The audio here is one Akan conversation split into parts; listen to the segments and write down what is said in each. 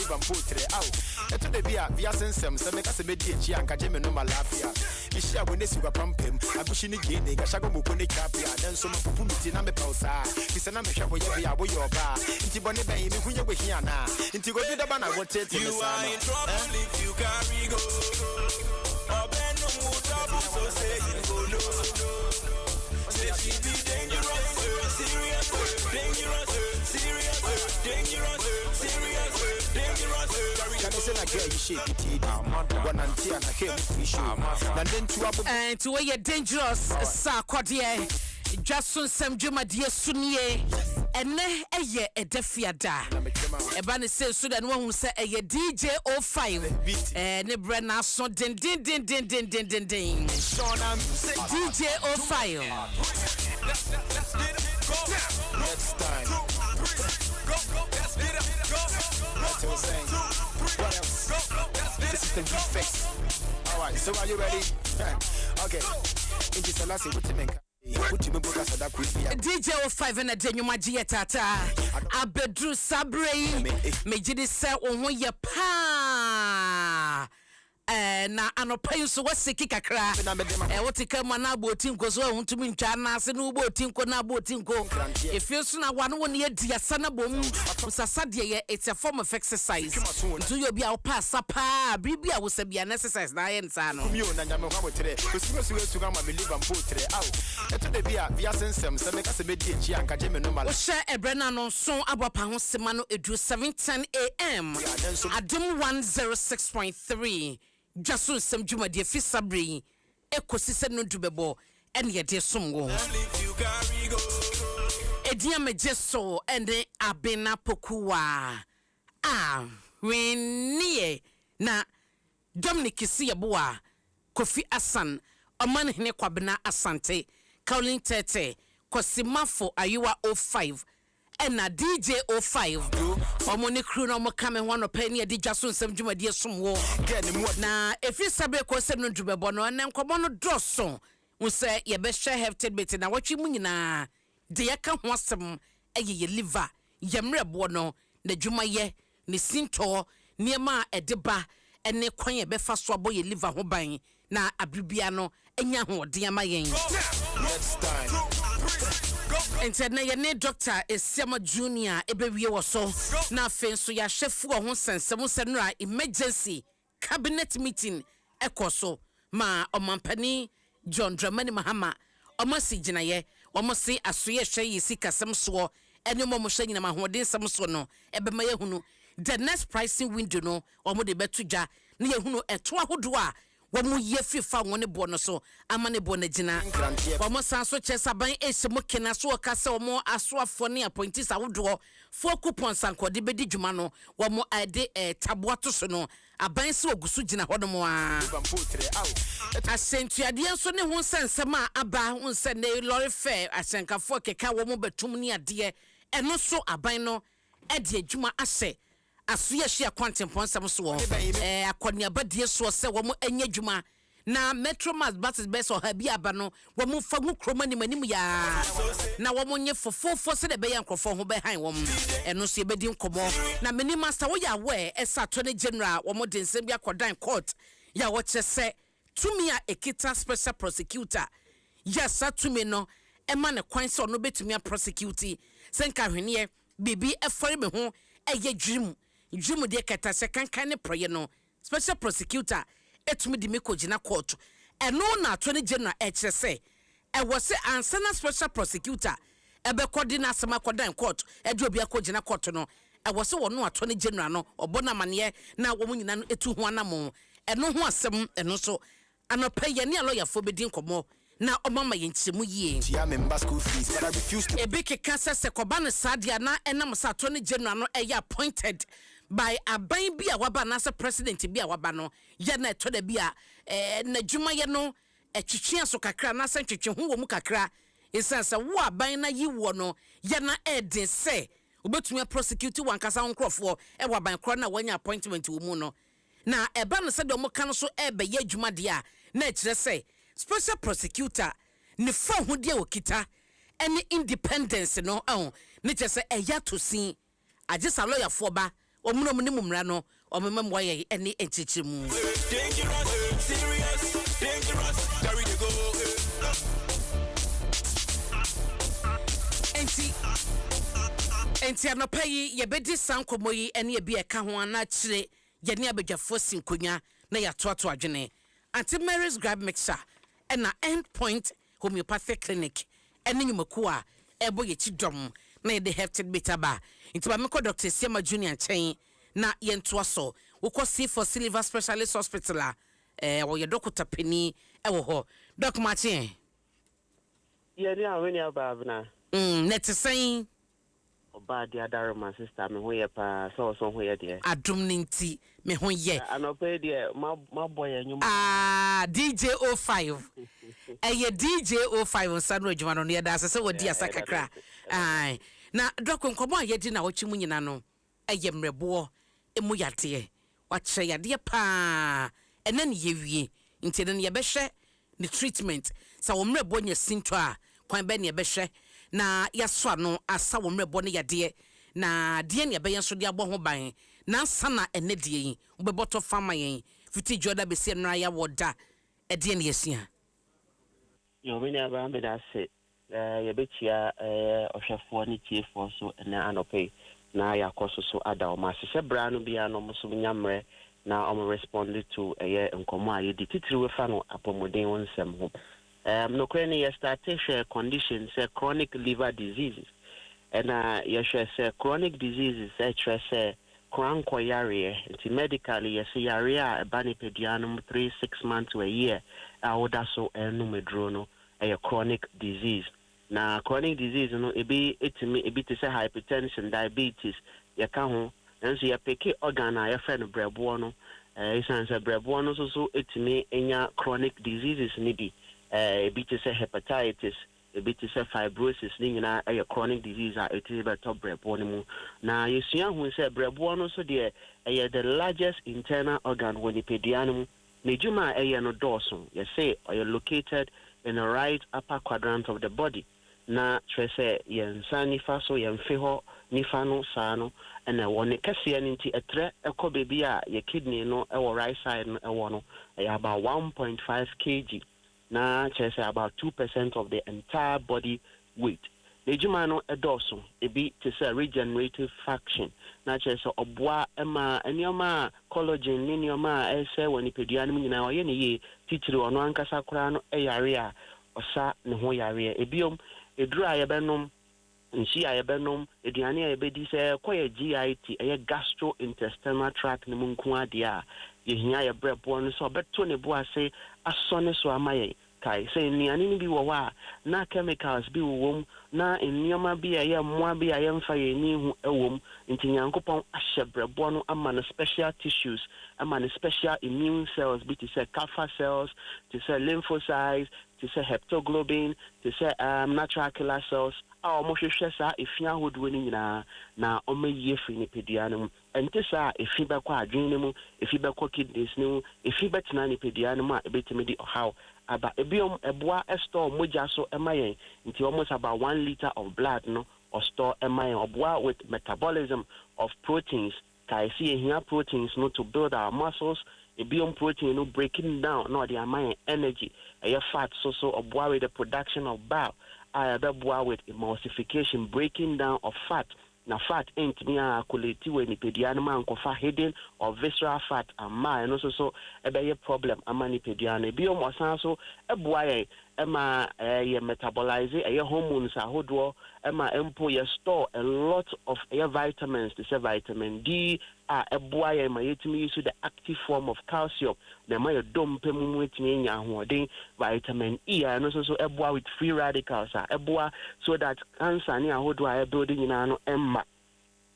live and potre out. And to the beer, via Nsem, some make us a medici and Kajame no malafia. You share when they see a pump him, I push in again, a shago mukone capia, then some pupumiti name pausa. It's an amateur way your bar. Into Bonnie Bay, who you were here now. Into go to the banner, what it you are in trouble if you carry go. Or bend no more trouble, so say you go no. Say she be dangerous, serious, dangerous, serious, dangerous, serious, dangerous. Can I say like girl, you shake it, one and two and I came with fish. And to where you're dangerous, sir, Cordier. Dwaso Nsem Juma die sunie ene eye edefiada eba ne se so da no hu se eye DJ 05 ne bre na so din DJ 05 next time let's get it go what else this is the refix. All right, so are you ready? Okay, in this last what make DJ 05 na denyuma giye tata abedru sabrei mejidi se ohun ye pa na anopai so wasiki kakra wotika ma na aboti nko so ohun tumi ntwa na ase na uboti nko na aboti nko efiesu na wano woni adiasa na bom usasa de it's a form of exercise ntu yo bia opasa pa bibia wo se bia exercise na ye nsa no mi ona nyame hwa motere osugo ma me live am potre aw eto de bia via Nsem se me ka se medi echi anka je me no mala wo hye ebrena no so abopa ho sema no edu 7:10 am Adom 106.3 Dwaso Nsem Dwumadi fi sabre ekosi se no dubebo ene ye de somgo edia mejeso ene abena pokuwa wenie na Dominic Siyeboa Kofi Asan Oman Hene Kwabena Asante Kaolin Tete Kosimafo Ayuwa 05 ena DJ 05 omoni crew na mo kame ho no pani adi Dwaso Nsem Dwumadi somwo na efi sabe ko se no dubebo no ne nkomo no doso wo se ye be share hefted bit na watwi mu nyina de yaka ho asem eye liver yemrebo no na dwumaye ne sinto niema edeba ene kwan ye be fa so abo ye liver ho ban na abribia no enya ho de amayen next time Entene ye ne doctor Esiama Junior ebewie wo so na afenso ya chef ho sensem senura emergency cabinet meeting ekoso ma omampani John Dramani Mahama omasi ginaye omosi asoye hwe yisi kasem so ene mo hwe nyina mahoden sem so no ebema yehunu the next pricing window no omo de betuja na yehunu eto ahodo a womu ye fifa woni bo no so amane bo na gina womo sanso chesaban esemo kena so kase womo asoafo ne appointees ahodo fo coupons ankode bedi dwuma no womo ade taboato so no aban se ogusu gina hodomo a asentuade enso ne ho sensem a aba ho se ne lorry fair asenkafo keka womo betum ne ade eno so aban no ade adwuma ase asuye hia kwantempon sam so akonia badie so se wo mo anya dwuma na metromas buses best or habi aba no wo mo fa gu kroma ni manim ya na wo mo nye fofofo se de be yankrofo ho be han wo eno so ebedi nkomo na meni master wo ya we esa attorney general wo mo de nsem bi akodan court ya wo chese tumi a ekita special prosecutor yes atumi no ema ne kwan se ono betumi a prosecute senka hwene bibi efori be ho eye dwim de kata se kankan ne proye no special prosecutor etumi di me kogina court eno na attorney general eche se e wo se ansana special prosecutor ebe kodi na asema kodan court edu obi akogina court no e wo se wono attorney general no obona mane na wo nyina no etu ho anamo eno ho asem eno so anopa ye ne lawyer fo bedi nkomo na omama ye nchemu yie tia member school fees but I refuse to ebeke kasa se kobane sadia na enam sa attorney general no eye appointed by aban bi a waba na se president bi a waba no ye na eto da bi a na dwuma ye no etwetwe so kakra na se twetwe ho wo mu kakra esansa wo aban na yi wo no ye na edin se obetumi prosecute wan kasa nkrofo e waban kro na wanya appointment wo mu no na eba no se de mo kan so ebe ye dwuma de a na ekire se special prosecutor ne fa ho de okita ene independence no ne kire se eya to sin agisa lawyer fo ba omuno mu mumra no o me memo ye ene enchichimu Dangerous, serious, dangerous, carry the go. enti anopa yi ye bedi sankomo yi ene ye bi eka ho ana kire ye ne abadwafo sinkonya na ya toato adwene Auntie Mary's grab mixer ena end point homeopathic clinic ene nyumaku a ebo ye chidom na ye de hefted bitaba enti ba meko Dr. Siama Junior chen na ye ntoa so wokɔ see for Silver Specialist Hospital wo ye dokota pani ewo ho doc Martin ye ni awen ya babna net sen oba dia daro my sister me ho ye pa so ho ye de adom ninti me ho ye anope de ma boy anyum DJ 05 eye DJ 05 nsa no adwuma no ye da se wo dia sakakra ai na doc nkomo a ye di na wo chimu nyina no eye mrebo emu yade wa kire yade pa ene ne ye wie nti ne ye behwe ne treatment sa wo mrebo nya sinto a kwan be ne be hwe na yaso no asa wo mrebo ne yade na de ne be yenso de abo ho ban na sana ene de yin wo be boto fama yin fiti joda be se nra ya woda e de ne yesia yo me ne aba me da se ye betia ohwefo ne tiefo so na anope na yakoso so ada o ma se bra no bia no so nyamre na o respond to nkomo a ye di titiri we fa no apomodin wonsem ho no crane ye started share conditions chronic liver diseases and ye share chronic diseases say chronic yare it's medically yes yare a bani pedianum 3-6 months to a year awoda so numedro no a chronic disease na chronic disease no ebi to say hypertension diabetes ye ka ho enso ye pick organ a ye friend brebo no isan say brebo no so etimi enya chronic diseases ni bi ebi to say hepatitis ebi to say fibrosis ni nyina a chronic disease a eti be to brebo no mu na yesua hu say brebo no so de the largest internal organ when pedianum ne juma no dorsum you say are located in the right upper quadrant of the body na trese yensa nifa so yemfe ho nifa no saa no ena woni kase ani nti etre ekọ bebi a ye kidney no ewo right side no ewo no about 1.5 kg na trese about 2% of the entire body weight ejuma no edoso ebi to say regenerative faction na trese obwa ema enioma collagen ni enioma ese woni pedianum nyina oye ne ye titiri ono ankasa kura no eyare a osa ne ho yare ebiom eduru ayebenom nshi ayebenom eduane ayebedi se koye GIT gastrointestinal tract ne munku ade a yehia ye brebo no so beto ne bo ase asone so amaye kai say niane ni bi wo wa na chemicals bi wo na enioma bi aye moa bi aye mfa ye ni hu ewom nti nyankopon ahye brebo no ama no special tissues ama no special immune cells bi to say alpha cells to say lymphocytes to say heptoglobin to say natural killer cells mo hwehwe sa efia hodo ni nyina na o maye fri ni pedianum ente sa efi be kwa adwen mu efi be kwa kidneys ni efi betena ni pedianum a ebetimi di how aba ebiom eboa store moja so emayen nti almost about 1 liter of blood no or store emayen oboa with metabolism of proteins kai see here proteins no to build our muscles ebiom protein no breaking down no the emayen energy fat so oboa with the production of bile boa with emulsification breaking down of fat na fat ain't me akuleti when pedianum ankofa hidden or visceral fat ama no so ebe problem ama ni pedianum bi o mo san so eboa ye ema ye metabolize hormones ahodo ema empo ye store a lot of vitamins to say vitamin D eboa ye ma yetimi use the active form of calcium na ma ye dompe mu etimi nya ahoden vitamin E no so eboa with free radicals eboa so that cancer ni ahodo building ina no emma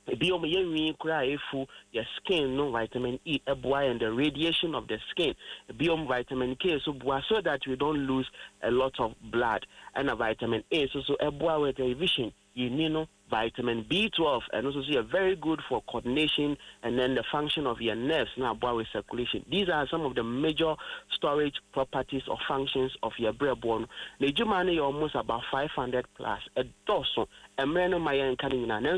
ebiom ye nwi kura efu your skin no vitamin E eboa and the radiation of the skin ebiom vitamin K so boa so that we don't lose a lot of blood and a vitamin A so eboa with the vision you need vitamin B12 and also very good for coordination and then the function of your nerves now with circulation. These are some of the major storage properties or functions of your brain bone. The Jumani almost about 500 plus a dozen. A man of my and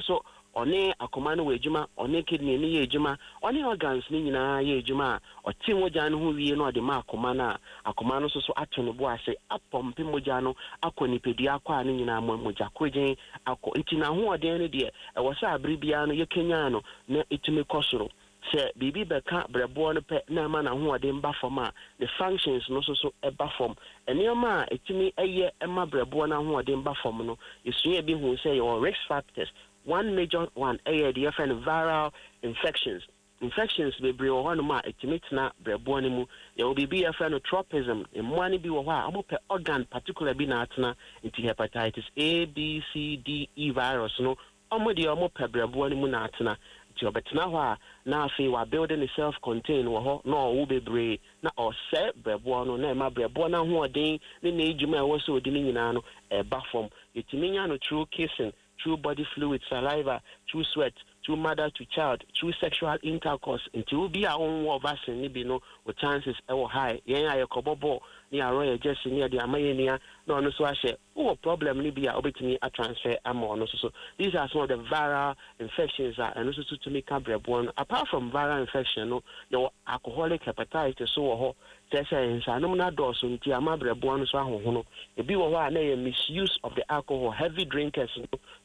so ɔne akoma no wɔ adwuma ɔne kidney no yɛ adwuma ɔne organs no nyinaa yɛ adwuma a ɔte mogya no ho wie no ɔde ma akoma no a akoma no so ato no bo ase apɔmpe mogya no akɔ nipadua akɔ a no nyinaa mogya kɔgyen akɔ nti na ahoɔden no deɛ ɛwɔ sɛ abere biara no yɛkanyaa no na ɛtumi kɔ soro sɛ biribi bɛka brɛboɔ no pɛ na ama n'ahoɔden ba fam a the functions no so ɛba fam nneɛma a ɛtumi ɛyɛ ɛma brɛboɔ no ahoɔden ba fam no yɛsua bi hu sɛ yɛwɔ risk factors. One major one, the different viral infections bebree wɔ hɔ nom a ɛtumi tena brɛboɔ no mu yɛwɔ biribi yɛfrɛ no tropism mmoa no bi wɔ hɔ a ɔmopɛ organ particular bi na atena nti hepatitis A, B, C, D, E virus no ɔmo deɛ ɔmopɛ brɛboɔ no mu na atena nti ɔbɛtena hɔ a na afei wabuilding ne self-contained wɔ hɔ na ɔwo bebree na ɔsɛ brɛboɔ no na ɛma brɛboɔ no ahoɔden ne n'edwuma a ɛwɔ sɛ ɔdi ne nyinaa no ɛba fam yɛtumi nya no through kissing, through body fluid, saliva, through sweat, through mother to child, through sexual intercourse. Until we are on vaccine, maybe no, with chances are high. Yeah, I cobobo near royal just near the Amaya, no, so I say, oh, problem, maybe I obtain a transfer ammo. So these are some of the viral infections and also to make up one. Apart from viral infection, no, your alcoholic hepatitis, so say, I'm not dorsum, Tiamabre Buono Swahono. If you were a misuse of the alcohol, heavy drinkers,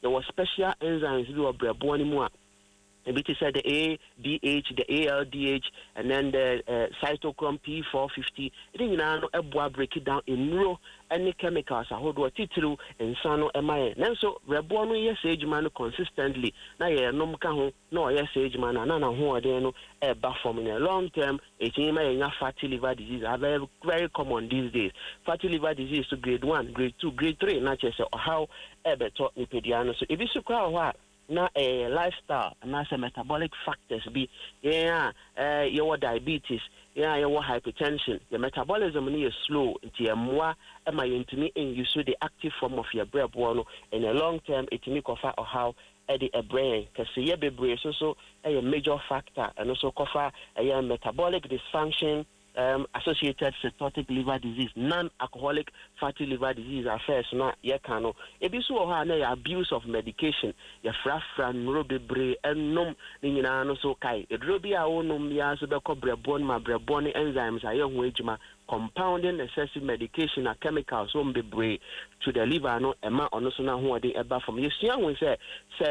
there were special enzymes you were Buonimo. Maybe to say the ADH, the ALDH, and then the cytochrome P450. It is now a break it down in raw any chemicals. I hold what titru and sano MIA. Then so reborn yes age man consistently. Now yeah no mkaho no yes age man and none who are there no a buffer in a long term. It may fatty liver disease are very very common these days. Fatty liver disease to grade 1, grade 2, grade 3. Not just how ever taught me pediano. So if you so what. Na a lifestyle and as a metabolic factors be your diabetes, your hypertension, your metabolism is slow into your more am I into and you see the active form of your bread one in a long term it make of or how a brain because you be so a major factor and also cover a metabolic dysfunction. Associated cirrhotic liver disease, non-alcoholic fatty liver disease affairs na yekano. Ebi so ha na abuse of medication, ya frafra nrobebre ennom ni nyina no so kai. Edrobi a wonnom ya so beko brebon ma brebon enzymes aye ho adwuma compounding excessive medication and chemicals so bebre to the liver no ema ono so na ho ode eba from yesua won say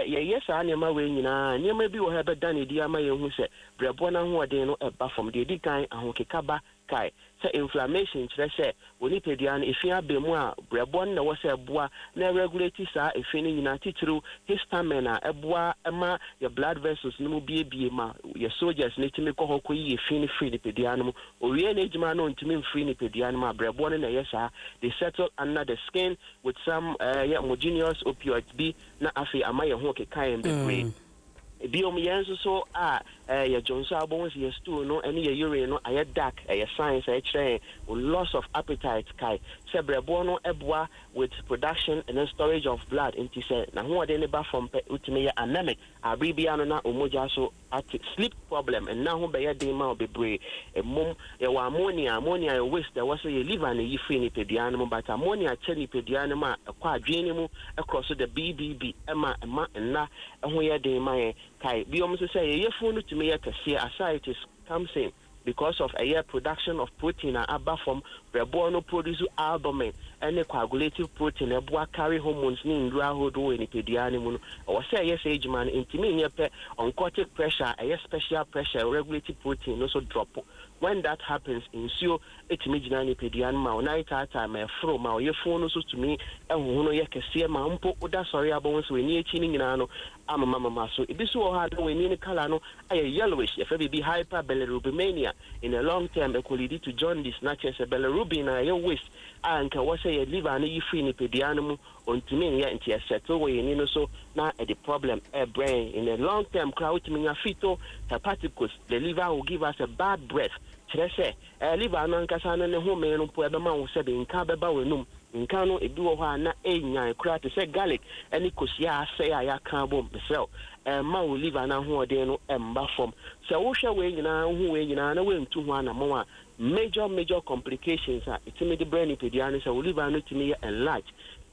yes anema we nyina nyema bi wo ha beda ne di ama ye hu say brebon na ho ode no eba from the dikan ahokekaba kai say inflammation kire say woni pedian efia bemu a brebon na wo say boa na regulate sa efini nyina titru histamine na eboa ema your blood vessels no mu bie ma your soldiers ne timi ko hoko yi efini free the pedian mo owie na ejuma no ntimi free ni pedian ma brebon na yesa they settle under the skin with some homogeneous opioids be na afi amaye ho kekai embebre biom yenso so your Johnson bones your stool no any your urine no aye dark your signs loss of appetite kai sebrebo no eboa with production and then storage of blood into say na ho de ne ba from ultimate anemic abribia no na omoja so at sleep problem and now ho be ye dey ma obebre emom your ammonia your waste there was your liver na yifi ni peduan mo but ammonia che ni peduan ma kwa adwene mu across the BBB ema na ho ye dey ma kai biom so say ye phone to me aside it comes in because of a production of protein and abba from rebono produce albumin and the coagulative protein a boa carry hormones in rahodo in pedianimum or say yes age man intimate oncotic pressure a special pressure regulative protein also drop when that happens in so it imaginary pedianima night time from my phone also to me and who ye can see my umpo oda sorry abones we near chinning in ano I'm a mama so if this will have we need color no a yellowish if be hyperbilirubemania in a long term equally to jaundice not just a bilirubin a waste and can was say liver and you free ni pedianum on to me yet into a settle way you so now the problem a brain in a long term crowd to me a fetal hepaticus the liver will give us a bad breath say liver no nkasa no ne ho me no po ebema wo se be nka beba wenum nka no ebi wo ho na enyan kura te say garlic any kosia say ya kan bom besel ma wo liver na ho ode no emba form se wo hwe we nyina ho we nyina na we ntu ho ana mo a major complications are it me the brain pediatrics so liver no to me enlarge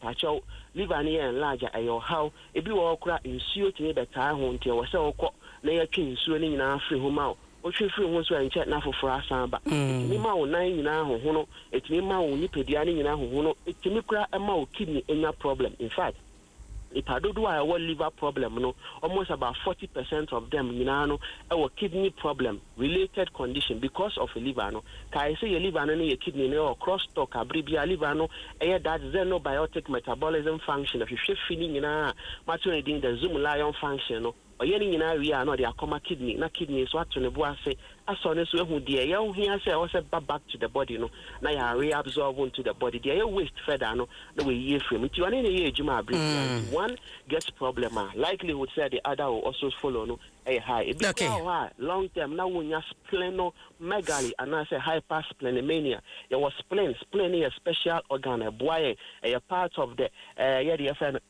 pacho liver ni enlarge ayo how e bi wo kra nsuo tini beta ho ntia wo se wokọ na ya twe nsuo ni nyina afri ho ma o twe fri ho so enche na foforo asan ba etimi ma wo nan nyina ho ho no etimi ma wo nipadia ni nyina ho ho no etimi kra ma wo kidney enya problem. In fact, if I do a liver problem, no, almost about 40% of them, you know, a kidney problem related condition because of a liver. No, can I say a liver and a kidney or cross talk, a bribia liver, no, that xenobiotic metabolism function. If you're feeling in a maternity, the zoom lion function, no, or any in area, no, they are coma kidney, not kidney is what to the say. As soon as we dear, you hear say also back to the body, no, now you reabsorb into the body. Dear, waste further, no, the way you frame it. You are in a year, Juma, one gets problem, likelihood say the other will also follow, no, a high. Okay. Long term, now when you're splenomegaly, and I say hypersplenomania, there was spleen is a special organ, a boy, a part of the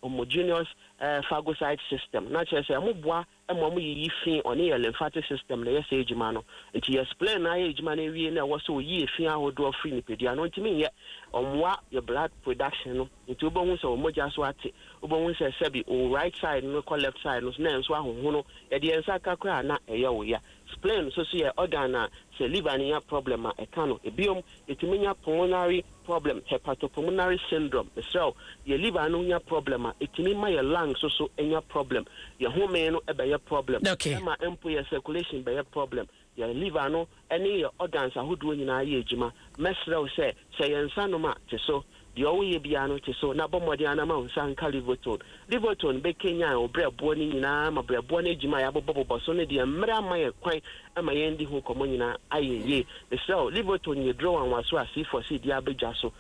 homogeneous phagocyte system. Not just a mobile. And when we fin on a lymphatic system, the age man, and to explain age man, we was so ye fin how do a free pedia. No to me yet on what your blood production into bones or mojas what bones a sebi or right side, no call left side, no names one at the Ensaka na a yo ya. Spleen so see organa se liver any problem a cano a biome it mean pulmonary problem hepatopulmonary syndrome so your liver no problem it mean my lungs so any problem your home no a problem my employer circulation be a problem your liver no any organs who do in a ejima mesra say yansanoma so the owe biano so na bomodiana ma unsanka liverton be Kenya or bre boni na ma bre boni jima ya bobo so ne de mra ma ye kwan ama ye ndi ho komonyina ayeye so liverton you draw and was see for see dia beja so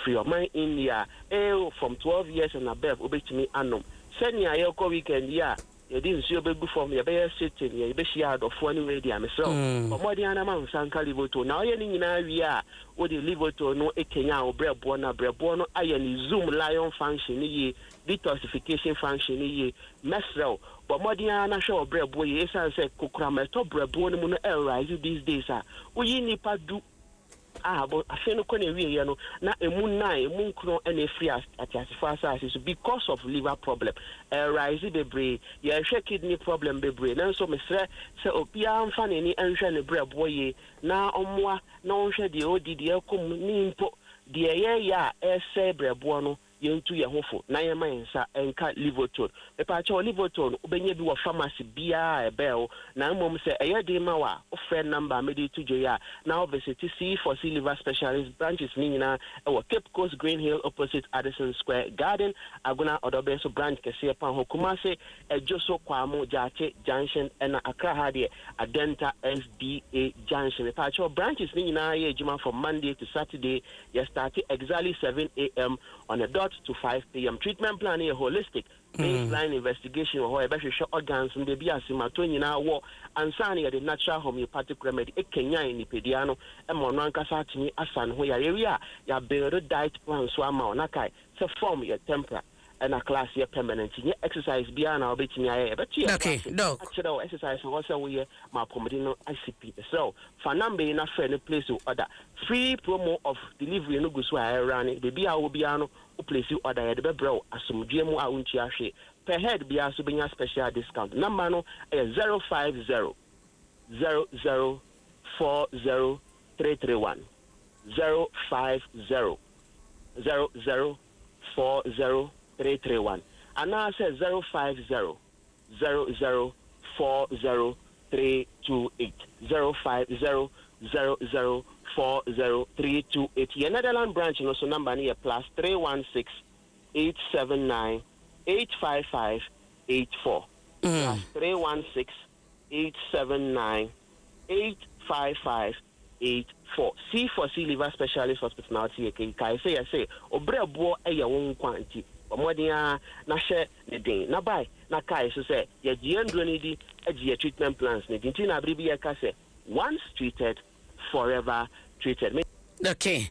free your mind India from 12 years and above obetimi anom senia ye ko weekend ya you didn't see a baby from your bear sitting, you be shared of one way, dear myself. But more than a man, Sanka Livoto. Now, any in area, would you live to no a Kenya or Brebono, iron, zoom lion function, ye, detoxification function, ye, mesro. But more than a show of bread boy, yes, I said, Cocrameto, Brebono, rise these days, we need to do. But I feel no na moon crown and a free as far as because of liver problem. Rise the brain, yeah, kidney problem, be brain. And so, Mr. So, Pian Fanny and Shanny bread boy, now on moi, no shed the ODD, come nimpo, the ya, say bread buono. Yentu ye hofo na ye mansa enka liverton e pa cha liverton obenye bi wo pharmacy bia e bell na mom se eye de ma wa o friend number me de to joya na visit C for C liver specialist branches ni nyina e wo Cape Coast Green Hill opposite Addison Square Garden Aguna Odobenso branch kese pa ho Kumase e Joso Kwamo Jache Junction na Accra ha de Adenta SDA Junction e pa cha branches ni nyina ye juma from Monday to Saturday you start exactly 7 a.m. on a dot to 5 p.m. Treatment plan is holistic. Baseline investigation or how short organs and baby asimato na war and sani the natural homeopathic remedy e Kenya in pediano and monanka satini asan ho ya area ya build diet plan so ama onakai se form your tempera and a class here permanent exercise beyond betting I but okay dog actually exercise also we my pomodino ICP so for number in a friend place to order free promo of delivery no go so I run it baby I will be ano place you order the bro asumdue mu a unchi ahwe per head be aso benya special discount number no 050 00 40 331 050 00 40 331 and now say 050 00 40 328 050 00 40328. Your Netherlands branch also number near plus 316 879 855 84. Plus 316 879 855 84. C for C liver specialist hospitality. I say obre bo e ya won kwanti. Omodia na she ne din na bai na kai so say ye giendro ni di e treatment plans ne din na bribi e ka say once treated forever treated. Okay.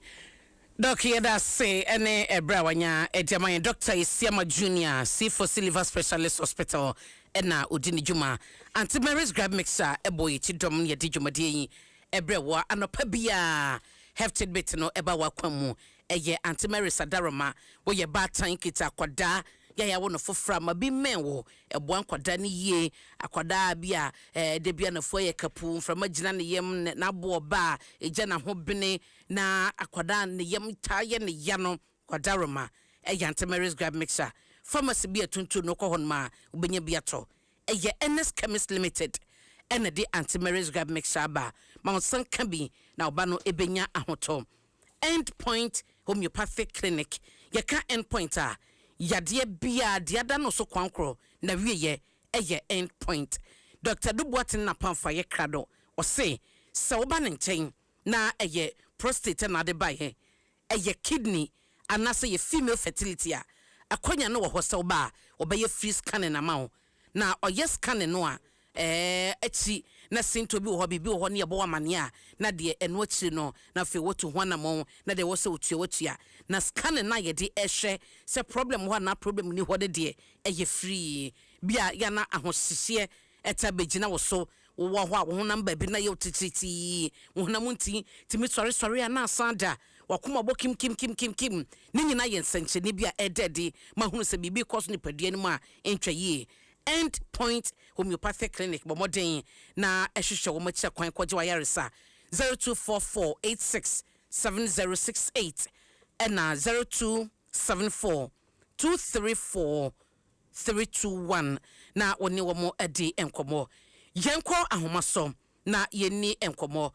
Doki that's say any ebrawanya ejamanya Dr. Isiama Junior C4C liver specialist hospital ena Udini Juma Auntie Mary's grab mixer eboy ti dom ye di juma di ebrewa anopa bia hefted bit no eba wakwamu eye Antimary Sadaroma wo ye batan kita kwada ya wo no fofra ma bi men wo eboan kwada ne yie akwada bia de bia na fo ye kapu from magina ne yem na bo ba eje na ho bene na akwada ne yem taye ne ya no kwadaroma Antimary's grab mixer pharmacy bia tuntu no ko hon ma obenya bia to NS Chemist Limited ene de Antimary's grab mixer ba ma san ka bi na oba no ebenya ahoto Endpoint Homeopathic Clinic yeka endpoint a yade bia de ada no so kwankro na wieye Endpoint Dr. Duboatin na pamfa ye krado o se oba ne nchen na prostate na de ba kidney anase ye female fertility a akonya no wo ho ba obeye free scanning na ma na oye scanning no a echi na sinto bi wo bibi wo ne yebo amane a na de eno achi no na fe wotu ho na mo na de wo se wotua na scanning na ye de ehwe se problem ho na problem ni ho de free bia ya na ahosihye eta begina wo so wo ho a wo number bi na ye otititi wo na munti timi sorry na asanda wakuma bo kim ni nyina ye nsenche ni bia edede mahunu se bibi cost ni padua ni ma entwa yi Endpoint Homeopathic Clinic bomodin na ehwehwe wo machi kwan kwaje wa yaresa 0244867068 na 0274234321 na woni wo mo adi enkomo yenko ahomaso na yenni enkomo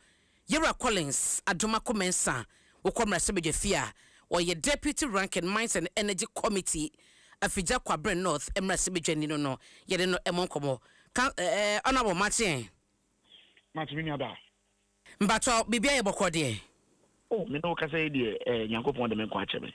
Yera Collins Adoma Komensa wokomra sebejefia or deputy rank and mines and energy committee afija Kwabre North emra sebejani no yede no emonkomo honorable Martin ada mbato bibia ye bokode me no ka say de Nyankopon de me kwa chebe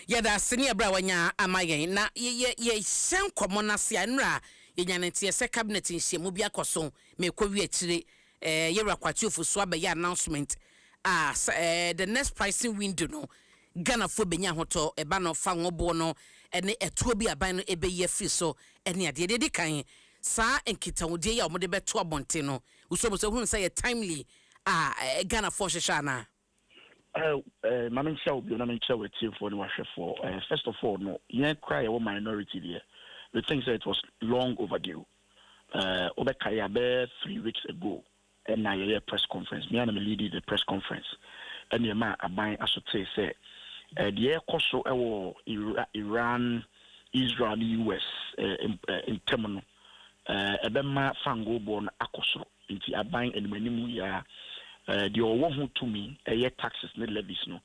yeda sene ebra wanya amayen na ye senkomo na se anra ye nyanete se cabinet nhyiemu bia koso me kwowi akire Yera Kwachufu so abaye announcement the next pricing window no Ghana fo benya hoto eba no fa ngobo no ene etuo bi aban no ebe ye free so ene ade de kan sa enkita wodie ya omode beto abonte no usobo hu say timely Ghana fo hwehwa na mama ncha obi na ncha wetie for no hwefo first of all no yen cry our minority there the thing said it was long overdue obeka ya be 3 weeks ago and na your press conference me and me leading the press conference and your man aban asote say the air koso Iran Israel US in terminal ebema fango born akoso inti aban enmanimu ya the owo hu to me taxes ne levies no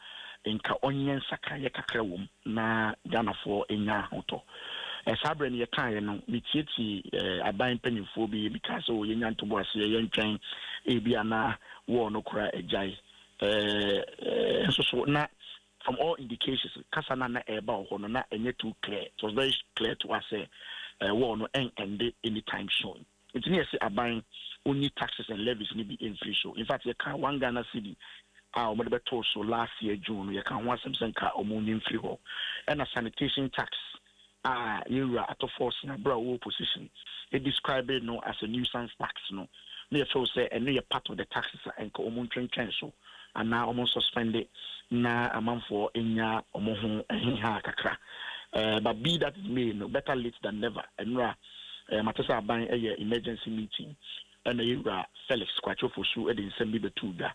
nka onyen saka ye kakra wom na Ghana for enya hoto sabre ne kan no mitieti aban panifo bi because o yenya ntobo ase ye ntwen bia na wo no kura ejai so na from all indications kasana na eba ho no na enye too clear. It was very clear to us wo no end anytime soon. It's near say aban only taxes and levies ni be free show. In fact, you can one Ghana city we beto so last year June you can want something ka omunin free ho and a sanitation tax you are at a force in a brow position. It described it no as a nuisance tax no. Near so say and near part of the taxes and common train cancel and now almost suspended na a month for inya omohun ha kakra. But be that may no better late than never. And Matasa buying a emergency meeting and Felix Kwachofu Su Edin Sembi Betuda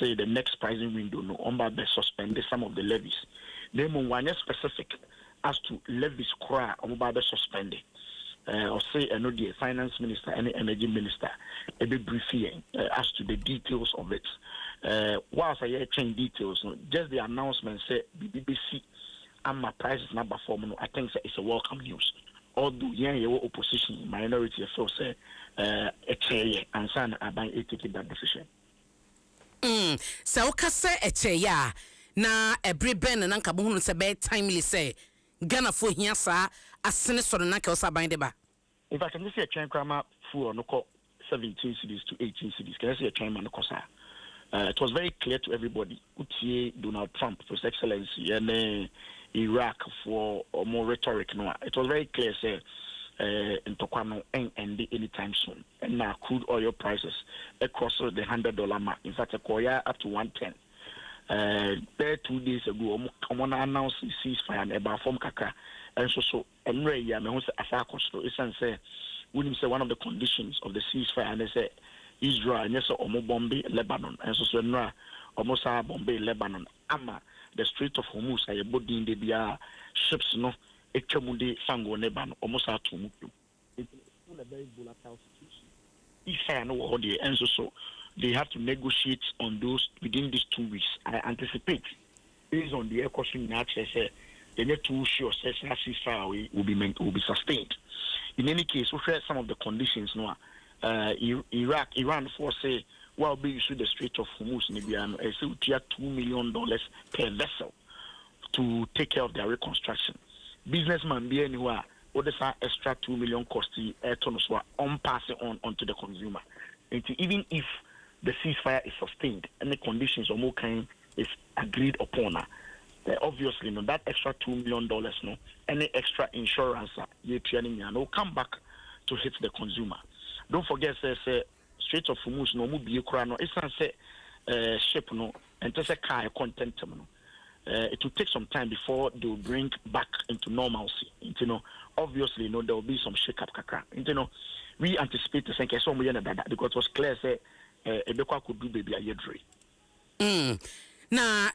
say the next pricing window no omba be suspended some of the levies. Name one specific as to levies cry omba be suspended. Or say the finance minister and the energy minister a bit briefing as to the details of it. Whilst I change details, just the announcement say BBC and my prices number 4. I think it's a welcome news. Although your opposition minority so say a chair and son about taking that decision. So kase a chair na every ben and anka buhunu se be timely say Ghana for here sa asene so na ka osa ban de ba. In fact, can you see a chain crama full no 17 cities to 18 cities? Can I see a chain man kosa? It was very clear to everybody. Utie Donald Trump, His Excellency, and Iraq for more rhetoric. No, it was very clear. Say, in Tokwano and anytime soon. And now crude oil prices across the $100 mark. In fact, a koya up to 110. There 2 days ago, I'm announced ceasefire and about form kakra. And so, and Ray, I mean, it's say, we say one of the conditions of the ceasefire, and they say Israel, and yes, Omo Bombay, Lebanon, and so, almost Bombay, Lebanon, Ama, the Strait of Hormuz, I body in the ships, no, Echamude, Fango, Lebanon, almost out to Mutu. It's a very volatile situation. If I know what they and so they have to negotiate on those within these 2 weeks. I anticipate, based on the air caution nature, the net 2 sure says ceasefire will be sustained. In any case, we share some of the conditions. No, Iran force say, well, be issued the Strait of Hormuz, Nibiano, $2 million per vessel to take care of their reconstruction. Businessman be anywhere. What is that extra 2 million cost air tonnage on passing on to the consumer? And even if the ceasefire is sustained and the conditions or more kind is agreed upon, obviously, no, that extra $2 million, no, any extra insurance, will come back to hit the consumer. Don't forget, Strait of Hormuz, no, it's ship, no, and just a car content, no. It will take some time before they will bring back into normalcy. Obviously, there will be some shake-up, we anticipate the same case because it was clear, Ebekwa could do baby a year. Na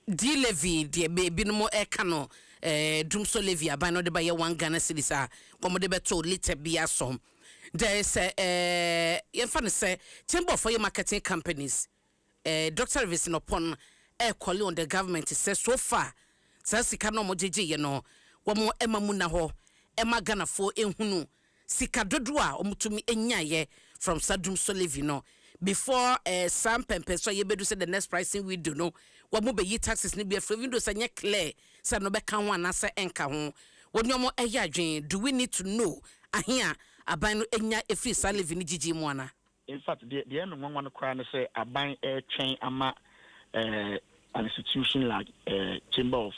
D-Levy, dear baby, no more ekano, Drumso Levy, by no de by 1 Ghana cedis, de beto little be a sum. There is say, temple for your marketing companies. Dr. Revision upon air calling on the government says so far. Sasika no mo jeje no. Wa mo Emma Munaho, Emma Ghana for Ehunu. Sika dodua omutumi enyaye from Sadrum Solivino. Before some pempe so ye bedu say the next pricing we do no. Wa mo be yi taxes ni be free windows anya clear. Sa no be kan wan asa enka ho. Woni omo eya adwen, do we need to know ahia aban no enya efri sa living gigi mu ana? In fact, the end of one cry and say a buying air chain ama an institution like Chamber of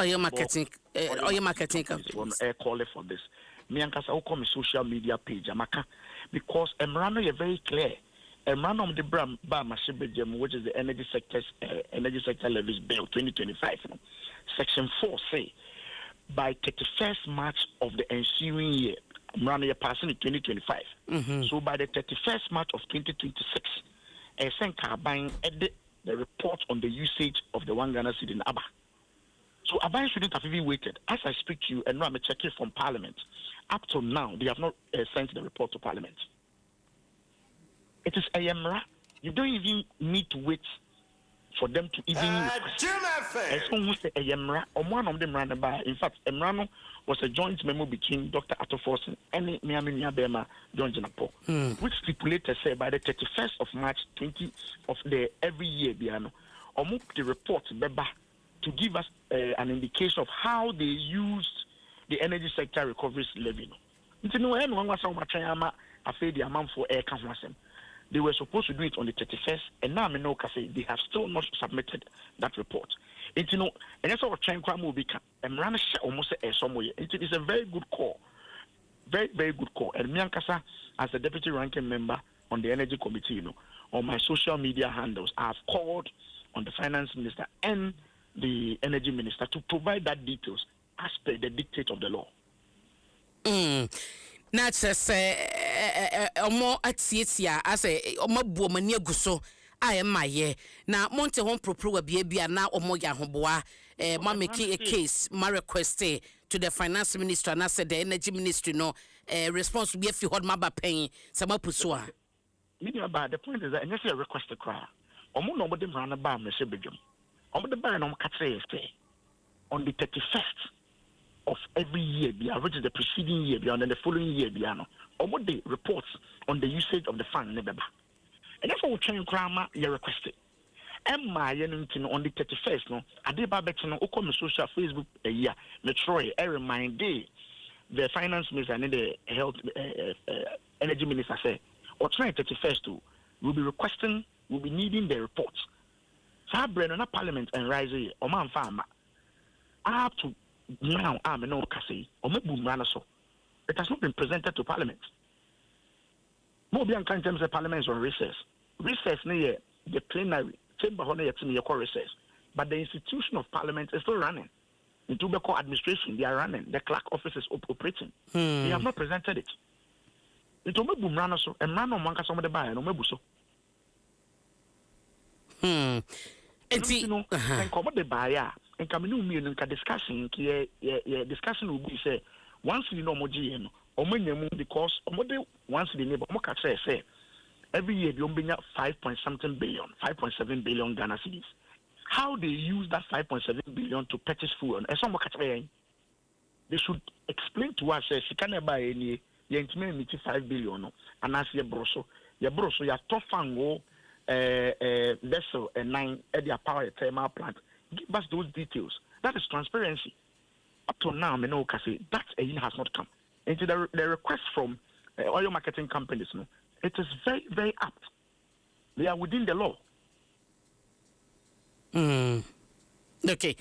Oil marketing companies. Air call for this. Me and Kasa come social media page amaka because Emrano is very clear. Emrano of the Bram Bamashibem, which is the energy sector levies bill 2025. Section 4 say by 31st March of the ensuing year. You're passing in 2025. So by the 31st March of 2026, Senka buying the report on the usage of the 1 Ghana cedi in Aba. So Abai shouldn't have even waited. As I speak to you, and now I'm checking from Parliament. Up to now, they have not sent the report to Parliament. It is AMRA. You don't even need to wait for them to even. In fact, Emrano was a joint memo between Dr. Atto Forson and Miami Bema John Janapo, which stipulated say by the 31st of March 20 of the every year, Biano, or the report Beba to give us an indication of how they used the energy sector recovery levy. They were supposed to do it on the 31st, and now I know they have still not submitted that report. And that's what trying to be and run almost somewhere. It is a very good call, very, very good call. And Miankasa, as a deputy ranking member on the energy committee, on my social media handles, I have called on the finance minister and the energy minister to provide that details as per the dictate of the law. Na say omo atietia ase omo buomani aguso ayemaye na monte hon propro bia na omo ya hoboa ma making a case ma request to the finance minister and said the energy ministry no response be if you hold ma ba pen sama puso media ba the point is that any request to cry omo no body run ba me se bedwum omo de ba no ka say on the 31st of every year, which is the preceding year, and then the following year, or what the reports on the usage of the fund, and that's what we're trying to you requested. And my on the 31st, no, I did by betting on social Facebook a year, Metroy, I remind the finance minister and the health energy minister say, or trying 31st to, we'll be requesting, we'll be needing the reports. So I bring on Parliament and rise here, or man farmer, I have to. Now, I'm no Cassie, or maybe so. It has not been presented to Parliament. More beyond in terms of Parliament on recess. recess near the plenary chamber honor recess, but the institution of parliament is still running. The Tobacco administration, they are running. The clerk office is operating. They have not presented it. It will be Bumrano so, and Rano Manka some of the buyer, no Mebuso. And come the buyer, and come in and discussion, discussion will be say, once you know Moji, or when because once the neighbor Moka say, every year you bring up 5.7 billion Ghana cedis. How they use that 5.7 billion to purchase food, and some they should explain to us. She can't buy any. You intimate 5 billion, and as your broso, your tough and vessel and 9 at their power thermal plant. Give us those details. That is transparency. Up to now, me know that has not come. And the request from oil marketing companies, it is very, very apt. They are within the law. Okay.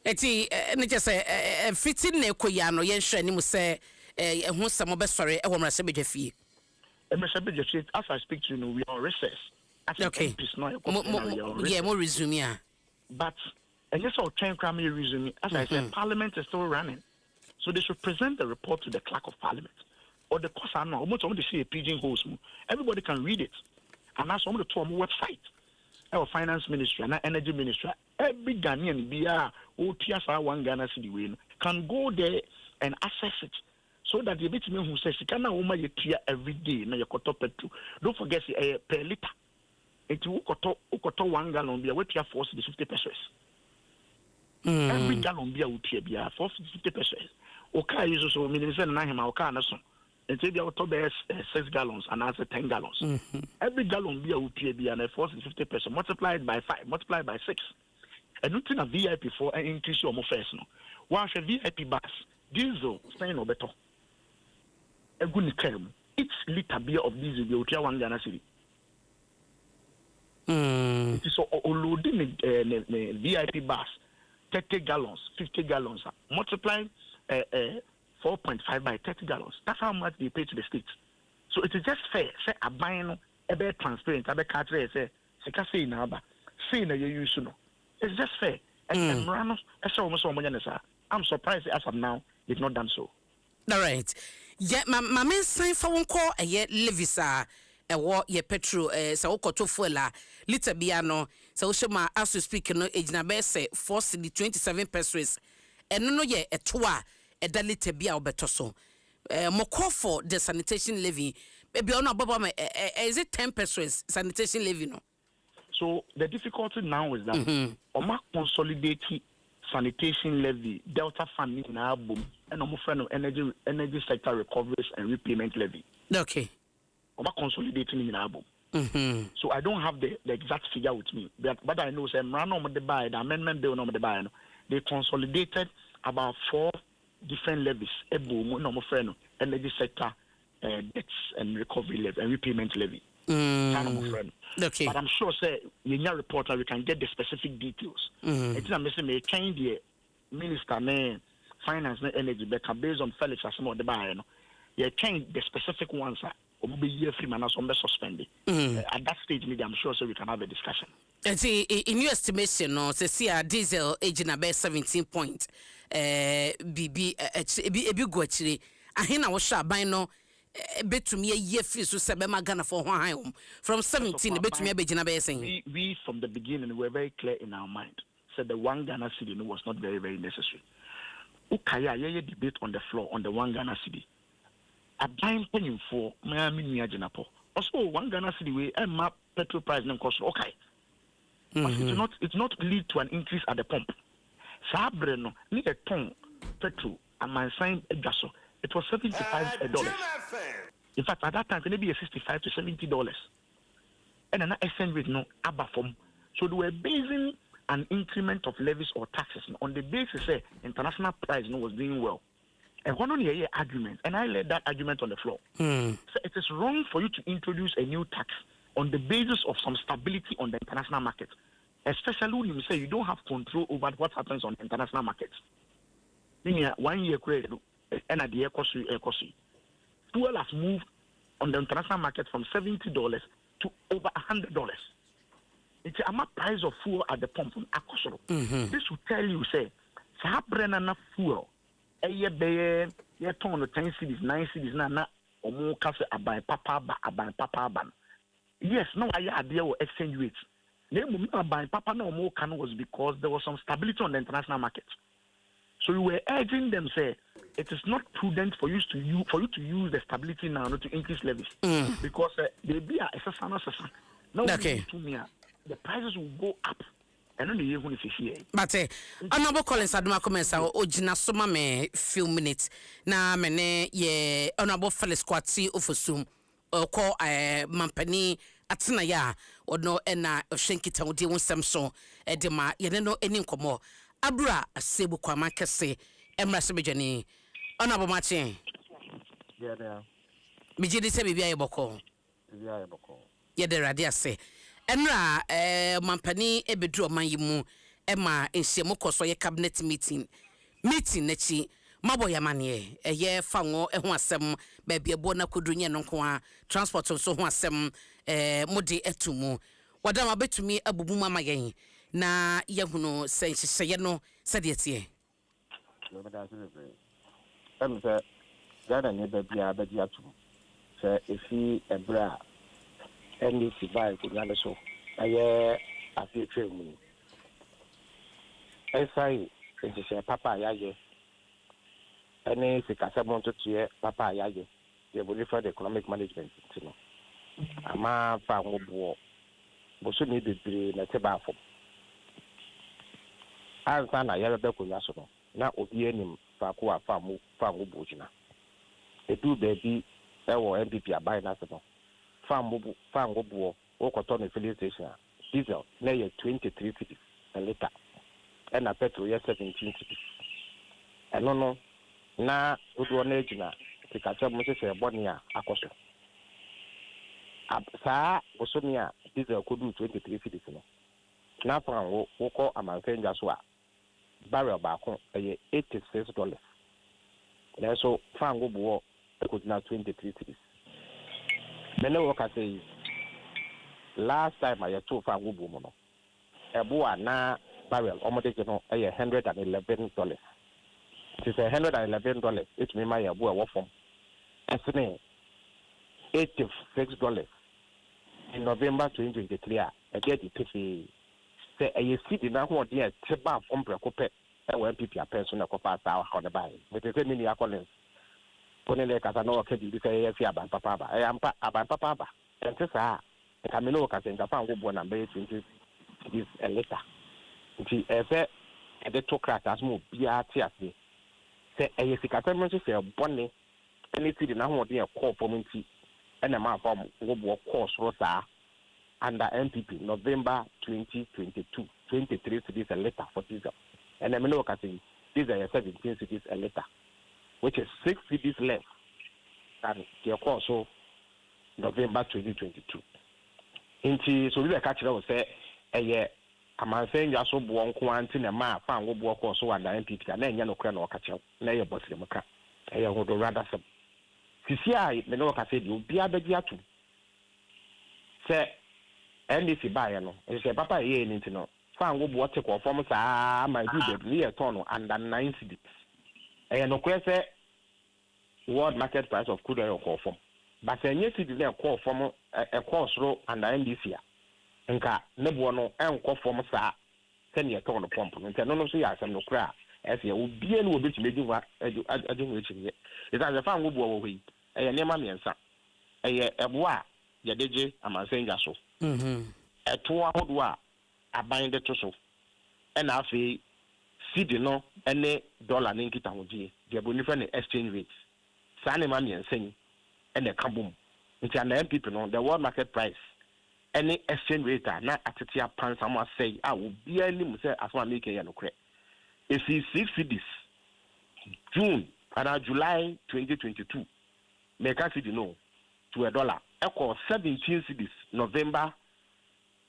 Eti just say fitting ne koyano yen hwe ni mu say ehun samo besore e wo mra se bedwafie. As I speak to you, we are on recess. Okay. Yeah, more resume ya. But and just our train crime resume. As I said, Parliament is still running, so they should present the report to the Clerk of Parliament or the course. I know almost to see a pigeonholes. Everybody can read it, and that's on the website. Our finance ministry and our energy ministry, every Ghanaian who one Ghana city win can go there and access it, so that the bit who says you cannot you clear every day. Now you petrol. Don't forget per liter. It will 1 gallon beer. We pay 50 pesos. Every gallon beer will pay 50 pesos. Okay, you so meaning say na him okay na so. Until the auto 6 gallons and answer 10 gallons. Every gallon beer will pay beer and 50 pesos multiplied by 5, multiplied by 6. And nothing a VIP for an increase your more first no. While a VIP bus, diesel staying no better. A good term. Each liter beer of diesel will pay 1 Ghana cedi. It is loading the VIP bus 30 gallons, 50 gallons, multiplying 4.5 by 30 gallons. That's how much they pay to the state. So it is just fair. Say a buying a bit transparent. A bit catchy. Say say now, but say na you use no. It's just fair. And I'm surprised as of now they've not done so. All right. Yeah, my man sign for one call a year Levisa. Ewo ye petrol sa wokoto fuela liter bia no sa wo shema as to speak no ejina be say 4.27 pesos eno no ye eto a eda liter bia obeto so mo call for the sanitation levy maybe ono ababa is it 10 pesos sanitation levy no. So the difficulty now is that oma consolidate sanitation levy delta funding na boom and omo friend of energy sector recoveries and repayment levy. Okay. Consolidating in album. So I don't have the exact figure with me, but I know say the amendment bill they consolidated about 4 different levies, energy sector debts and recovery levy and repayment levy. Okay. But I'm sure say in your report we can get the specific details. It's not missing me change the minister finance and energy based on Felix as more the buyer. You change the specific ones. Suspended. At that stage, maybe I'm sure so we can have a discussion. And see, in your estimation, no, see a diesel aging about 17 point. BB, a big watchery. I hear I was sharp by no. Bet to me a year fees to Sabema Ghana for home from 17. Bet to me a bejina saying. We from the beginning were very clear in our mind. Said the 1 Ghana cedi was not very, very necessary. Ukaya, debate on the floor on the 1 Ghana cedi. A buying paying for Miami Janapo. Also, 1 Ghana cedi way and map petrol price and cost okay. But it's not lead to an increase at the pump. Sabreno need a ton petrol and my sign a gaso. It was $75. In fact, at that time it be $65 to $70. And an exchange rate no abba form. So they were basing an increment of levies or taxes on the basis international price was doing well. And one on the argument, and I led that argument on the floor. So it is wrong for you to introduce a new tax on the basis of some stability on the international market, especially when you say you don't have control over what happens on the international market. 1 year credit, and at the air cost. Fuel has moved on the international market from $70 to over $100. It's a price of fuel at the pump. This will tell you, say, Sabrina fuel. A year bay, year ton of 10 cities, 9 cities, na or more cafe aban papa ban. Yes, no idea what exchange rates. Name aban papa no more can was because there was some stability on the international market. So we were urging them, say, it is not prudent for you to use the stability now not to increase levies because they be a now okay. The prices will go up. And only even if you hear. But honorable Collins Adoma commensa ojina soma me few minutes na mene ye honorable Felix Kwati ofosum ko mampani atena ya ono na ohwenkita wodi wonsem so de ma ye no eni nkomo abura asebu kwa makese emra se bejani honorable Martin yeah mijidi se bibia ye boko ye de radia se enra mampani ebedu omanyimu ema ensiemu koso ye cabinet meeting nachi mabo yamane eye fanwo ho asem ba bia bo na kodunye no nko a transport so ho asem mode etumu wadama betumi abubu mama yen na yehunu senhye no sede tie yo meda se em se gada ne ba bia ba dia tu se efi ebra any survive to run so aye afetre mu esai ejise papa yaye any sikasabon to tie papa yaye they will refer the economic management you know ama fa ngobo boso ni bebre na teba afọ ansa na yare be ko yaso no na obi anim fa ko afa ngobo jina edu baby ewo MPP abai na so fangobuo okoto no filling station diesel na ye 23 cedis a liter and petrol ye 17 cedis eno no na odo na ejina tikacha mo se boni a akoso saa osomi a diesel kodu 23 cedis no na fango woko amanfenja so a barrel ba ko ye $86 na so fangobuo ekodina 23 cedis. Many workers say last time I told Fango Bumono, a boa na barrel, almost $111. It is $111. It may my boa work from $86 in November 2023. I get it. Say a city now, what dear Teba from Precope, and when people are personal copas out on the buy, but the many accolades. Ponele kasano kedi say fi aban papa ba ampa aban papa ba ente sa kamino kasenga fa ngbo na be 20 this a letter nti efe e de to crack as mo bia ti ase se e yesikata mo se bone any ti na ho de e call for nti e na ma fa ngbo course ro sa under MPP November 2022 23 cities a letter for diesel and I know kasen these are 17 cities a letter which is 6 cities less than the course of November 2022. Inti so we catch us say I'm saying ya so bo nko anti na ma fa ngo bo course so under MPP na enya no kra na catch na ye boss dem ka ho do rather some sisi ai me no ka say di obi abagi atu say NDC buy no e say papa ye ni nti no fa ngo bo te ko form sa ma do the near turn under 9 cities. No question world market price of crude oil call form. But any city there call form a course row and the NDC. Nka nebo no call form sa send your turn the pump. And no see as no cry. As you will be able to make you it. It's as a fan will go away. A name answer. A bois, ya DJ, I'm saying so. A 2 hour a bind the trousseau. And I feel CD no any dollar ninkita hoji the different exchange rates sane mami ensen and the kabum nti an MPP no the world market price any exchange rate na atetia pan some say will be any mu say asma make ya no kre if 6 cities June and July 2022 make a CD no to $1 equal 17 cities November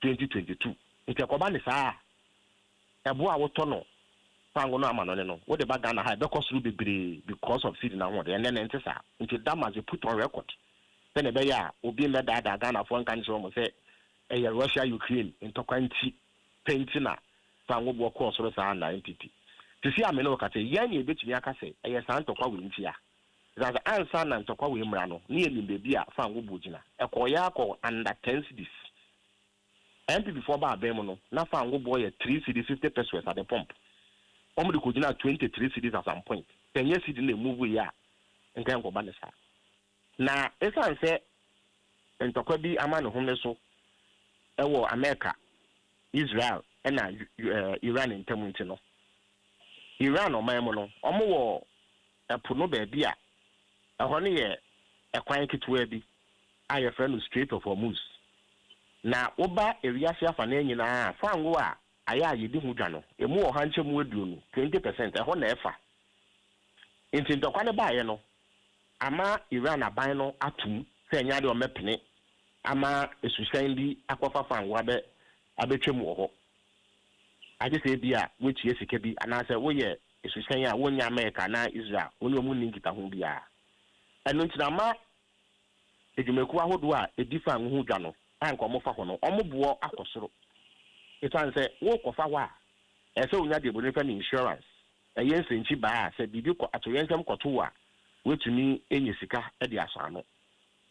2022 nti akoba ni saa ebo a woto no fango no amano no what the bag na high because through be because of seed na one and then enter sa into that must be put on record sɛ be ya obi me da Ghana for kan so mo sɛ ɛyɛ Russia Ukraine ntɔkwanti pentina fa ngobɔ kɔ so sa na entity tisi ame no kate yan ye betumi aka sɛ ɛyɛ san ntɔkwa we ntia that answer na ntɔkwa we mra no ne yɛ bebi a fa ngobɔ gina ɛkɔya akɔ under 10 cities MPP for ba abem no na fa ngobɔ yɛ 3 cities 50 pesos at the pump omo de ko gina 23 cities at some point tenye city na move ya nkan ko ba ne sa na esan sɛ ntɔkwa bi ama ne home so ɛwɔ America Israel na Iran ntam nti no Iran o mayemo no omo wo epo no ba bia ɛhɔ ne yɛ ɛkwan ketewa bi ayɛ frɛ no Strait of Hormuz na woba ewiase afa na nyina fango a aya yedi hu dwa no emu wɔ ha nkyɛmu aduonu 20% ɛhɔ na ɛfa nti ndɔkwa ne baayɛ no ama Iran aban no atum sɛ nya de o mepene ama esusan bi akɔfa fango abetwam wɔ hɔ agye sɛ bi a wotie sika bi anaasɛ woyɛ esusan a wonya America na Israel woni omu ninkita ho bia ɛno ntina ma edwumaku ahodo a edifa ho dwa no anka ɔmo fa hɔ no ɔmo boɔ akɔsoro etan sɛ wo kɔfa hɔ a ɛsɛ wonya de boni fa ne insurance ɛyɛ nsɛnkyi baa sɛ bibi kɔ atoyɛnsɛm kɔto a wotumi enye sika de aso ano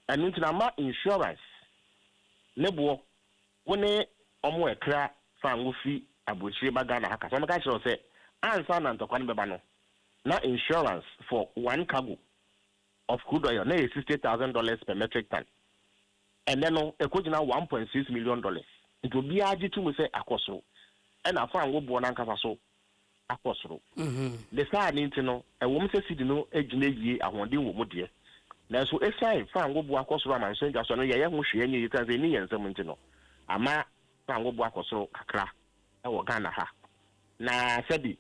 ɛno ntina ma insurance ne boɔ wone ɔmo ɛkra fa ngo fi abochire baga na haka so meka kyerɛ sɛ ansa na ntɔkwa ne bɛba no na insurance for one cargo of crude oil na $60,000 per metric ton and then no ekogina $1.6 million nti obi agye tu mu sɛ akɔsoro ɛna fa ngo bo na nkasa so akɔsoro the saa ne nti no ɛwom sɛ sidi no agina yie ahoɔden wɔ mu deɛ na so esai fa ngo bo akɔsoro amanso nja so no yɛ ho hwe anye yi kan sɛ ni yɛn nsɛm nti no ama fa ngo bo akɔsoro kakra ɛwɔ Ghana ha na sɛbi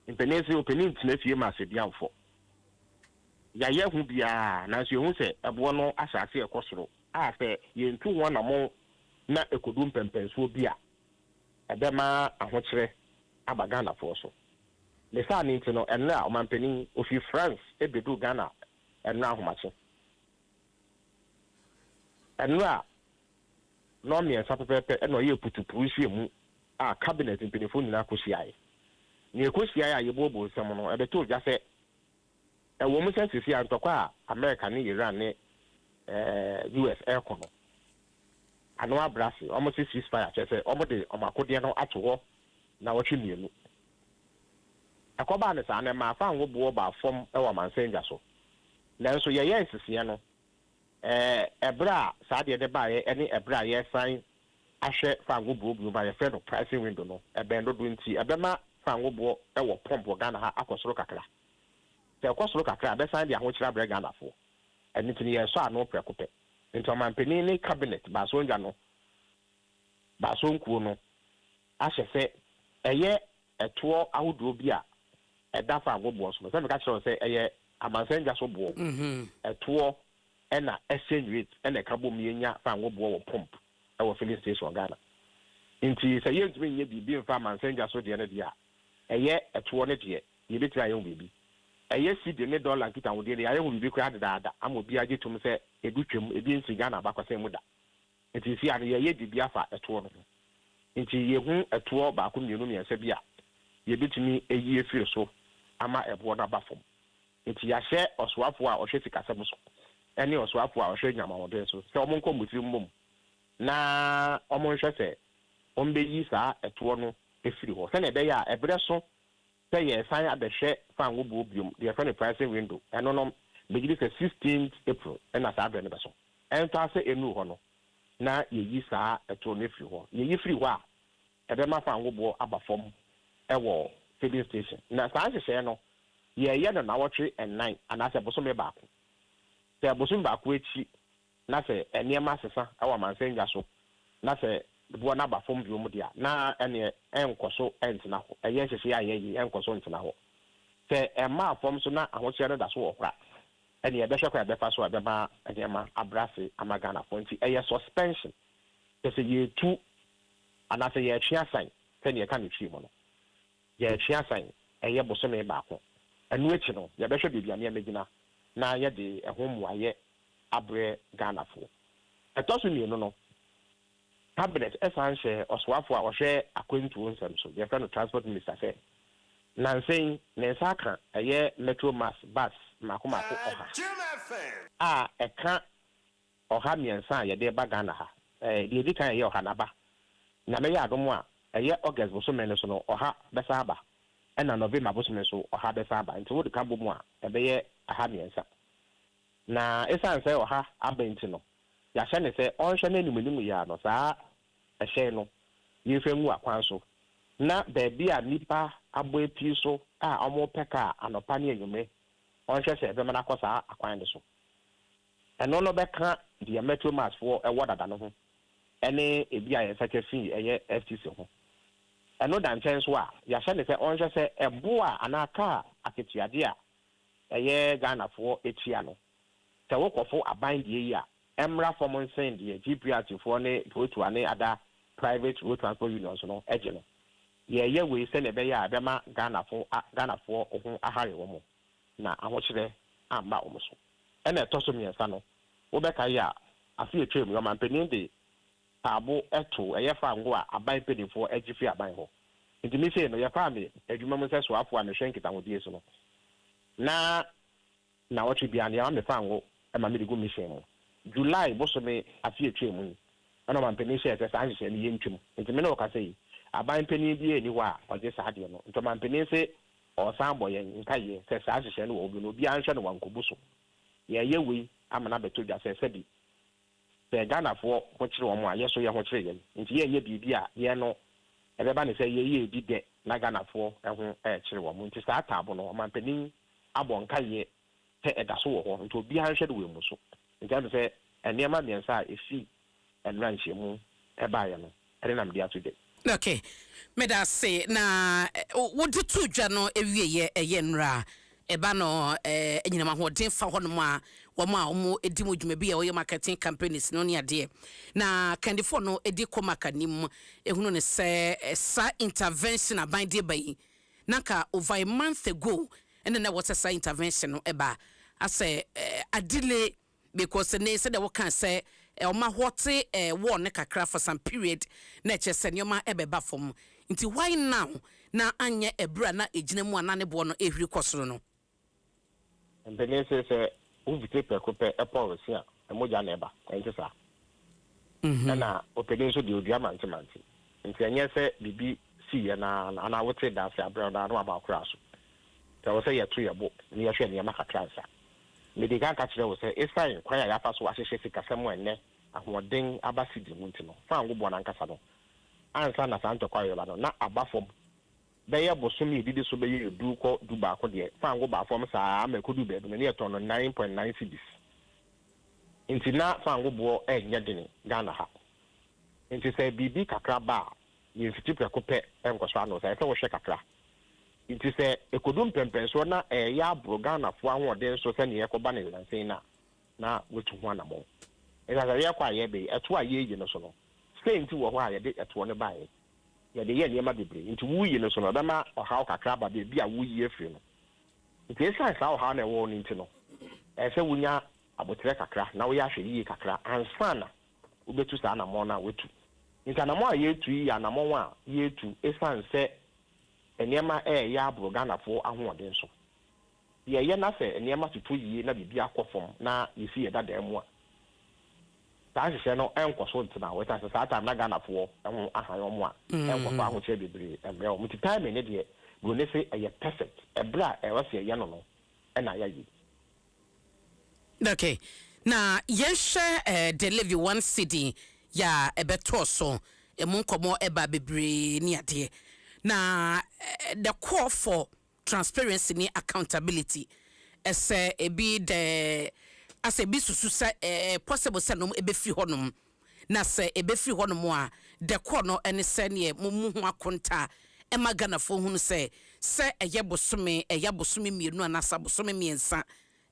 mpenesi opening tena fie ma sɛ biamfo ya ye hu bia na so ehu sɛ ɛboɔ no asase ɛkɔsoro a sɛ yɛntu wɔn na mo na ekodum pempenso bi a ɛbɛma ahokyerɛ aba Ghana fo so le saa ne nti no ɛno a ɔmampanin ofi France ebedu Ghana ɛno ahomakye ɛno a no mmiɛnsa pɛpɛpɛ ɛna ɔyɛ putupu hwie mu a cabinet mpanimfo nyinaa kɔhyiaeɛ ne ɛkɔhyiaeɛ a yɛbɔɔbɔ nsɛm no ɛbɛtɔ ogya sɛ ɛwɔ mu sɛ sisi a ntɔkwa a America ne Iran ne US ɛrekɔ no ano abrase ɔmo sɛ ceasefire kyerɛ sɛ ɔmo de ɔmo akodeɛ no ato hɔ na wɔtwe mmienu ɛkɔbaa ne saa ne ma afa ngo boɔ ba fam ɛwɔ amansɛngya so nanso yɛyɛ nsisiɛ no ɛbrɛ a saa deɛ de baayɛ ɛne ɛbrɛ a yɛsan ahwɛ fango boɔ ba yɛfrɛ no pricing window no ɛbɛn dodo nti ɛbɛma fango boɔ ɛwɔ pump wɔ Ghana ha akɔsoro kakra sɛ ɛkɔsoro kakra ɛbɛsan de ahokyerɛ abrɛ Ghana fo ɛno nti yɛsɔ ano prɛko pɛ nti ɔmampanin ne cabinet baaso ngya no baaso nkuo no ahyɛ sɛ ɛyɛ ɛtoɔ ahodoɔ bi a ɛda fango boɔ so sɛ meka kyerɛ sɛ ɛyɛ amansɛngya so boɔ ɛtoɔ ɛna exchange rate ɛna ɛka bom yɛnya fango boɔ wɔ pump ɛwɔ filling station Ghana nti sɛ yɛntumi nyɛ biribi mfa amansɛngya so deɛ no deɛ a ɛyɛ ɛtoɔ no deɛ yɛbɛtumi ayɛ ho biribi ɛyɛ cedi ne dollar nkita ho deɛ ayɛ ho biribi koraa dedaada ama obi agye tom sɛ edu twam ebi nsi Ghana abakɔsɛn mu da nti si ano yɛyɛ biribi afa ɛtoɔ no ho nti yɛhu ɛtoɔ baako mmienu mmiɛnsa bi a yɛbɛtumi ayi efiri so ama ɛboɔ no aba fam nti yɛahyɛ ɔsoafo a ɔhwɛ sikasɛm so ɛne ɔsoafo a ɔhwɛ nyamahoden so sɛ ɔmo nkɔ mutiri mmom na ɔmo nhwɛ sɛ ɔmo bɛyi saa ɛtoɔ no efiri hɔ sɛnea ɛbɛyɛ a ɛbrɛ so sɛ yɛsan abɛhwɛ fango boɔ biom deɛ yɛfrɛ no pricing window ɛno no bɛgyiri sɛ 16th April ɛna saa brɛ no bɛso ɛnto asɛ enu hɔ no na yɛyi saa ɛtoɔ no efiri hɔ yɛyi firi hɔ a ɛbɛma fango boɔ aba fam ɛwɔ filling station na saa nhyehyɛeɛ no yɛyɛ no nawɔtwe ɛnan anaasɛ bosome baako sɛ bosome baako akyi na sɛ nneɛma asesa ɛwɔ amansɛngya so na sɛ boɔ no aba fam biom deɛ na ɛneɛ ɛnkɔ so ɛntena hɔ ɛyɛ nhyehyɛeɛ a yɛyi ɛnkɔ so ntena hɔ sɛ ɛma fam so na ahokyerɛ no da so wɔ hɔ a ɛne yɛbɛhwɛ kɔ yɛbɛfa so a ɛbɛma nneɛma abrase ama Ghanafoɔ nti ɛyɛ suspension sɛ yɛtu anaasɛ yɛtwe asan sɛdeɛ yɛka no twi mu no yɛtwe asan ɛyɛ bosome baako ɛno akyi no yɛbɛhwɛ biribi a nneɛma gyina na yɛde ɛho mmuayɛ abre Ghana for. Etosu ni no. Cabinet esanche oswafo a ohwe akwentu nsem so. Ye friend transport minister say. Nanseng nensaka eye metro mass bus makomako oha. Eka oha miensa ye de ba Ghana ha. De di kan ye oha naba. Na me ya adom a eye August bo so men so no oha besa aba. Na November bo so men so oha besa aba. Nti wo de kan bo mu a ebe ye aha miensa. Na esanse oha abenti no. Ya hye ne se onhwe na enumenimu ya no saa ehye no ye fenwu akwan so. Na beebi a nipa abo epi so a omo peka anopa ne enyume onhwe se ebe mana kosa akwan de so. Eno no beka the metro mass for ewo dada no ho. Ene ebi a yesake fi eye FTC ho. Eno dan chen so a ya hye ne se onhwe se ebo a anaka aketiade a eye Ghana for etia no. Se wo kofo aban die yi a emra form send the GPRT for ne to ane ada private road transport unions no eje no. Ye we se ne be ya abema Ghana for ohun ahare wo mo na ahokyere amba wo so ene etoso miensa no wo be ka ya afi etwem yo mampeni de tabo eto eye fa ngo a aban pedifo egifi aban ho nti mi se no ye fa me adwuma mo se so afo a me hwenkita ho die so no na wotu bia ne am fa ngo e ma me de go mission mo July bo so me afi etwem ana mampeni se se sa nhye ne yentwem nti me no ka sei aban peni bi eni wa oje saade no nto man peni se o san boye nkaye se sa ahye no obi no bi anhwe no wankobuso ye we amana beto dwa se bi se Ghana fo ho kire wo mo aye so ye ho kire ye nti ye bibi a ye no ebeba ne se ye bi de na Ghana fo ho kire wo mo nti sa atabo no man peni abo nkaye te edaso wo ho nto bi anhwe no we mu so nti am se enema miensa efi enranche mu eba ye no ere na mdi atude. Okay, meda say na wo de to dwa no ewie ye nra eba no enyina ma ho den fa ho no ma wo ma wo edi mo dwuma bi ye marketing companies no ne ade na kandifo no edi ko makanim ehunu ne se sa intervention aban de bayi naka over a month ago and then what sa intervention no eba ase adile because ne said what can say ma hote war ne kakra for some period na chese nyoma ebeba fom nti why now na anye ebra na ejina mu anane bo no ehwiri kosoro no mbele se uvite pekope epolicy a emoja na eba enti sa na opede so de odua mantemanti nti anye se bibi si ye na wote da se abra na no aba kra so ta wo se ye to ye bo ni ye hwe ne makakra sa mediga ka kire wo se esan kwaya ya fa so ahyehyɛ sikasɛm enne ahoden abasidi mu ntino fa ngo bo na nkasa no ansa na santo kwaya ba no na abafom bɛyɛ bosomi didi so bɛyɛ edu kɔ du ba ko de fa ngo ba fom saa amakodu be no ne yeto no 9.9 cedis nti na fa ngo bo enye dene Ghana ha nti sɛ bibi kakra ba ye fiti preko pɛ enkoso ano sɛ wo hwɛ kakra nti sɛ ekodum pempen so na ya abro Ghana fo ahoden so sɛ ne yekoba ne lansen na wetu ho anamo esa sɛ yekwa ye be eto a ye no so no sɛ nti wo ho a ye de eto ne bae ye de ye ne ma bebre nti wuyi no so no bema oha kakra ba be bi a wuyi afiri no nti esa sa oha na wo no nti no sɛ wunya abotre kakra na wo ya hwe yi kakra ansa na ubetu sa na mo na wetu nti na mo a ye tu yi na mo a ye tu esa sɛ enema ya abro Ghana fo ahoden so ye na se enema tutu yi na bibi akofom na yesi ye dada mu a ta hye no enkoso ntina we ta se sa ta na Ghana fo ho ahan mu a enkoso aho che bebre emre o muti time ne de go ne se ye perfect ebra e wase ye no na ya yi. Okay, na yehwe deliver one city ya ebeto so emunkomo eba bebre ni ade na the call for transparency ni accountability ese ebi de as ebi susu se possible se no ebe fi honum na se ebe fi honum a the call no ene se ne mumu ho akonta e magana fo hunu se eye bosome mienu anasa bosome miensa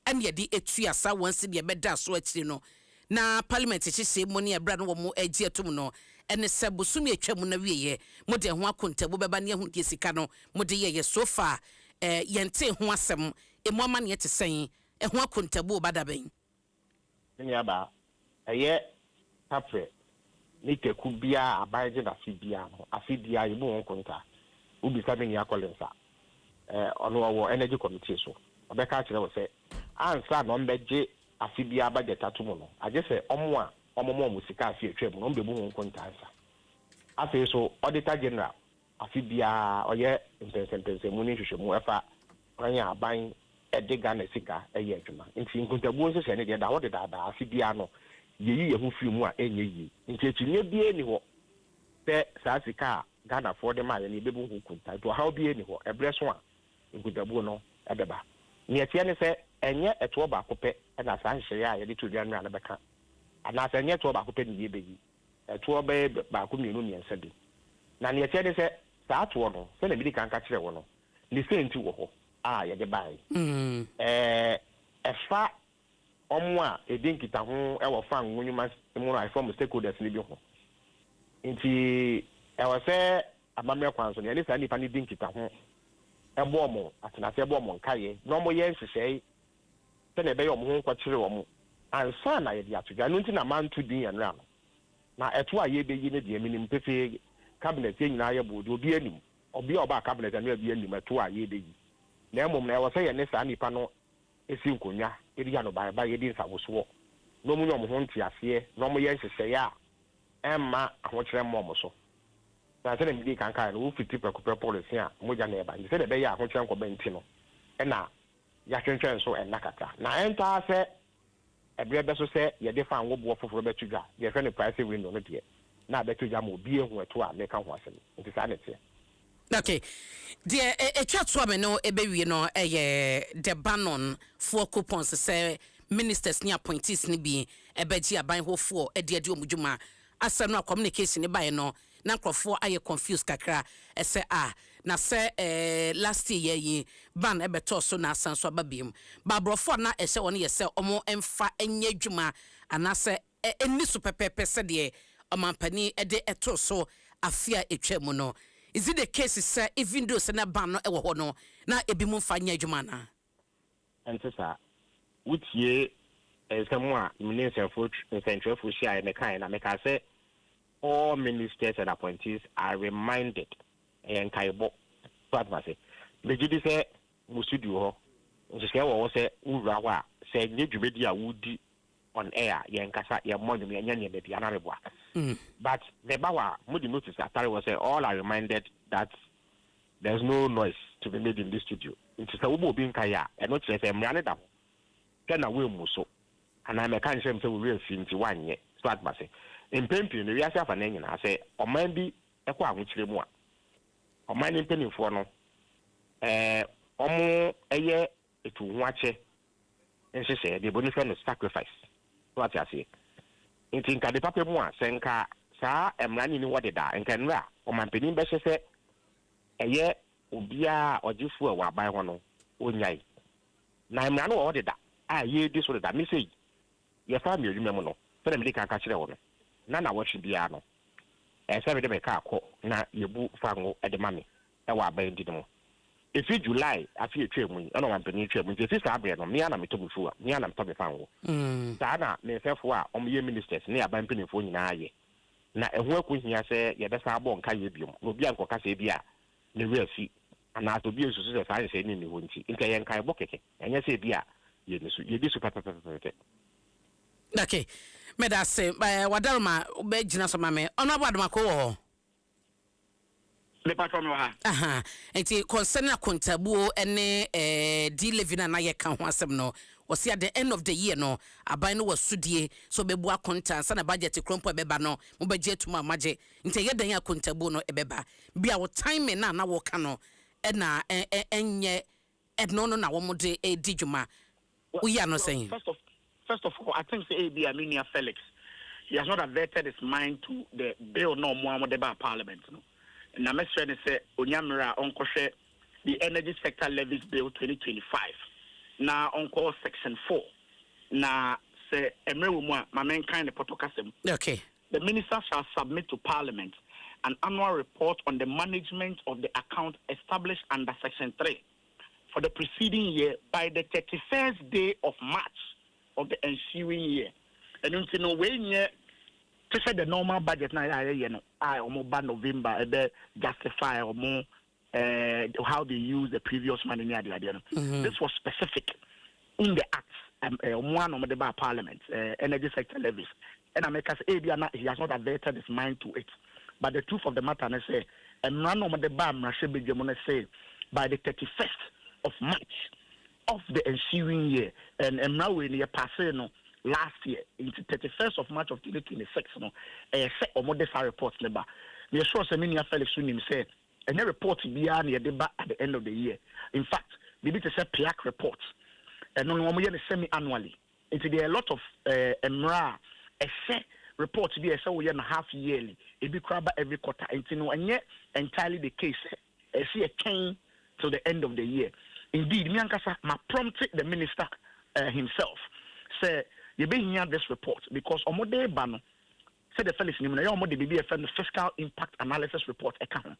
ene ye di etu asa wansi de beda so akiri no na parliament chise mo ne ebra no wo mo agi atum no ene se bosumi atwam na wieye mo de ho akonta bo beba ne ho de sika no mo de ye so far yente ho asem emu ama ne yete sen ho akonta bo bada ben aba ɛyɛ tapre ne teku bia abaje da fibia no afibia yibu won konta ubi sabe ni akolensa ono energy committee so obeka kire wo se ansa no mbeje afibia budget atomo no agye se omo musika afi etwem no mbebu won konta ansa afi so auditor general afibia oye intense mu ni hwehwemu efa anya aban edega na sika eye adwuma nti nkontabuo se se ne de da wo de da afibia no yeyi ye hu fi mu a enye yi nti etinye bie ni ho se saa sika Ghana for the man ni bebu hu kunta to how bie ni ho ebre so a nkontabuo no ebeba ni etie ne se enye eto ba kopɛ na saa nhye a ye de to dua no beka ana se enye eto ba kopɛ ni ye beyi eto ba ko mienu ni ensa bi na ni etie ne se saa to no se na bi kan ka kire wo no ni se nti wo ho a ye de bai efa omwa edinkita ho e wo fa nwunyuma mu na form stakeholders ni bi ho nti e wo se amamre kwanso ne ni sa nipa ni dinkita ho e bo mo atena se bo mo nkaye no mo ye nhyehyɛ se na be yo mo ho kwakire wo mo ansa na ye de atodwa no nti na manto din ya no na eto a ye be yi ne de minim pefe cabinet ye nyina ye bodo obi anim obi oba cabinet na obi anim eto a ye be yi na emom na e wo se ye ne sa nipa no esi nkonya eri ya no ba ye di nsawoso no mu nyom ho ntiase no mo ye nhyehyɛ ya emma ahokyere mmom so na se na mi di kankan no fiti prekupe policy a moja na eba se de be ya ahokyere nkoba nti no na ya twentwen so enakata na enta se ebre be so se ye de fa anwobo foforo betudwa ye fe ne price window no de na betudwa mo bi ehu eto a me ka ho asem nti sa na tie. Okay. The etwa me no ebewie no the banon for coupons say ministers ni appointees ni bi ebeji aban hofo ede omudwuma asa no communication ni bae no na nkrofo aye confused kakra ese na se last year yi ban ebeto so na asanso ababiem ba brofo na ese woni yese omo emfa enye adwuma anase eni so pepepe se de omampani ede eto so afia etwa mu no. Is it the case sir even though se na ban no ewo ho no na ebi mu fa nya adwuma na entesa wutie esamwa minister for central for share me kan na me ka say all ministers and appointees are reminded and kaibo so advance the judi say musudi ho nse wo say ura wa say nye dwumedi a wudi on air yen kasa ye monum ye nya be bia na reboa but the bawa mudi notice atare was say all are reminded that there's no noise to be made in this studio nti say wo obi nka ya e no kire say mra ne da kana we mu so ana me kan shem say we afi nti wanye so advance impempi no wiase afa na nyina say oman bi ekọ ahokyere mu a oman ni penifo no omo eye etu ho ache nhyehyɛ de bonifa no sacrifice so ati ase nti nka de papa mu a senka saa emra ni wode da nka nra omampani be hye eye obia ojifu a waban ho no onyai na emra no wode da a ye di so da message ye fa mi odwuma mu no fere me de ka kire wo no na wo bia no se me de me ka akọ na yebu fango e de mame e wa ban di no efi July afi etwa mu ana wampani etwa mu nti sa abre no me ana metobufu a me ana metobe fango sa na me fefo a omye ministers ne aban penifo nyina aye na ehu akohia se ye besa abo nka ye biom no bia nkoka se bia ne wi afi ana to bi esusu se sa se ni ho nti nka ye nka ebo keke enye se bia ye ne su ye bi su papa. Okay. Meda se wadaruma be gina so mame ono abaduma ko wo le patron wa aha enti concern akontabuo ene D11 na ye ka ho asem no wose at the end of the year no aban no wasudie so bebu akonta sa na budget krompo ebeba no mo beje tuma maje enti ye dan akontabuo no ebeba bia wo time na wo ka no na enye no na wo mo de edijuma uya no saying First of all, I think the AB Armenia Felix, he has not averted his mind to the bill no more about Parliament. No, and I'm trying to say, Onyamira Onkoshe, the Energy Sector Levies Bill 2025. Now, Onko Section 4. Now, say, Emerumwa, my main kind of protocasm. Okay. The minister shall submit to Parliament an annual report on the management of the account established under Section 3 for the preceding year by the 31st day of March of the ensuing year. and you know when you say the normal budget now, you know, I almost by November, justify or more how they use the previous money near the idea. This was specific in the acts. One of the bar parliament, energy sector levies, and America's ABA, he has not averted his mind to it. But the truth of the matter, I say, and none of the bar should be say by the 31st of March of the ensuing year, and now we are passing last year into 31st of March of 2026. No, set or modify reports never. We are sure some Felix Sunim say, and the report be at the end of the year. In fact, we need to say PIAC reports. And no one semi-annually. There are a lot of MRA reports be a half yearly. It be crab every quarter. And yet entirely the case. I see a chain till the end of the year. Indeed, Miankasa prompted the minister himself. Say you be hear this report because Omode Bano said the Felix Nimina Omode be a fiscal impact analysis report account.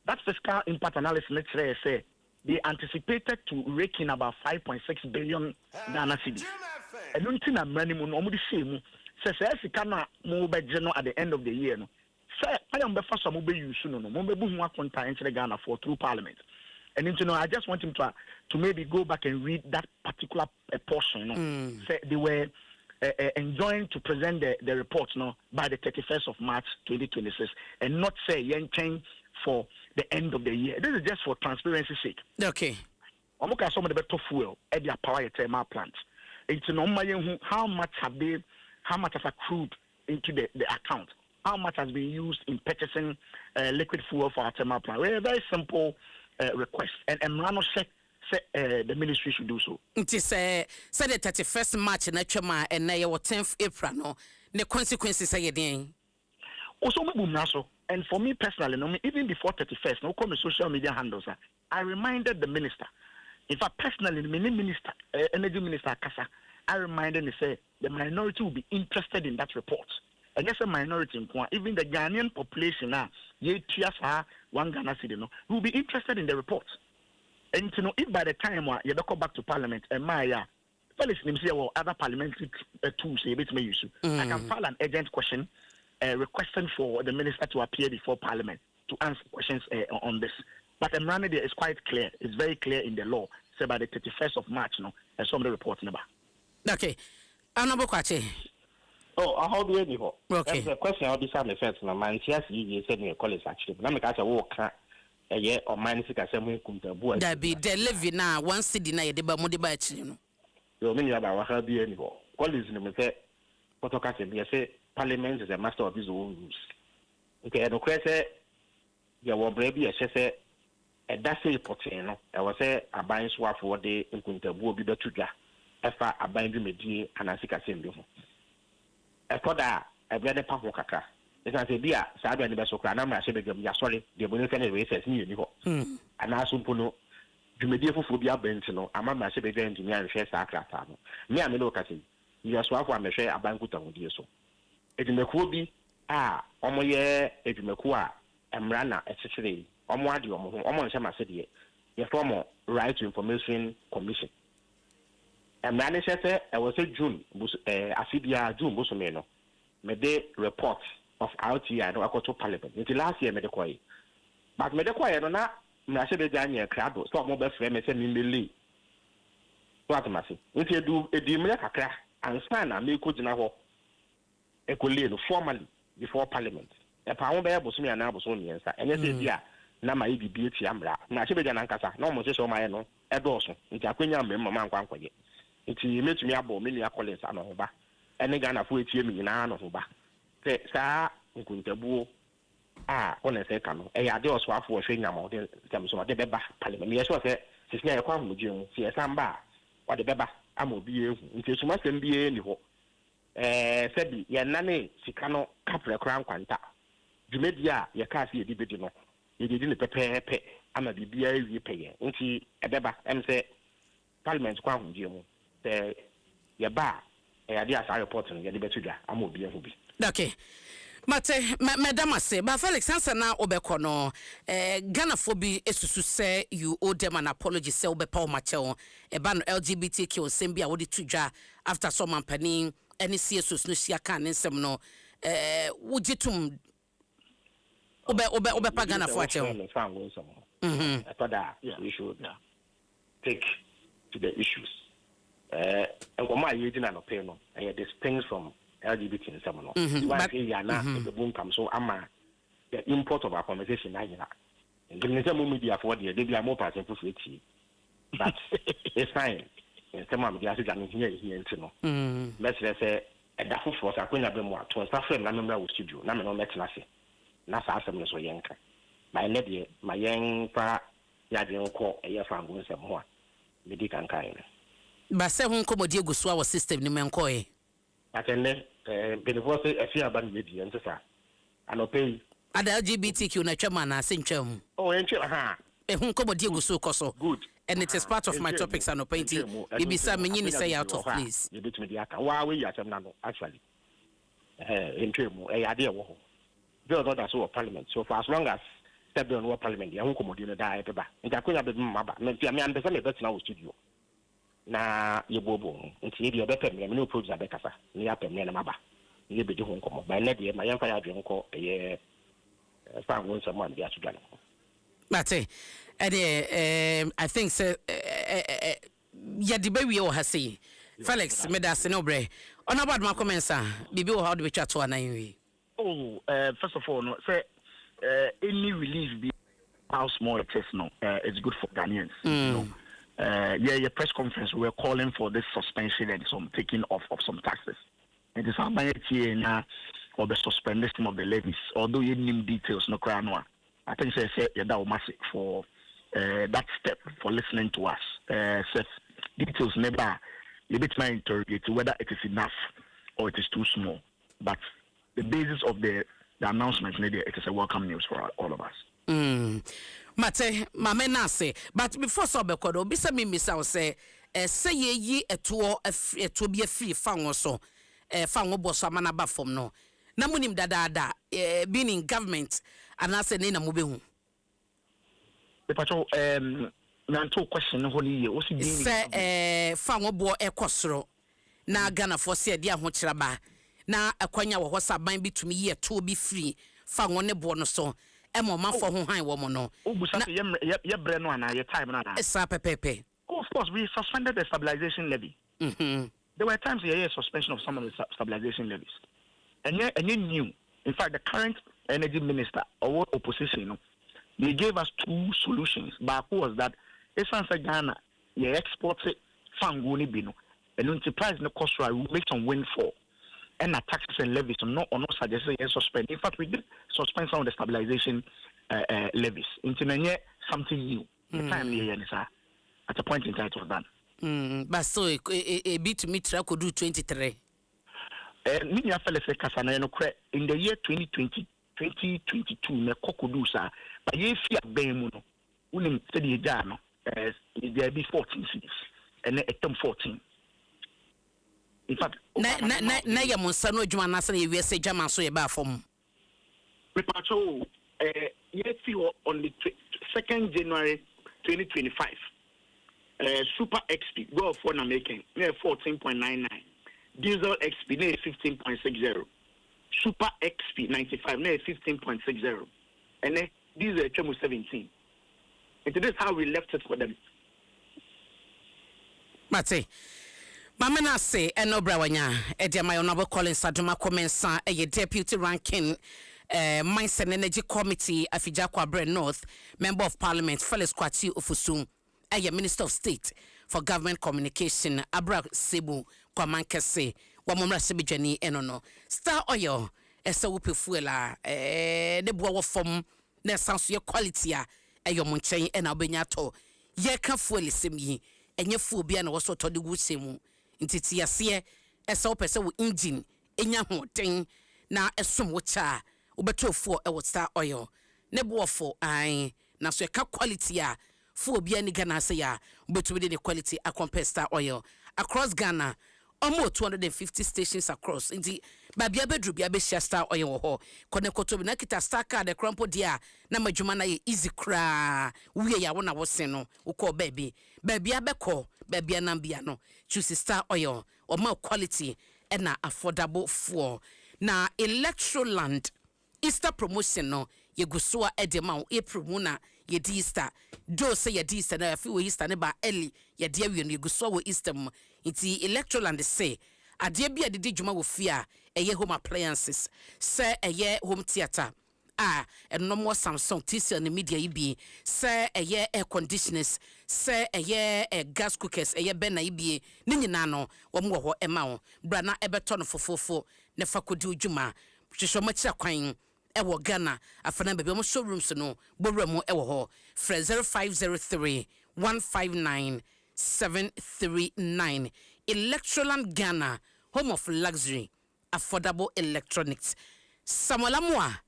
That fiscal impact analysis let's say they anticipated to rake in about 5.6 billion Ghana cedis. I don't think I'm running on the same. Says, I cannot move at the end of the year. Say, I am the first one to use soon. No, Mumbai contact into Ghana for through Parliament. And you know, I just want him to maybe go back and read that particular portion. Say they were enjoying to present the report by the 31st of March 2026 and not say Yen for the end of the year. This is just for transparency's sake. Okay. I'm looking at some of the better fuel at their power thermal plant. It's how much has accrued into the account? How much has been used in purchasing liquid fuel for our thermal plant? We're a very simple request, and Mrano said the ministry should do so. It is the 31st March and now 10th April. No, the consequences are getting. Also, and for me personally, even before 31st, no come social media handles. I reminded the minister. In fact, personally, the minister, energy minister Kasa, I reminded him say the minority will be interested in that report. And just a minority, even the Ghanaian population now, one Ghana city, will be interested in the report. And you know, if by the time you go back to Parliament, and my Felix Nimsi or other parliamentary tools, I can file an urgent question. Requesting for the minister to appear before Parliament to answer questions on this. But the money there is quite clear. It's very clear in the law. Say by the 31st of March, and some of the reports number. Okay. Anabokwache. Oh, how do you know? Okay. The question I'll be saying first. Man, she has you said me a college actually. But I'm a walk a year or minus a semi kumta. That be the living now. One city na yedeba modiba chino. You mean about her be anymore? College in the say, Potokate, me say. Parliament is a master of his own rules. Okay, and the you were brave, I say, and that's a potino. I was a buying swap for the Inkuntabu be the Tuga, Efa, a binding medie, and a sick assembly. I thought that I read a pump kaka. It's as a beer, Sabi and the best of Cranama, I said, sorry, the Bonican races near and I soon you may deal for Bia Bentino, a mamma said again to me and share Sacratano. Me, I'm a local. You are swap for me share a banquet with you so. Edumekuobi omoye edumekua emrana etchire omwade omo nsem asede ye form right to information commission emrana sese e was June afibia June bosome no me de report of RTI no akoto Parliament until last year me de koyi but me de koyi no na me asebe janye krado so mo be frame me se mi meli what masi until edu me kakra ansa na me ko gina ho formally before Parliament. A pound bear was me and I was only answer. And yes, yeah, now my beauty ambra. Now, she began Ancasa, no more so my no, a dozen. It's a queen young mamma quanquay. It's made me about Milia Collins and over. And again, I put it in an over. Say, sir, Kuntabu. On a second, a adore swap for showing about them so the beba Parliament. Yes, was it? She's near a quam with you, see a samba, or the beba, I will be into so much can be anyhow. Said ya nane sikano kapre kran kwanta dwumedia ya kasi edibedi no yedi ne pepepe ama bibia ewie peye nti ebeba em se Parliament kwa hunje mu ya ba ya dia sa report no ya de betudwa ama obi ehu bi. Okay. Mate madam ase ba Felix answer na obekọ no Ghana phobi esusu say you owe them an apology say obepa o mache o eba no LGBTQ sembia wo de tudwa after some company any CSOs no sia kan nsem no wogitum obe pagana for achew we should take to the issues and what my using an opinion and this things from LGBT in some but the boom comes so the import of our conversation and the media for the they are more person for free but it's fine and some of the assets here no let's say and that for us akwenya be mo to start from na member with studio na me no metna se na sa asem no so yenka my ne my yen pa ya de nko e ya fa ngun sem ho a me di kan kan ba se ho nkomodi eguso our system ni menko e atende before say afia ban me di ntsa anope ada LGBTQ na twema na se ntwam oh entwe ha ho nkomodi eguso koso good and it is part of my topics and painting bibisa menyi say out of place you bit me di aka wa we ya sem na no actually entwe mu e ade e wo ho bill not as well parliament so for as long as step on what parliament ya nkomodi no da e beba nta konya be maba me am be say me bet na wo studio na ye bobo nti ye bi obepem me no producer be kasa ni ya pem na maba ye be di ho nkomo ba na de ma yan fa ya de nko ye fa won some man bi asuga no but I think so ya di be wi o ha say Felix medase no bre on about my comments bibi o how do we chat to anan wi first of all, no, say any relief be how small it is, no, it's good for Ghanaians. You know? Yeah, press conference we're calling for this suspension and some taking off of some taxes. It is how many here or the suspension of the levies. Although you name details, no cry no. I think say yeah that was massive for that step for listening to us. Say details never. You bit my interrogate whether it is enough or it is too small, but the basis of the announcement, it is a welcome news for all of us. Mate, mama nase, but before so bekodo, bisa mi misa say ye eto be free fan so fan wo boso amana ba fom no. Na munim dada being in government and I say na mo be hu. The patrol nanto question ho ni ye, o si being say fan wo bo ekosoro na Ghana for say dia ho kiraba. Na akwanya wo hosa ban bitumi ye to be free fa won ne bo no so e mo man for ho han wo mo no obusa ye bre no ana ye time na esa pepepe. Of course we suspended the stabilization levy. There were times here suspension of some of the stabilization levies and you knew in fact the current energy minister or opposition, you know, they gave us two solutions. But was that essence Ghana ye export it fanguni bino and when the price no cost right we make some windfall and taxes and levies or not suggesting suspend. In fact, we did suspend some of the stabilization levies. Into something new. The time here at a point in time it was done. But so a bit mitra could do 23. Ninya fella say kasana no cre in the year 2022 me kokodusa but ye fear ben mu no unim say the ja no there be 14 cities and etem 14. In fact, na ya monsa no adwuma na say we say jama so ye ba fom. Repacho on the 2nd January 2025. Super XP go for na making 14.99. Diesel XP 15.60. Super XP 95 15.60. And then diesel 17. And this is how we left it for them. Mate Mama na say eno brawanya e my honorable Collins Adoma Komensa a deputy ranking Mines and Energy Committee Afija Kwabre North member of Parliament Felix Kwati Ofusu a Minister of State for Government Communication Abra Sebu Kwamankese wamomra sebijani enono Star Oil esa wupe fuela ne boa fom na sanso ye quality a eyo monchen e na obenya to ye ka fuel semyi enye fu bia na woso to de gusemu ntiti yase esa opese wo engine enya hoten na esom wo cha obeto fu e wo Star Oil ne boa fo ai na so ka quality a fu bia ni Ghana say ya obeto de quality a compare Star Oil across Ghana almost 250 stations across inti babia bedru bia be Star Oil ho konekoto bi na kita Star card the crampo dia na madwuma na ye easy kra wie ya wona wosen no ukọ babia beko babia na bia no choose Star Oil or more quality ena affordable for na electroland Easter promotion no yegusua edema April mu na yedi Easter do say yedi Easter na afi we Easter ne ba early yedi awie no yegusua wo Easter mu nti electroland say ade bia de djuma wo fia eye home appliances say eye home theater and no more Samsung TC and media ibi say air conditioners say gas cookers bena ibi ni nyina no wo mo ho ema wo bra na ebeton fofofo ne fakodi djuma hwehwe mo kira kwan ewo Ghana afana bebe mo showrooms no bowra mu ewo ho fra 0503 159 739 Electroland Ghana, home of luxury, affordable electronics. Samolamwa,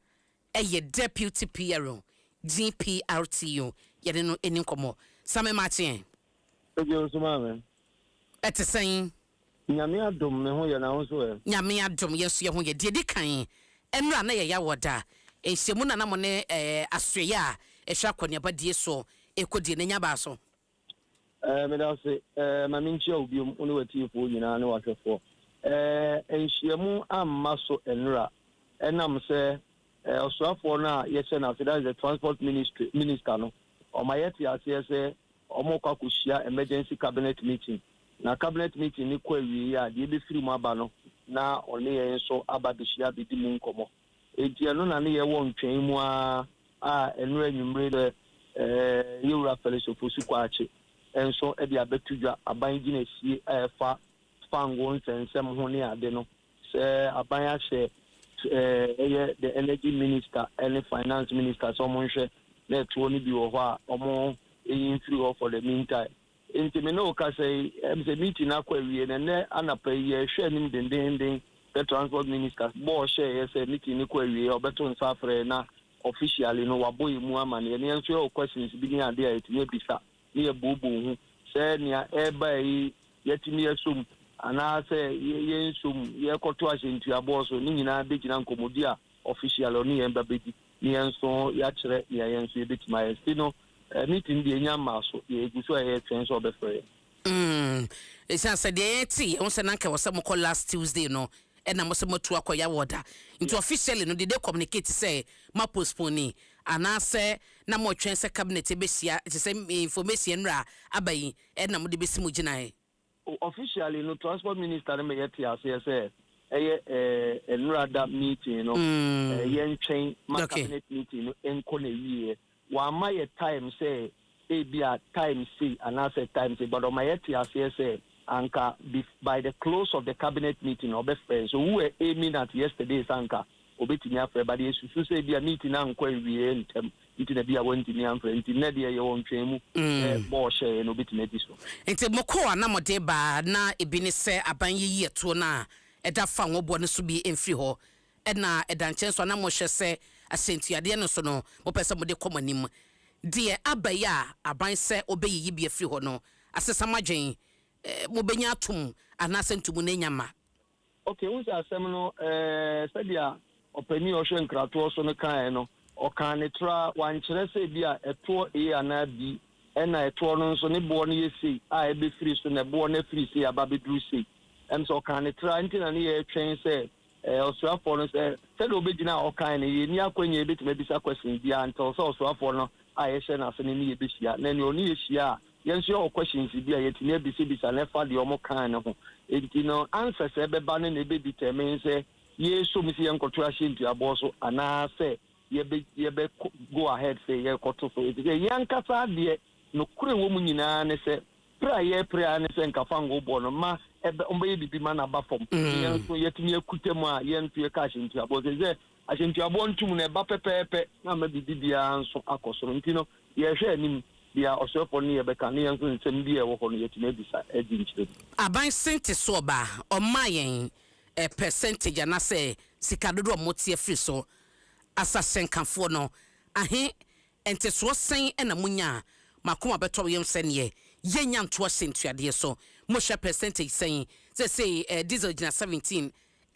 a deputy PRO, GPRTU, Yadino Eninkomo. Same Martin. At the same, Nyame Adom me ho ye na ho so e. Nyame Adom yes ye ho ye de kan. Enra na ye ya woda. Enhyemu na mo ne asreya e hwa kwanya badie so ekodi ne nya ba so. Me da se ma minchi obiom onu watifo nyina ne wahwefo. Enhyemu amma so enra. Enam se osuafo na ye se na that is the transport minister no. O ma yeti ase se omokwa kushia emergency cabinet meeting. Na cabinet meeting ni kwa wi ya de be firi mu aba no na one ye so aba be hia be di mu nkomo enti eno na ne ye wo ntwen mu a enu anwumre de yura fellowship su kwa ache enso e dia betudwa aban gina sie fa fango nsensem ho ne ade no se aban a hye the energy minister and finance minister so mo hwe na eto ni bi wo ho a omo yin free off for the meantime. Inti me no ka say the meeting akwa wie na ne anapa ye hwe nim dendenden the transport minister bo share say meeting kwa wie obeto nsa frɛ na officially no waboy mu ama ne ne nso questions bi ni ade a etinye bisa ne ye bobo hu say nia eba yi yetimi asum ana say ye nsum ye koto asentu abo so ni nyina be gina nkomodi a official oni ye mba bedi ne nso ya kyerɛ ne ye nso ye betima ye stino meeting the nyama so ye guso e twen so be free esa said the eti on se nanka was some call last Tuesday no and na mo se motu akoya woda into officially no did they communicate say ma postpone ana say na mo twen se cabinet e besia it say information ra abayi and na mo de besi mu gina e officially no transport minister me yeti ase say enrada meeting no yen twen ma cabinet meeting no enko na wie wa ma ye time say ebia time see and I say time say but on my yeti say anka by the close of the cabinet meeting or best friends so who were aiming at yesterday anka obetimi afre but yesu so say bia meeting na nkwa wie ntem nti na bia wantimi amfre nti na de ye won twemu bo share no obetimi diso nti moko na mode ba na ebi ne se aban yi eto na eda fa wobo ne so bi emfiri ho na edanchen so na mo hwe se asentuade no so no mo pese mo de komanim de abaya aban se obeyi bi afiri ho no asesa madwen mo benya atum anasentumu na nyama okay unsa asem no sadia opani o hwe nkrato so no kan no o kan ne tra wan kire se bia eto ana bi na eto no nso ne bo no yesi a ebe firi so na bo na firi se aba bedru se so kan ne tra ntina ne ye twen se osuafo no se do obegina o kan ne ye ni akwanya ebetime bisa question bia until so osuafo no a ye hye na se ne ye besia na ne oni ye hia yenso your questions bia yetime bisa na fa de omo kan ne ho enti no answers ebeba ne na ebe determine se ye so mi se yenkoto ahye ntu abo so ana se ye be go ahead say ye koto so enti ye yankasa de no kure wo mu nyina ne se prayer ne se nkafa ngo bo no ma ebe ombe ye bibi ma na ba fom yenso yetime akutemu a yentu ye ka ahye ntu abo se ahye ntu abo ntum na eba pepepe na ma bibi bia nso akosoro enti no ye hwe anim bia osofo ne ye beka ne yenso nsem bia wo ho no yetime bisa edi nchire aban sente so ba o mayen percentage na say sikadodo motie free so asasen kanfo no ahe ente so sen na munya makoma beto yem sen ye yenya nto asentuade so mo hwe percentage sen say diesel gina 17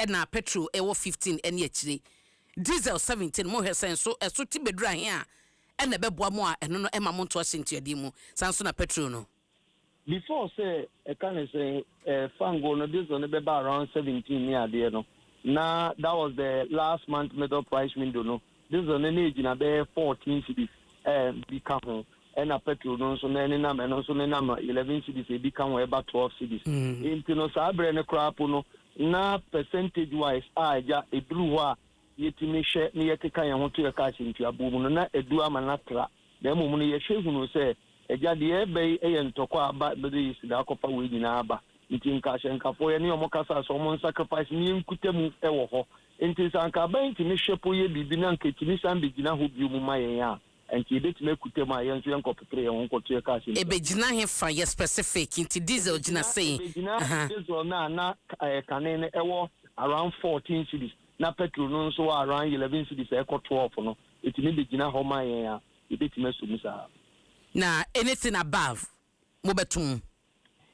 na petrol ewo 15 ene akire diesel 17 mo hwe sen so eso ti bedura he a na beboa mo a eno no ema mo nto asentuade mu sanso na petrol no before say I can say fango no this on be around 17 near there no. Now that was the last month metal price window no. This on an age na be 14 cedis become home. And a petrol no so na na me no so na 11 cedis e become about 12 cedis. Into no sabre ne crap no na percentage wise ja edru ho a yetimi hye ne yekeka yan ho to cash into abumu no na edu ama na tra. Na mum no ye hwe hunu say eja de ebe ntoko aba be is da akopa we nyina aba. Nti nka hye nkafo ye ne omo kasa so omo sacrifice ni nkutemu ewo ho. Nti sanka ba ntimi hyepo ye bibi na nketimi san begina ho bi mu ma yen a. Nti betime kutemu a yen so yen kopetre yen ho koto cash. Ebegina he fa ye specific nti diesel gina say. Diesel na kanene ewo around 14 cedis. Na petrol no so around 11 cedis e ko 12 no. Etimi begina ho ma yen a. Ebetime so musa. Na anything above mobetum.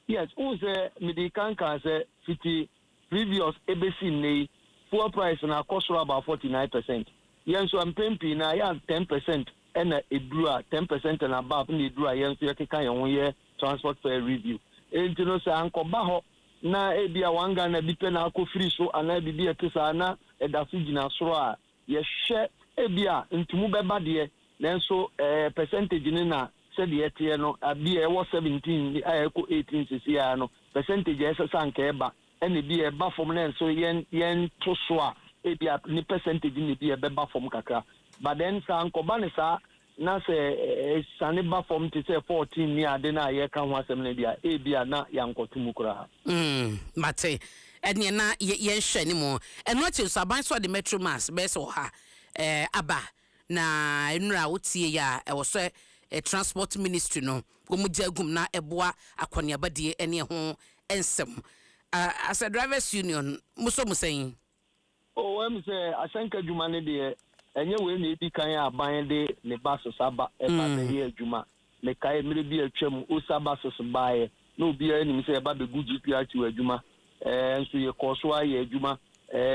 Yes, who say medican can say 50 previous ABC nei fuel price na cost about 49%. Yen so am pempi na ya 10% and a edura 10% and above ni edura yen so yekeka yen ye transport fare review. Enti no say ankoba ho na ebia wanga na bipe na akọ free so ana bibia kesa na edafu gina soro a ye hye ebia ntumu beba de nanso percentage ni na said yet no abi e was 17 ko 18 cc no percentage esa nka eba ene bi e ba from na so yen to so a ebia ni percentage ni bi e beba from kakra but then sa ankoba ne sa na se sane ba from to say 14 ni ade na ye ka ho asem na bia ebia na yankotumu kura mate ene na yen hwe ni mo eno che so aban so de metro mass be so ha aba na enura wotie ya e wo so transport ministry no gomu jagum na eboa akoniabadie ene ho ensem as a drivers union muso musen em say asanka juma ne de enye we na edi kan aban de ne baso saba e ba de ye juma me kai mire bi atwam usaba so bae na obi anim say e ba be guji piachi adwuma enso ye koso aye adwuma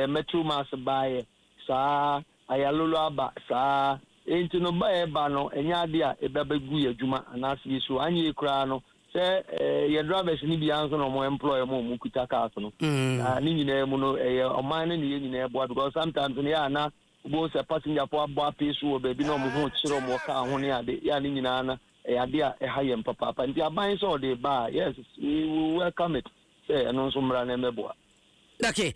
metro mass bae sa ayalolo aba sa enti no ba no enya de a ebabegu yadwuma anase so anye kura no se ye drivers ni bia nso no mo employer mo kuta car no ni nyina mu no oman ne ye nyina ebo because sometimes ne ya na bo se passenger for abo apesu o baby no mo ho chiro mo ka ho ne ade ya ni nyina na ade a hayem papa nti aban so de ba yes we welcome it say no so mra na meboa okay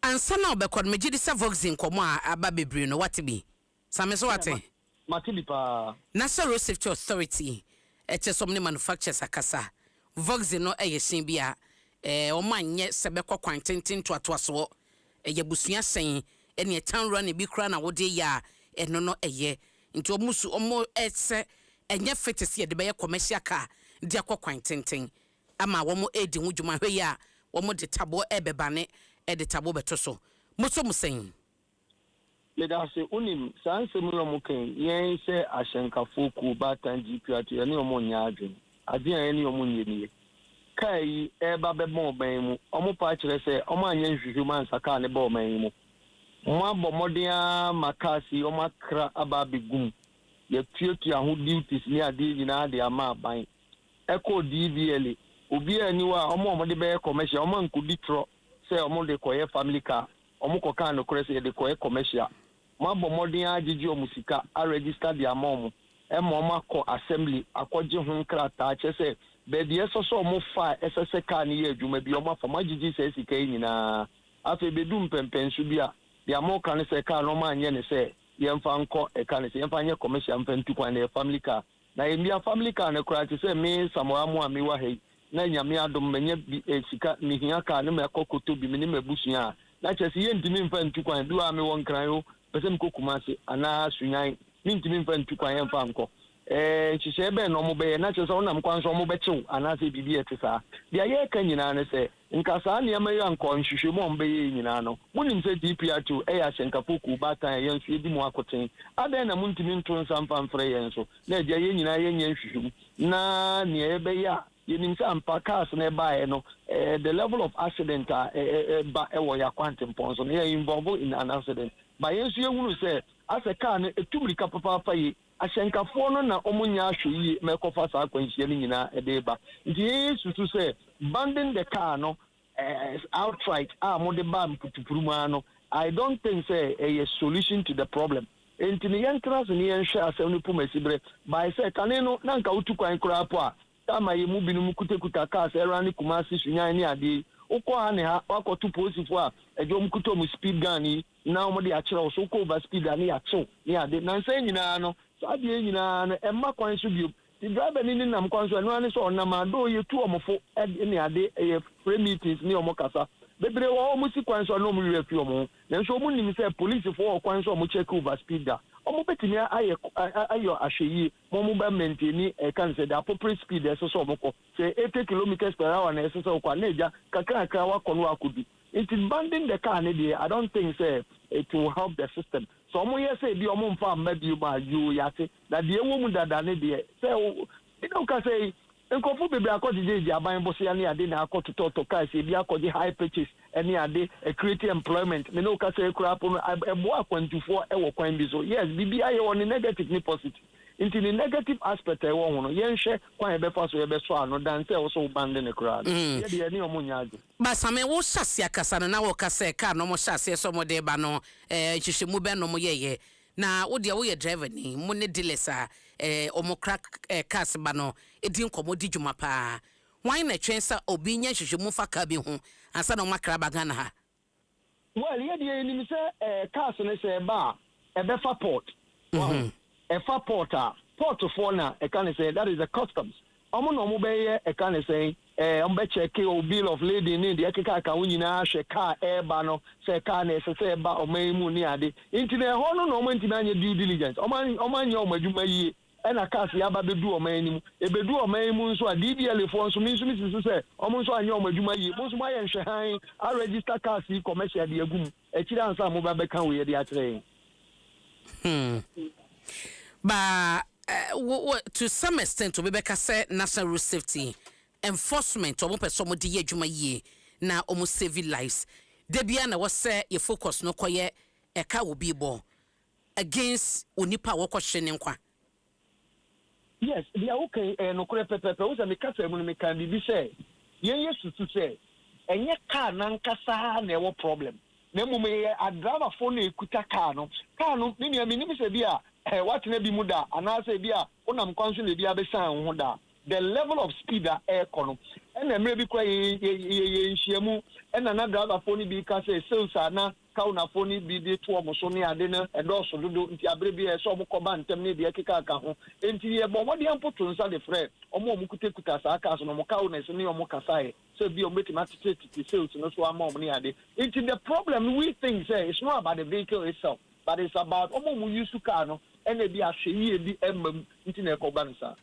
ansana obekod megidi sa voxing komo a aba bebre no what be sameso wate Matilipa National Road Safety Authority some manufacturers akasa voxing no eyesin bia omanye sebekọ kwantintin to atoaso eyebusua sen ene town run bi kra na wode ya eno no eye nti omusu omo ese enye fitese de beye commercial car de akọ kwantintin ama wo mo edi ho dwuma hwe ya wo mo de tabo ebebane de tabo betoso muso musen Ledase unim sanse mu no ken yen se ahyenkafo ku batan GPRT ene omo nya adwen ade an ene omo nyenie kai eba bebon ban mu omo pa kire se omo anya nhwehwe man saka ne ba oman mu mo abomodia makasi omo akra aba begum ye tuatu aho duties ni ade nyina ade ama ban eko DVL obi aniwa omo de be commercial omo nkudi tro se omo de koye family car omo koka no kore se de koye commercial mabo modern agigi omusika a register the amount emoma ko assembly akoje ho nkrata chese baby esoso mo fa esese ka ne ye adwuma bi omo fa magigi se sika nyina afa bedum pempensu bia the amount kan se ka no ma anye ne se yemfa nko e kan se yemfa anye commercial mfantu kwan na family car na yemia family car ne kura se me samoa mu ami wa hei na nyame adom menye sika ne hia ka ne mekokoto bi me ne mabusua na chese ye ntimi mfantu kwan du ami won kran yo pese mkokumase ana sunyan mintimi mfa ntukwan yemfa nko hihye be no mo be na chese wona mkwan so mo be chew ana se bibi etesa dia ye ka nyina ne se nka saa ne ma yo nko nhwehwe mo mbe ye nyina no munim se DPR2 ya hyenkafo ku batan ye nso edi mu akoten adan na muntimi nto nsa mfa mfre ye nso na dia ye nyina ye nya nhwehwe na ne ebe ya yenim se ampa cars na bae no the level of accident ba ewo ya quantum pon so ne involve in an accident ba yensu ehunu se as a car no etumrika papa yi ahyɛnkafo no na ɔmo nya ahwe yi mɛkɔfa saa akwanhyia no nyinaa ɛde ba nti yesu sɛ banding the car no outright mo de ba mputupuru mu ano I don't think say a solution to the problem enti ne yɛntra so ne yɛnhwɛ asɛm no pomasibrɛ by say kane no na nka wotu kwan koraa po a tama yɛ mu binom kutakuta cars ɛra ne kumase sunyan ne ade ukọ ha ne ha wakọtụ posifo a ejo mkuto mu speed gun ni na omo de akere so ko over speed ani ato ni ade na nsa nyina no so ade nyina no emma kwan so bio the driver ni nam kwan so no ani so na ma do ye tu omofo ni ade free meetings ni omo kasa bebre wo omo si kwan so no omo refi omo na so omo nim say police fo kwan so omo check over speed da omo betimi ayo ahweyi omo ba maintain can say the appropriate speed so omo ko say 80 km/h na so kwa na eja kakra wa kono akudi it is banding the car I don't think say it will help the system so omo yes say bi omo mfa mabio ma you yate na de ewo mu dada ne de say you know ka say enkofu bebe akọjije aban bosi ya ni ade na akọtuto ka say bi akọje high purchase any ade create employment me no ka say kura po ebo akwantufo ewo kwan bi so yes bibi aye on negative ni positive into the negative aspect e wo ho no yenhwe kwan ebe fa so ebe so ano dan say wo so bande ne kura ye de ni omunyaje basame wo hyase akasa na wo ka say ka no mo hyase so mo de ba no hwehwemu be no mo yeye na wo de wo ye driver ni mo ne dealers a omo crack cars ba no edin komodi djuma pa wan na twensa obi nya hwehwemu fa ka bi ho ansa na makra baga na ha well ye de ni mi say cars ne say ba ebe fa port fa port for na can say that is the customs omo no mo be ye can say be check o bill of lading ni de ekeka ka wunyina hwe car ba no say car na say ba omaimu ni ade intine ho no no mo ntime anya due diligence omanya omadwuma yi na cars ya ba bedu omanimu ebedu omanimu nso a DDL fo nso mi nso say omo nso anya omadwuma yi mo nso ma ye nhwe han a register cars yi commercial de agum ekira ansa mo ba be kan we ye de akyere ba to some extent obebeka say national road safety enforcement omo person mo di adwuma yie na omo save lives de bia na wo say your focus no koye eka obi bo against onipa wo kwhye ne nkwa yes dia okay no kore pepepe wo say me ka mu me kan bi say yen yesusu say enye car na nkasa na ewo problem na mu me a driver phone ekuta car no ni me say bia what na bi mu da ana say bia onam kwanso na bia be san ho da the level of speed that air kono and emre bi kwa ye nhyiamu na na driver phone bi ka say sales na ka na phone bi de to omo so ne ade na edoso dodo nti abre bi e so omo koba ntem ne de keka ka ho nti ye bo modi ampoto nsa de frɛ omo kutekuta sa aka so no mo ka na so ne omo kasae so bi omo betima tete sales no so ama omo ne ade nti the problem we think say it's not about the vehicle itself but it's about omo mu use car no ene bi ahwe bi emam nti na ekoba nsa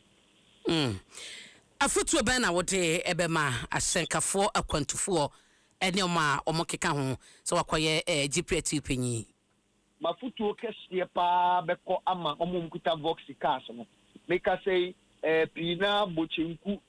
afutu ebe na wode ebe ma asenkafo akwantufo ene oma omokeka ho so wakoye GP2 penyi mafutu kese pa beko ama omumkuta vox cars no make say pina bochenku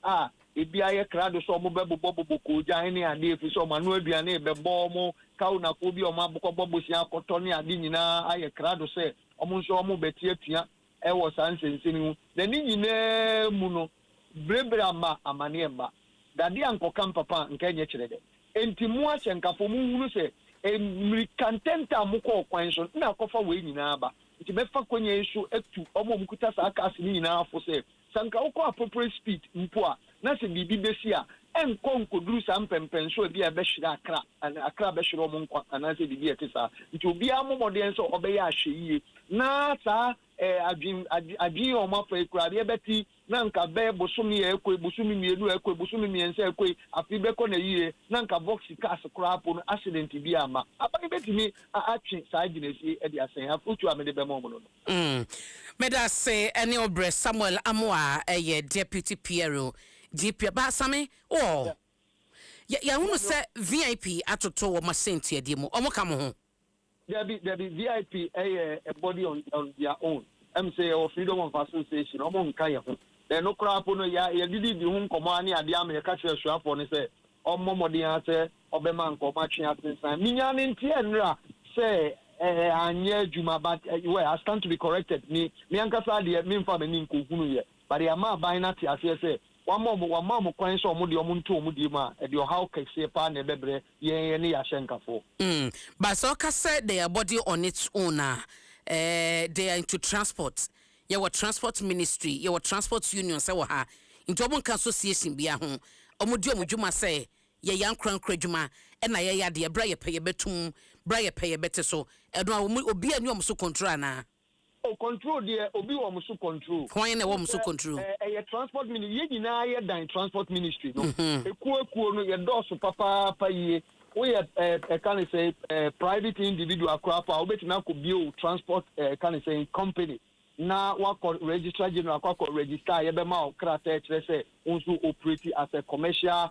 ebi aye krado so omo bebo ko jan ni ade efi so manu aduane bebo mo kawo na ko bi omo abokọ bosi akoto ni ade nyina aye krado se omo nso omo beti atua ewo sansenseni hu na ni nyina mu no brebre amane mba dade ankoka papa nka nye kyerede enti mu ahyenkafo mu hunu se emrikantenta mukọ kwan so na akofa we nyina ba nti befa kwanya isu etu omo mkuta sa aka asini nyina afo se sanka ukọ appropriate speed mpo a na se bibi besi a enko nkoduru sa mpempen so bi abehira akra behira omo nkwa ana se bibi etisa nti obi amomode so obeya ahweyie na sa adwin o ma fa ekura de beti na nka be bosumi ekwe bosumi mienu ekwe bosumi miense ekwe afi be ko na yie na nka box cars krapo no accident bi ama abani betimi atwe sa ginesi e de asen afutu amede be mo no meda say any obre Samuel Amoa deputy PRO GP ba same ya hunu se VIP atoto wo masenti ade mu omoka mo ho there be VIP a body on their own say or freedom of association omo nka ye ho no krapo no ya didi bi hu nkomo ani ade am ye ka hwe suafo ne say omo modin ase obema nkomo atwe atensan minya ne ntie nra say anye juma but well I stand to be corrected me ankasa de me mfa mani nkokunu ye but ya ma ban na ti ase say one more kwan so omudi omuntu omudi ma e de how kese pa na bebre ye ne ya hyenkafo but so ka say their body on its own they are into transport. Your transport ministry, your transport union say ha into obon association bia ho omudi omudwuma say ye yan krankra dwuma e na ye ya de bra ye pay betum bra ye pay bete so edo obi ani omso control na control there obi wo so control kwan na wo so control transport ministry ye nyina ye dan transport ministry no ekuo no ye doso papa ye we can say private individual crap obetina ko bio transport can say company na wako registrar general wako register ye be ma krata kire say also operate as a commercial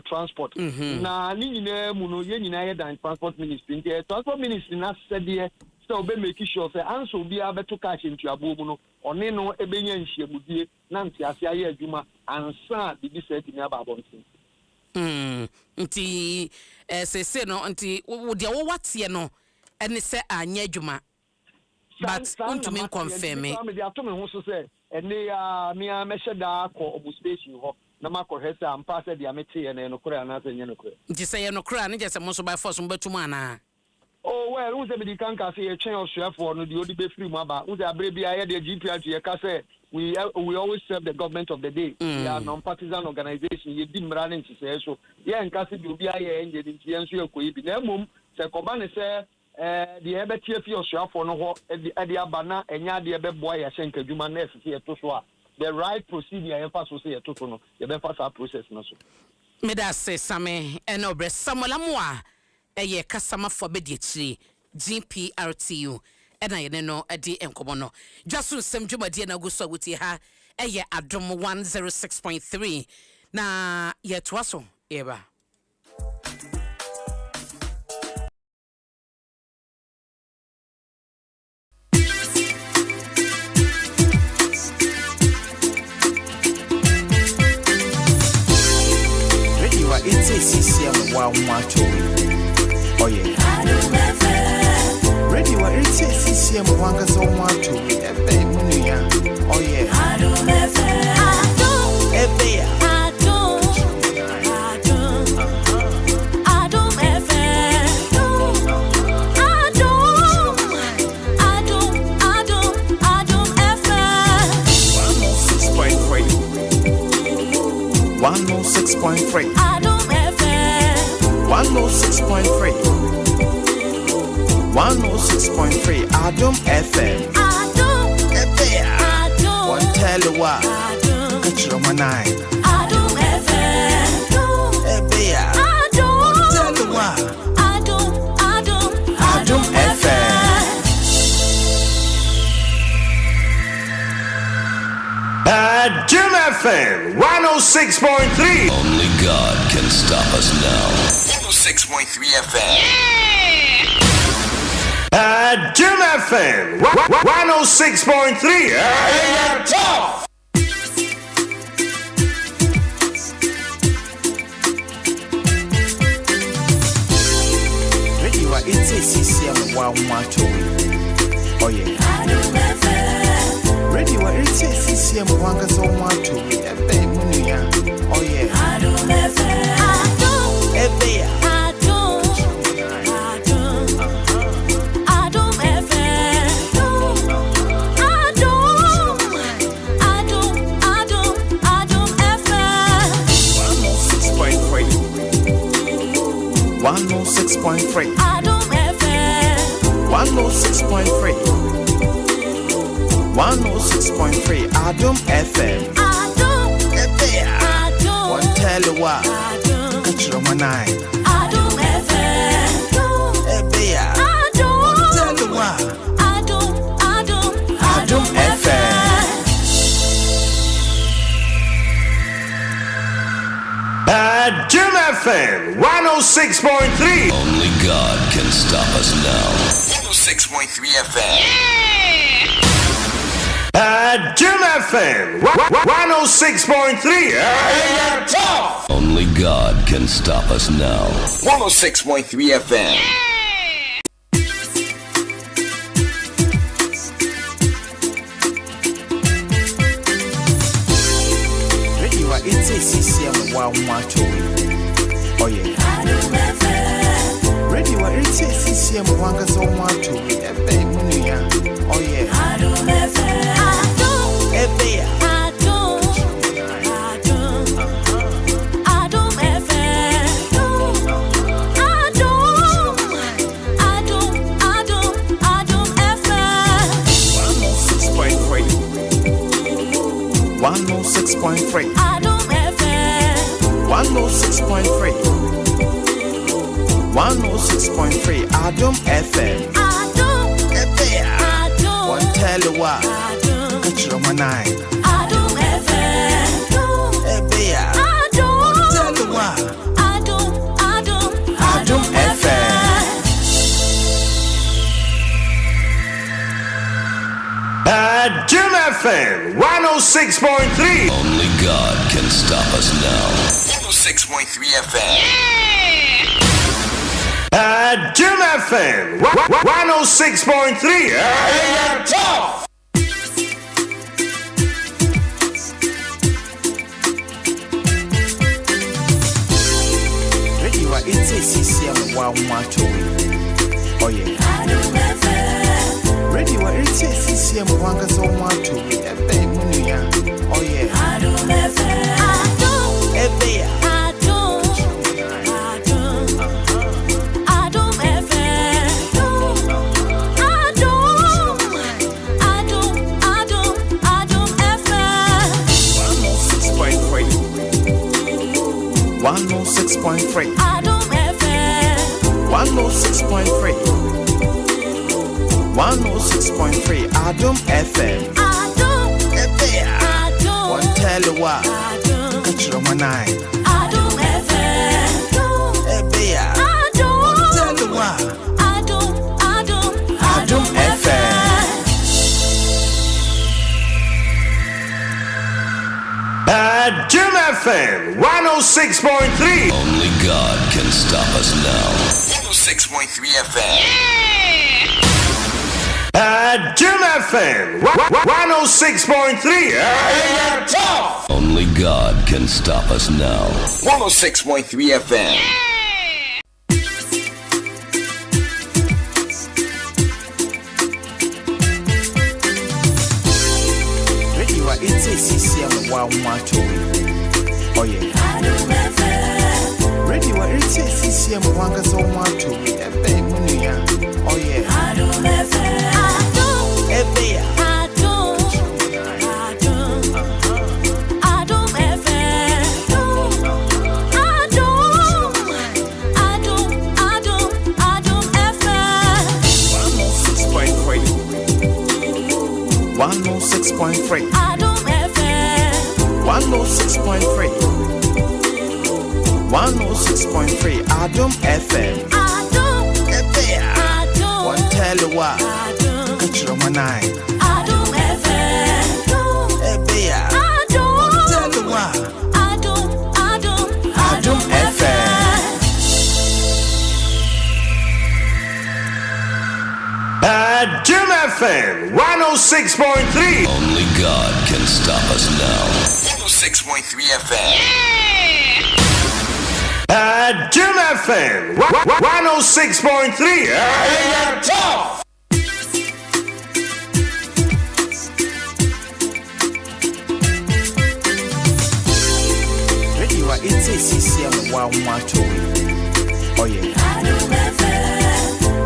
transport na ni nyina mu no ye nyina ye dan transport ministry the transport ministry na said so be make sure say answer bi abeto cash into abomu no one no ebenya nhyiamudie na ntiase aye adwuma ansa bibi set ni ababontin nti se no nti wo de wo watie no ene se anya adwuma but untumi confirm me dey ato me ho so say ene ya me ameheda ko obu station ho na makohesa ampa se dia mete ene no kura na se nye no kura nti se ye no kura ne je se mo so by force mo betum ana oh well who say be kan ka say chen osuafo no the odi be free mu aba who say abrebi aye the GPR ye ka say we always serve the government of the day. We are non-partisan organization. You didn't run into say so. Yeah, and kasi do be aye enje di tienso ye koyi bi. Na mum se kobane se the ebe TFI osuafo no ho e di abana enya de ebe boy ya hyenka dwuma na efisi ye to so a the right procedure ye fa so say ye to so no ye be fa sa process na so. Me da say same eno obre samola mo a eye kasama fo be di chiri GPRTU ena ye no edi enkomo no Dwaso Nsem dwumadi na guso guti ha eye Adom 106.3 na ye toaso eba ready wa it's a CCM wa macho oh yeah ready wa it's a CCM wanga so macho ebe munya oh yeah Adom ebe ya Adom FM 106.3 Adom FM one tell you what catch your manai Adom FM Ebea one tell you what Adom FM Adom FM 106.3 Only God can stop us now 106.3 FM Adom FM 106.3 tough ready wa it's a CCM wa macho oh yeah Adom FM ready wa it's a CCM wanga so macho ebe munya oh yeah Adom FM ebe ya Adom FM 106.3 Adom FM one tell you what catch your manai Adom FM Ebea one tell you what Adom FM Adom FM 106.3 Only God can stop us now 106.3 FM Adom FM 106.3 tough Only God can stop us now 106.3 FM wa umacho. Oh yeah. Ready wa ite CCM wanga so umacho. Ebe munya. Oh yeah. Ebe ya. Adom 106.3 Adom FM One tell you what Catch your manai Adom FM One tell you what Adom FM Adom FM 106.3. Only God can stop us now. 106.3 FM. Adom FM 106.3. Hey, tough. Ready wa ite CCM wa umacho. Oh yeah. Ready wa ite CCM wanga so umacho. Ebe munya. Oh yeah. Ebe ya. Adom 106.3 Adom FM One tell you what Catch your manai Adom FM Ebe ya One tell you what Adom FM Adom FM 106.3. Only God can stop us now. 106.3 FM. Adom FM 106.3. Hey, tough. Only God can stop us now. 106.3 FM. Ready wa ite CCM wa umacho. Oh yeah. Ready wa ite CCM wanga so umacho. Ebe munya. Oh yeah. Ebe ya. One 106.3 Adom FM 106.3 106.3 Adom FM One tell you what Catch your manai Adom FM Ebe ya One tell you what Adom FM Adom FM 106.3. Only God can stop us now. 106.3 FM. Adom FM 106.3. Hey, tough. Ready wa ite CCM wa umacho. Oh yeah.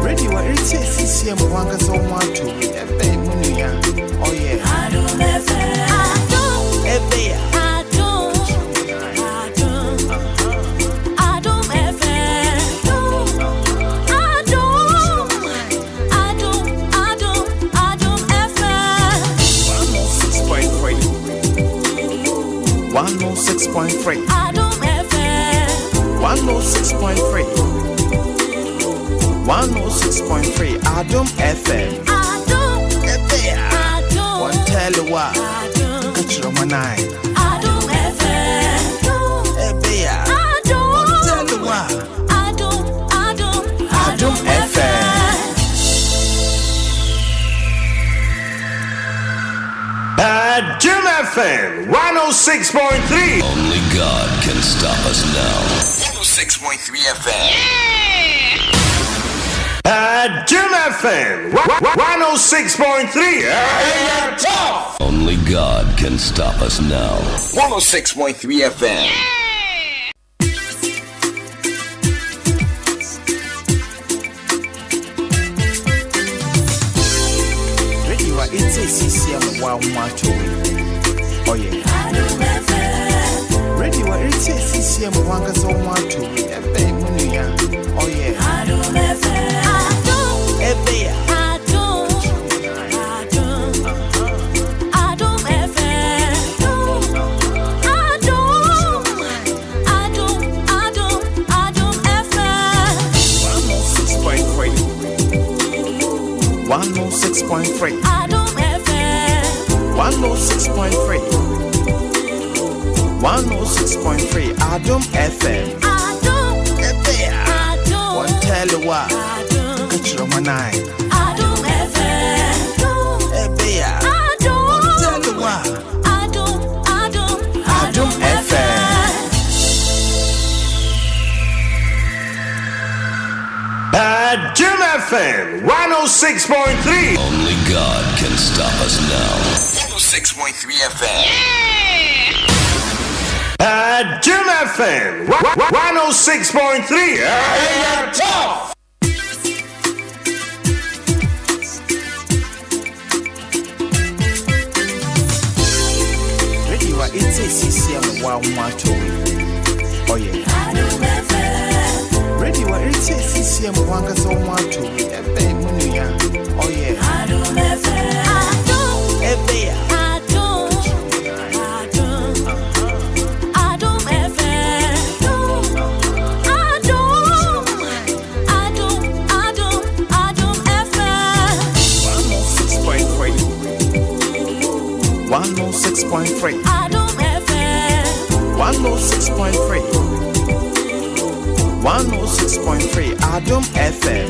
Ready wa ite CCM wanga so umacho. Ebe munya. Oh yeah. Ebe ya. One 106.3 Adom FM 106.3 106.3 Adom FM One tell you what Catch your manai Adom FM Ebe ya One tell you what Adom FM Adom FM 106.3. Only God can stop us now. 106.3 FM. Adom FM 106.3. Only God can stop us now. 106.3 FM. It's a CCM wow macho. Oh yeah. Ready what it's a CCM wanga so macho. Oh yeah. Adom 106.3. 106.3. 106.3 Adom FM. One tell you what. Catch your manai. Adom FM. One tell you what. Adom FM. Adom FM 106.3. Only God can stop us now. 106.3 FM. Adom FM 106.3. Ready what it's a CCM wow macho. Oh yeah. Ready what it's a CCM wanga so macho. Oh yeah. Adom 106.3. 106.3. 106.3 Adom FM.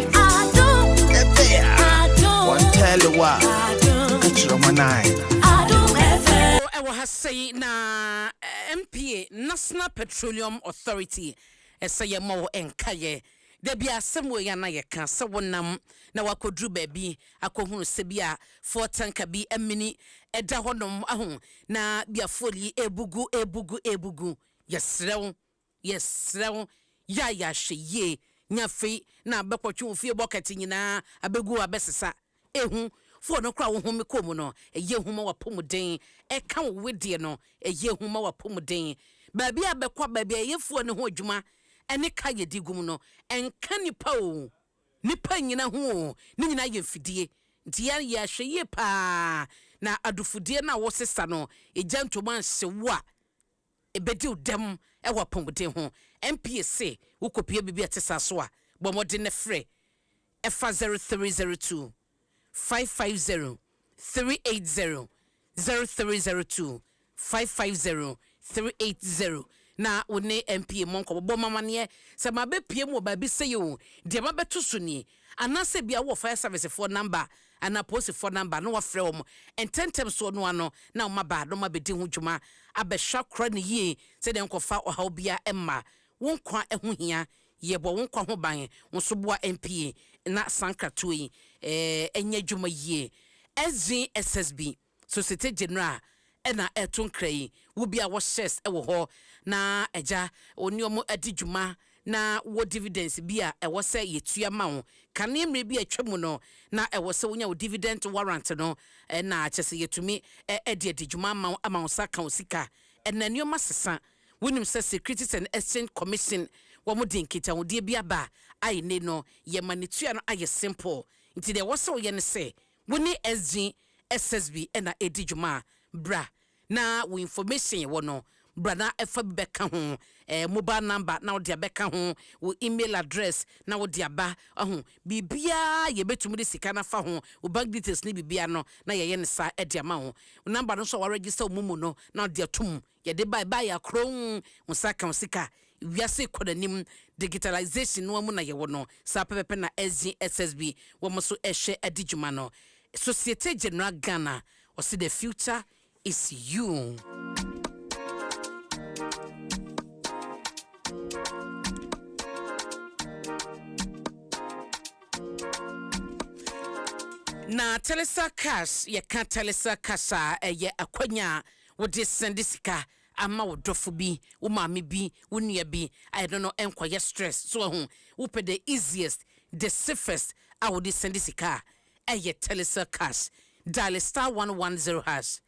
One tell you what. Catch your manai. I was say na MPA National Petroleum Authority say more enkaye. There be a somewhere yana ye can so wonam na wakodru baby akohunu sebia 4 tanka bi amini eda honom ahun na bia foli ebugu yesrew ya hweye nyafe na bekotwe ofie bucket nyina abegu abesesa ehu fo no kra wo home komu no eye huma wapomuden eka wo wedie no eye huma wapomuden baabi abekwa baabi ayefuo ne ho adwuma ene ka yedigum no enka nipa o nipa nyina ho ni nyina ye fidie ntia ya hweye pa na adufudie na wo sesa no ejantoman sewa ebedi udem ewa pomuden ho MPSC ukopie bibi atesa so a bomode ne frɛ efa 0302 550 380 0302 550 380 na one MPA monko bo mamane se mabe pie mu ba bi sey o de mabeto so ni anase bia wo fire service for number ana post for number no wa frɛ wo ententem so no ano na o maba no mabedi ho dwuma abehwa kra ne yie se de nkofa o ha bia emma won kwa eho hia yebo won kwa ho ban won so boa MPA na sankrato yi enya dwuma yie SSB Societe General ena eton krai wo bia wo shares e wo ho na eja oni omo adi dwuma na wo dividends bia e wo se yetua ma wo kane mre bia twemu no na e wo se wonya wo dividend warrant no na chese yetumi edi dwuma ma wo ama wo saka wo sika ena nioma sesa wonim se Securities and Exchange Commission wo mo dinkita wo die bia ba ai ne no ye manitua no aye simple nti de wo se wo ye ne se woni SSB ena edi dwuma bra na wo information wo no bra na efa beka ho mobile number na wo de beka ho wo email address na wo de aba bibia ye betum de sika na fa ho wo bank details ni bibia no na ye ne sa e de ama ho number no so wa register mumu no na de atum ye de bye ya kron wo saka sika wiase kodanim digitalization no mu na ye wo no sa pepepe na SSB wo mo so ehwe adijuma no Societe General Ghana or see the future is you. Na telesa cash ye ka telesa kasa eye akwanya wo de send sika ama wo dofo bi wo maame bi wo nua bi I don't know enkoye stress so wo pe the easiest the safest I would send sika eye telesa cash dial *110#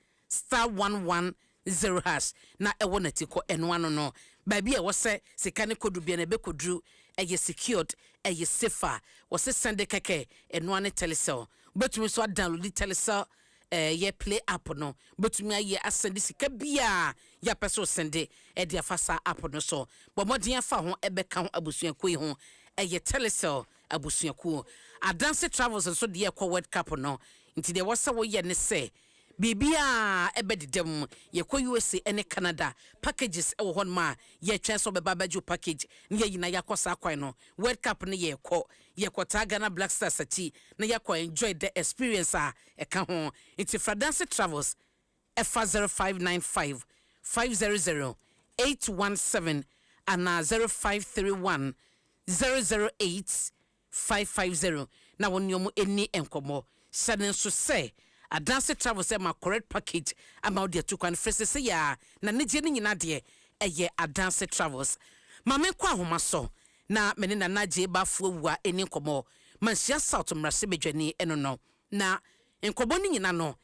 *110# na ewo na tiko eno ano no baabi e wo se sika ne kodu bia na be kodru eye secured eye safer wo se send keke eno ane telesa betumi so download telesa ye play app no betumi aye asend sika bia ya peso sende e dia fasa app no so bo modin afa ho ebeka ho abusuaku ho eye telesa abusuaku Adance Travels so de ekọ World Cup no nti de wasa wo ye ne se bibia ebedidem ye kɔ USA ene Canada packages e wo hon ma ye twen so beba baju package ne ye yina yakosa kwan no World Cup ne ye kɔ Ghana Black Stars ati ne ye kɔ enjoy the experience a e ka ho nti fra Dance Travels FA 0595 500 817 and 0531 008 550 na wonyomu eni enkomo sanen so say Adance Travel say my correct package about the two kwan frese say ya na neje ni nyina de eye Adance Travels mame kwa homa so na mene na naje ba fuwa eni enkomo mansia south mrase bedwani eno no na enkomo ni nyina no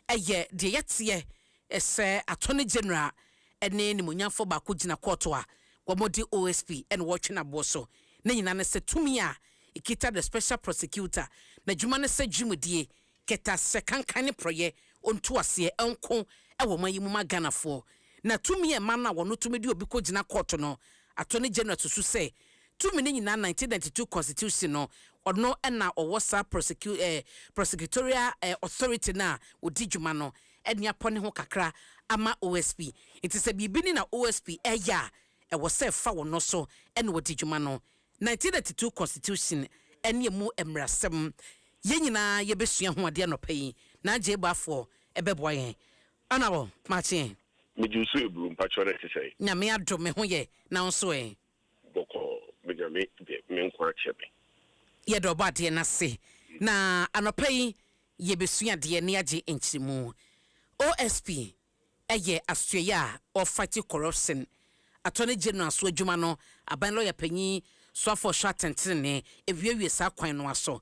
eye de yete ese attorney general ene ni munyafo ba ko gina court a womodi OSP and watching aboso na nyina ne se tumi a ikita the special prosecutor na dwuma ne se dwumudie keta sekankane proye onto ase enko ewo mayimu maganafo na tumi e mana wono tumi di obi ko gina court no attorney general to say tumi ne nyina 1992 constitution no ono na owosa prosecutorial authority na odi dwuma no eni apone ho kakra ama OSP it is a bibini na OSP eya e wo se fa wono so eni odi dwuma no 1992 constitution eni mu emrasem ye nyina ye besua ho ade no pay na je bafo ebeboa yen anabo machi me jusu ebru mpachore tese nya me ado me ho ye na nso boko me nyame me nkwa chebe ye do ba de na se na anopai ye besua de ne age enchirimu OSP eye asoya of fighting corruption attorney general so adwuma no aban lawyer panyi so for short tentene ewiawie sa kwan no aso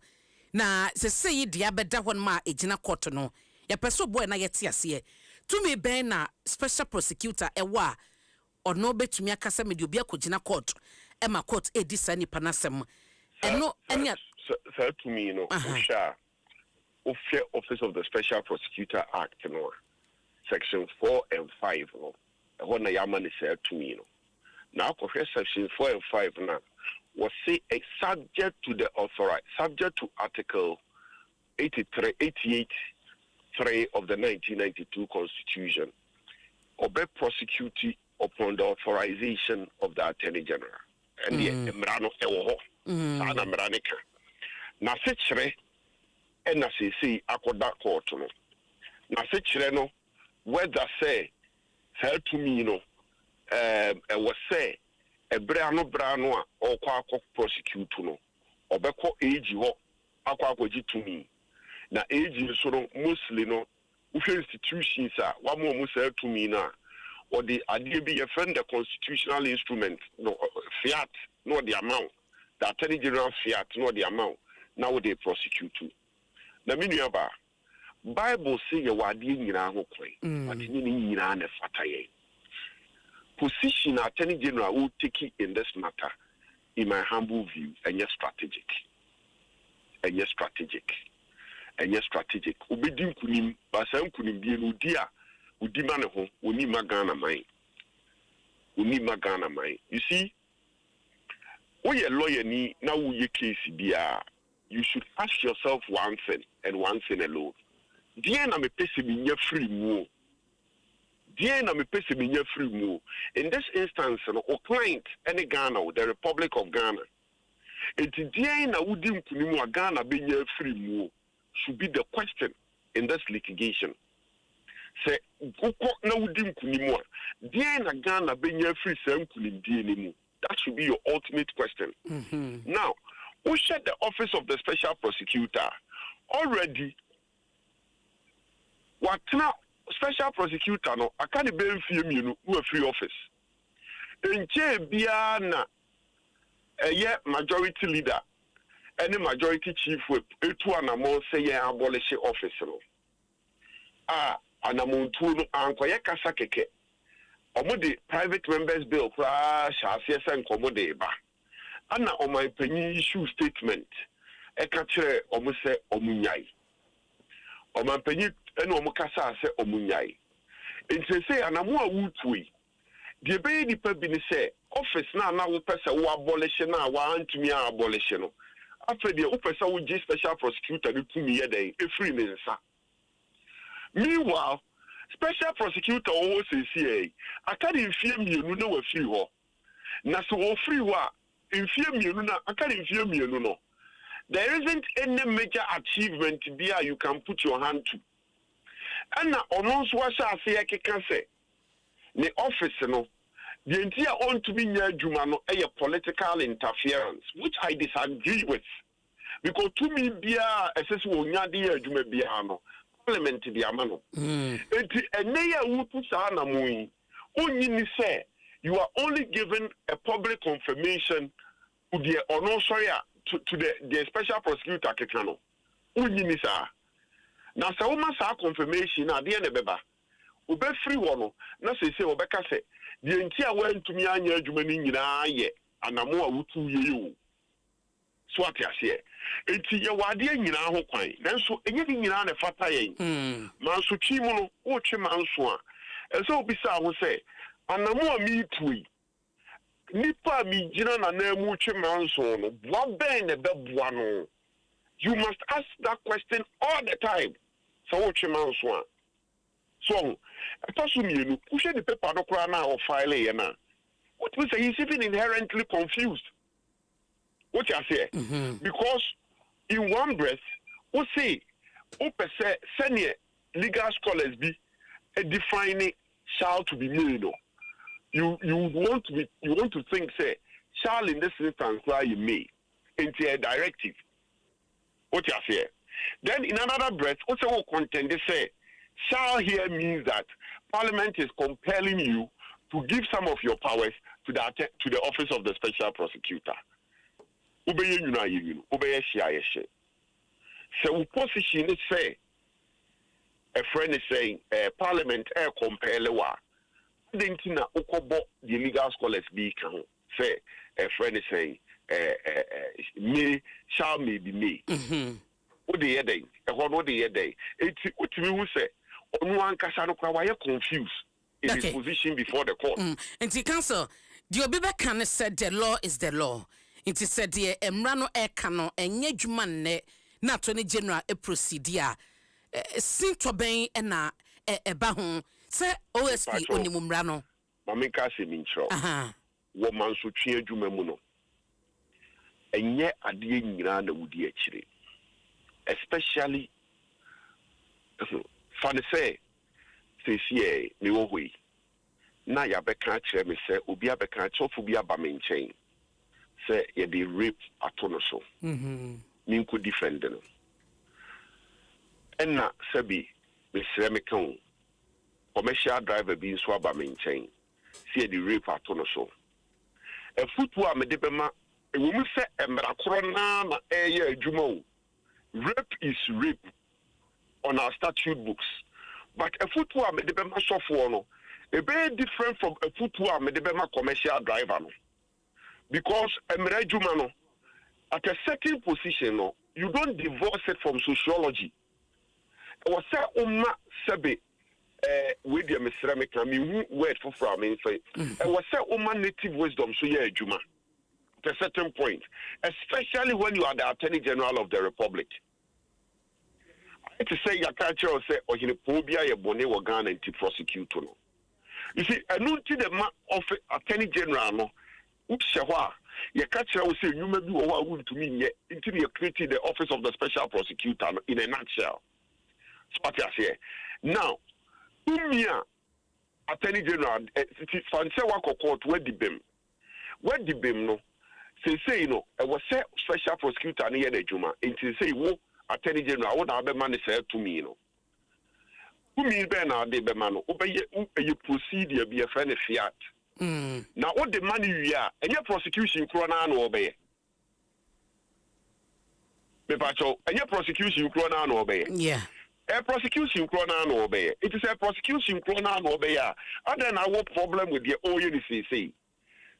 na se sei dia beda hon ma ejina court no ya peso boy na yete ase tumi ben na special prosecutor ewa ono betumi akasa me de obi akogina court e ma court edisa ni panasem eno enya so to me no osha office of the special prosecutor act no section 4 and 5 no when na yama ni say to me no now section 4 and 5 na was say subject to the authority, subject to Article 88(3) of the 1992 Constitution, or be prosecuted upon the authorization of the Attorney General. And the Emrano Ewo, Sana Mranica. Na sechre, and na say, Akoda Court. Na sechre no, whether say, help to me, no, was say, brano a okwa prosecute no obekọ age ho akwa ji to me na age so no mostly no we institutions a wa mo say to me na or the idea be defend the constitutional instrument no fiat no the amount the attorney general fiat no the amount now they prosecute too na me nua ba bible say ye wade nyina ho kwen but ni nyina na fata ye position attorney general will take in this matter, in my humble view, and yes strategic. Obedim kunim, basam kunim bi no dia, udi man ho, oni magana mai. You see, when you're lawyer ni na wo ye case bia, you should ask yourself one thing and one thing alone. Dia na me pese bi nya free mu. In this instance, our client, any Ghana, the Republic of Ghana, it is Ghana being free should be the question in this litigation. Say, na wudi nkunim a deɛ na Ghana benya free saa nkunimdie ne mu. That should be your ultimate question. Now, who shut the office of the special prosecutor already? What now? Special prosecutor no, I can't be in who free office. In Biana, a majority leader, any majority chief whip, etu anamon say abolish office no. Anamuntu no ankoye kasa keke. Omode private members bill crash asiesa nkomode ba. Ana my penny issue statement. Eka kire omo se omunyai. Oma penny ene omo kasa se omunyai. Nti se anamu awutui. Die be nipa bi ni se office na wo pese wo abolish na wa antumi abolish no. After the pese wo G special prosecutor ni tumi ye den e free ne nsa. Meanwhile, special prosecutor always say, I can't infame you no we free ho. Na so wo free wa infame you no I can't infame you no. There isn't any major achievement there you can put your hand to. And na ono so wa say akeka say the office no the entire on to be near Juma no a political interference, which I disagree with. Because to me bia SS wo nya de adwuma bia no parliament di amano. Enti eneya wutu sa na moyi. Onyini say you are only given a public confirmation to the to the special prosecutor kekano. Onyini sa. Na sa uma sa confirmation na de ne beba. Obe free wono na say obeka say the entia wan to me anya adwuma ni nyina ye anamo a wutu ye yo. So ati ase enti ye wade nyina ho kwan nanso enye bi nyina na fata yen manso twi mu no wo twe manso a enso obi sa ho se anamu a mi tui nipa mi gina na na mu twe manso no bua ben na bebua no. You must ask that question all the time. So wo twe manso a so etosu mienu wo hwe the paper no kra na o file ye na what we say he's even inherently confused. What you say? Because in one breath, we say, senior legal scholars be a defining shall to be made. You want to think say shall in this instance where you may into a directive. What you say? Then in another breath, also contend they say shall here means that Parliament is compelling you to give some of your powers to the office of the special prosecutor. Obey you know, obey she. So position is say a friend is saying Parliament compel wa. Dentina okobo the legal scholars be can say a friend is saying me shall me be me. What the day? What the day? It's what we say. On one kasano kwa confused in his position before the court. And the council, the Obiba can said the law is the law. It is said the Emrano Ekano and Yejumane not only general a procedure. Sing to obey and a bahon, say OSP only Mumrano. Mamika se mincho. Woman so cheer Jumemuno. And yet a dear Nirana would ye chile. Especially Fanny say me way. Na ya beka chere me say, Ubia beka chofubia ba maintain. Say ye be rape atonoso. Min could defend them. And na sabi me semekon commercial driver being swaba maintain. See the rape atonoso. A football me debema a woman say emrakrona na eye jumo. Rape is rape on our statute books. But a football me debema software no. A very different from a football me debema commercial driver no. Because Emrejumano, at a certain position, no, you don't divorce it from sociology. I was say sebe with the Mr. I mean word for from say. I was say native wisdom so yeah Juma. At a certain point, especially when you are the Attorney General of the Republic. I to say your culture say or in phobia your bone or Ghana to prosecute no. You see, I know to the of Attorney General no. You catch will say you may be what to me until you created the office of the special prosecutor in a nutshell. So what I say now, Umia Attorney General fanse wako court where the bem no say no I was special prosecutor ne ye adwuma enti say wo Attorney General wo na be man say to me no umi be na de be man no obeye procedure be a friend fiat na what the money we are enye prosecution kro na no obeye me pacho enye prosecution kro na no obeye yeah a prosecution krona no obey. It is a prosecution krona no obey. And then our problem with the OUNCC.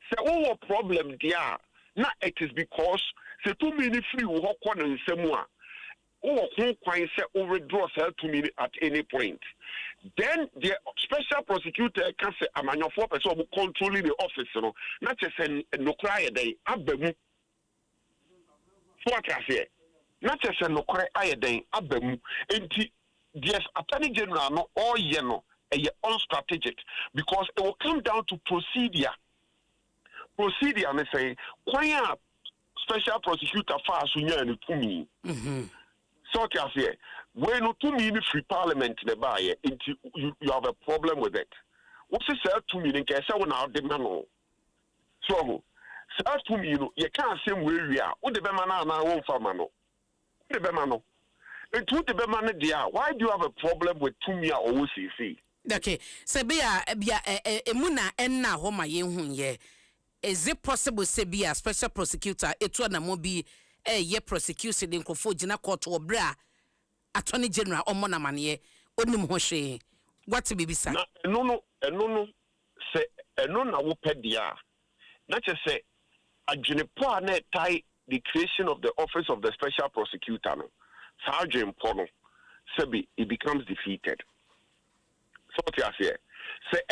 So our problem there, now it is because the 2 minutes free will walk on in Semua. Or who can say overdraw 2 minutes at any point. Then the special prosecutor can say, I'm your 4 person who controlling the office, not just no cry a day, abemu. What I say, not just no cry a day, abemu. Yes, Attorney General no all unstrategic because it will come down to procedure. Procedure, me say, why special prosecutor fast to me. So I say, when no 2 minutes free parliament the buy you have a problem with it. What's it say 2 minutes? I say when I demand so 2 minutes, you can't say where we are. What the bemana na won't farmano. The bemano. Why do you have a problem with Tumia or OCC? Okay, Sebia, Emuna, and now, Homa Yen, is it possible, Sebia, special prosecutor, it will not be a year prosecution in Kofojina court or bra, Attorney General or Monamanie, Onim Hoshe. What to be beside? No, say, no, no, pedia. Not just say, a Junipo net tie the creation of the office of the special prosecutor. Sergeant Pono, Sebi, it becomes defeated. So what I say,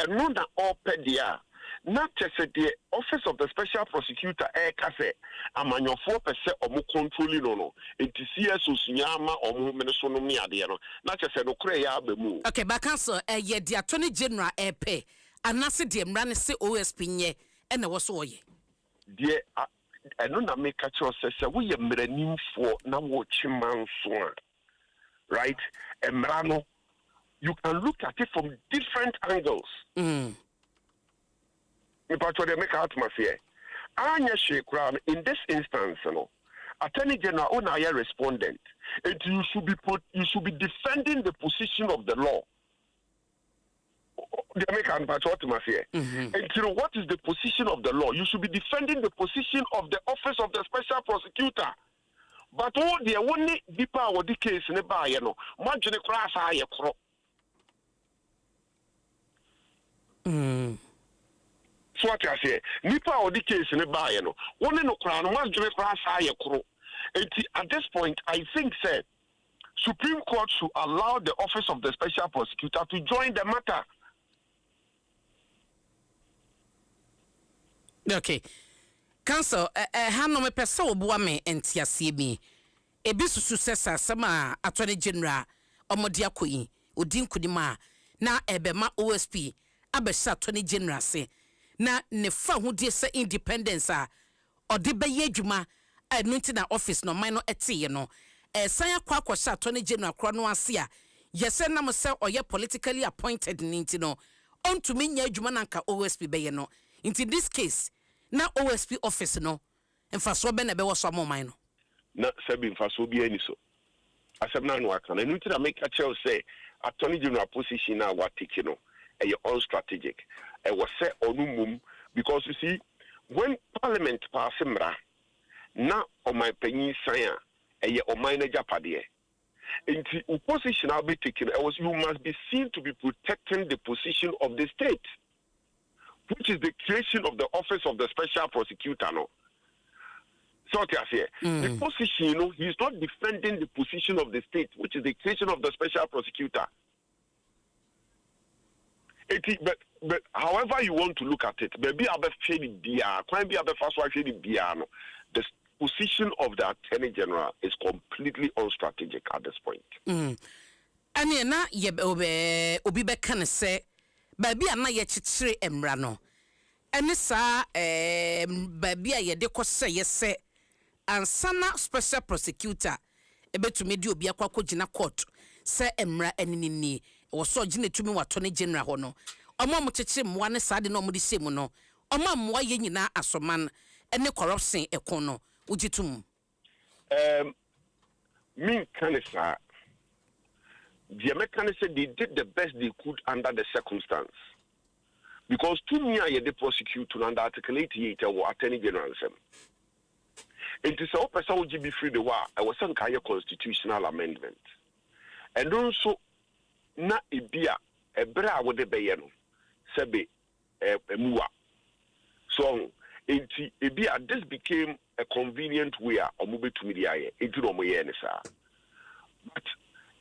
another pedia, not just the office of the special prosecutor, case, I'm on your 4% or more controlling no, it is CS Usinyama or Minnesota Miadiano, not just no crea bemu. Okay, but council, ye the Attorney General pay, and Nasi the Mran say OSP, and there was all ye. Dear, I don't make a choice. We are meaning for now watching man swan, right? And Mrano, you can look at it from different angles. But what they make out my fear. Anya Shekran, in this instance, Attorney General Onaya respondent, and you should be defending the position of the law. They make an what my fear. And what is the position of the law? You should be defending the position of the office of the special prosecutor. But all the only deeper or the case in the bayano, margin class higher crop. So what I say, Nipa or the case in the bayano, one in the crown, margin class higher crop. At this point, I think said Supreme Court should allow the office of the special prosecutor to join the matter. Okay. Council, Hano me pesa obuwa me entiasie bi. Ebi susu sesa sama Attorney General omodia koyi odin kudima na ebema OSP abesa Attorney General se na ne fa hodie se independence a ode beye adwuma anunti na office no man no etiye no san akwa Attorney General kro no ase a yese na mo se oye politically appointed ninti no ontumi nya adwuma na nka OSP beye no. In this case, na OSP office no, and for so be was some more no. Na sebi for so be any so. Asem na no aka. Na nuti na make a tell say Attorney General position na what take no. E all strategic. E was say onumum because you see when Parliament pass mra na o my penny sign e o my na japade. Into opposition will be taken. You must be seen to be protecting the position of the state, which is the creation of the office of the special prosecutor. No, so I say the position. He is not defending the position of the state, which is the creation of the special prosecutor. But however you want to look at it, maybe the position of the Attorney General is completely unstrategic at this point. Ani na ye obi be kan se baabi ana ye chichire emra no ene sa baabi a ye de kose ye se ansana special prosecutor ebetumi di obi akwa kogina court se emra enini was so gene to me what Tony General Hono. Omo mo cheche mwa ne sade no mo di semu no. Omo mwa ye nyina asoman ene corruption ekono ujitum. Me kanisa the Americans said they did the best they could under the circumstance. Because 2 years they prosecute under Article 88 or Attorney General Nsem. It is all person would be free the war. I was some kind of constitutional amendment. And also na ibia a bra with the bayano sebe a mua. So ibia this became a convenient way of moving to media. It do no but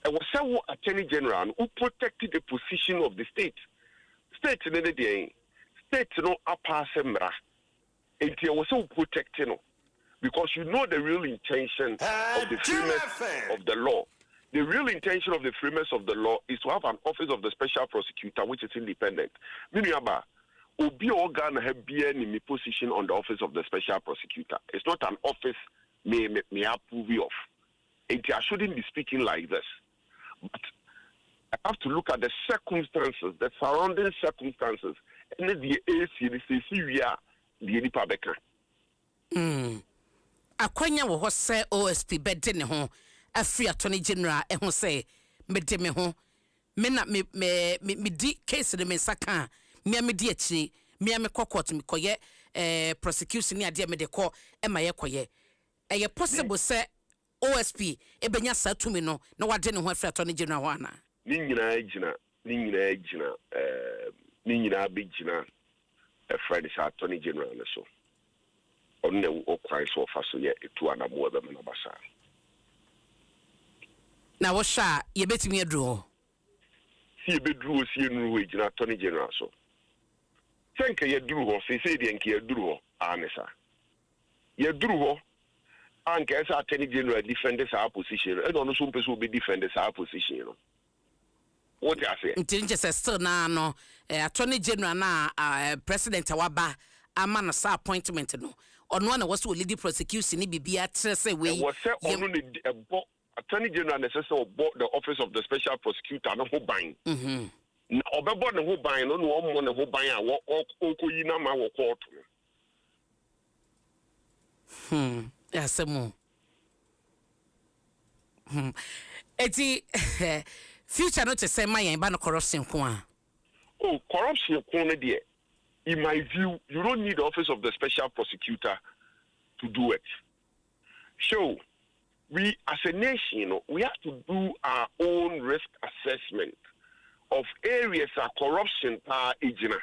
I was some Attorney General who protected the position of the state. State in the day, state no apassemra. And I was so protecting because you know the real intention of the framers of the law. The real intention of the framers of the law is to have an office of the special prosecutor which is independent. Miniaba, Obi organ have been in the position on the office of the special prosecutor. It's not an office me approve of. And I shouldn't be speaking like this. But I have to look at the circumstances, the surrounding circumstances, and the AC, the Syria, the Nipabeka. Akwanya wo ho se OSP bede ne ho afri Attorney General e ho se mede me ho me na me di case ne me saka me di achi me court me koye prosecution ni ade me de ko e ma ye koye e possible se OSP e benya satumi no na wade ne ho afri Attorney General ho ana ni nyina bigina a Friday Attorney General so on the Christ of us yet to an more than a basa. Now, what shall you bet me a draw? See a bedrew, see no wage in Attorney General so. Thank you, drew, say, you drew, Anessa. You drew, and as Attorney General defenders our position, and on some people will be defenders our position. What I say? Intelligence is still now, Attorney General na President Awaba, a man of appointment no. On one was to lead the prosecution, he be at say we was set on the Attorney General necessary bought the office of the special prosecutor no who buying. Now Obebo no who buying no one who buying or Okoyina ma wo court. Yes, mo. Eti future not to say my ban corruption kwa. Oh, corruption kwa there. In my view, you don't need the office of the special prosecutor to do it. So, we as a nation, we have to do our own risk assessment of areas of corruption per agent.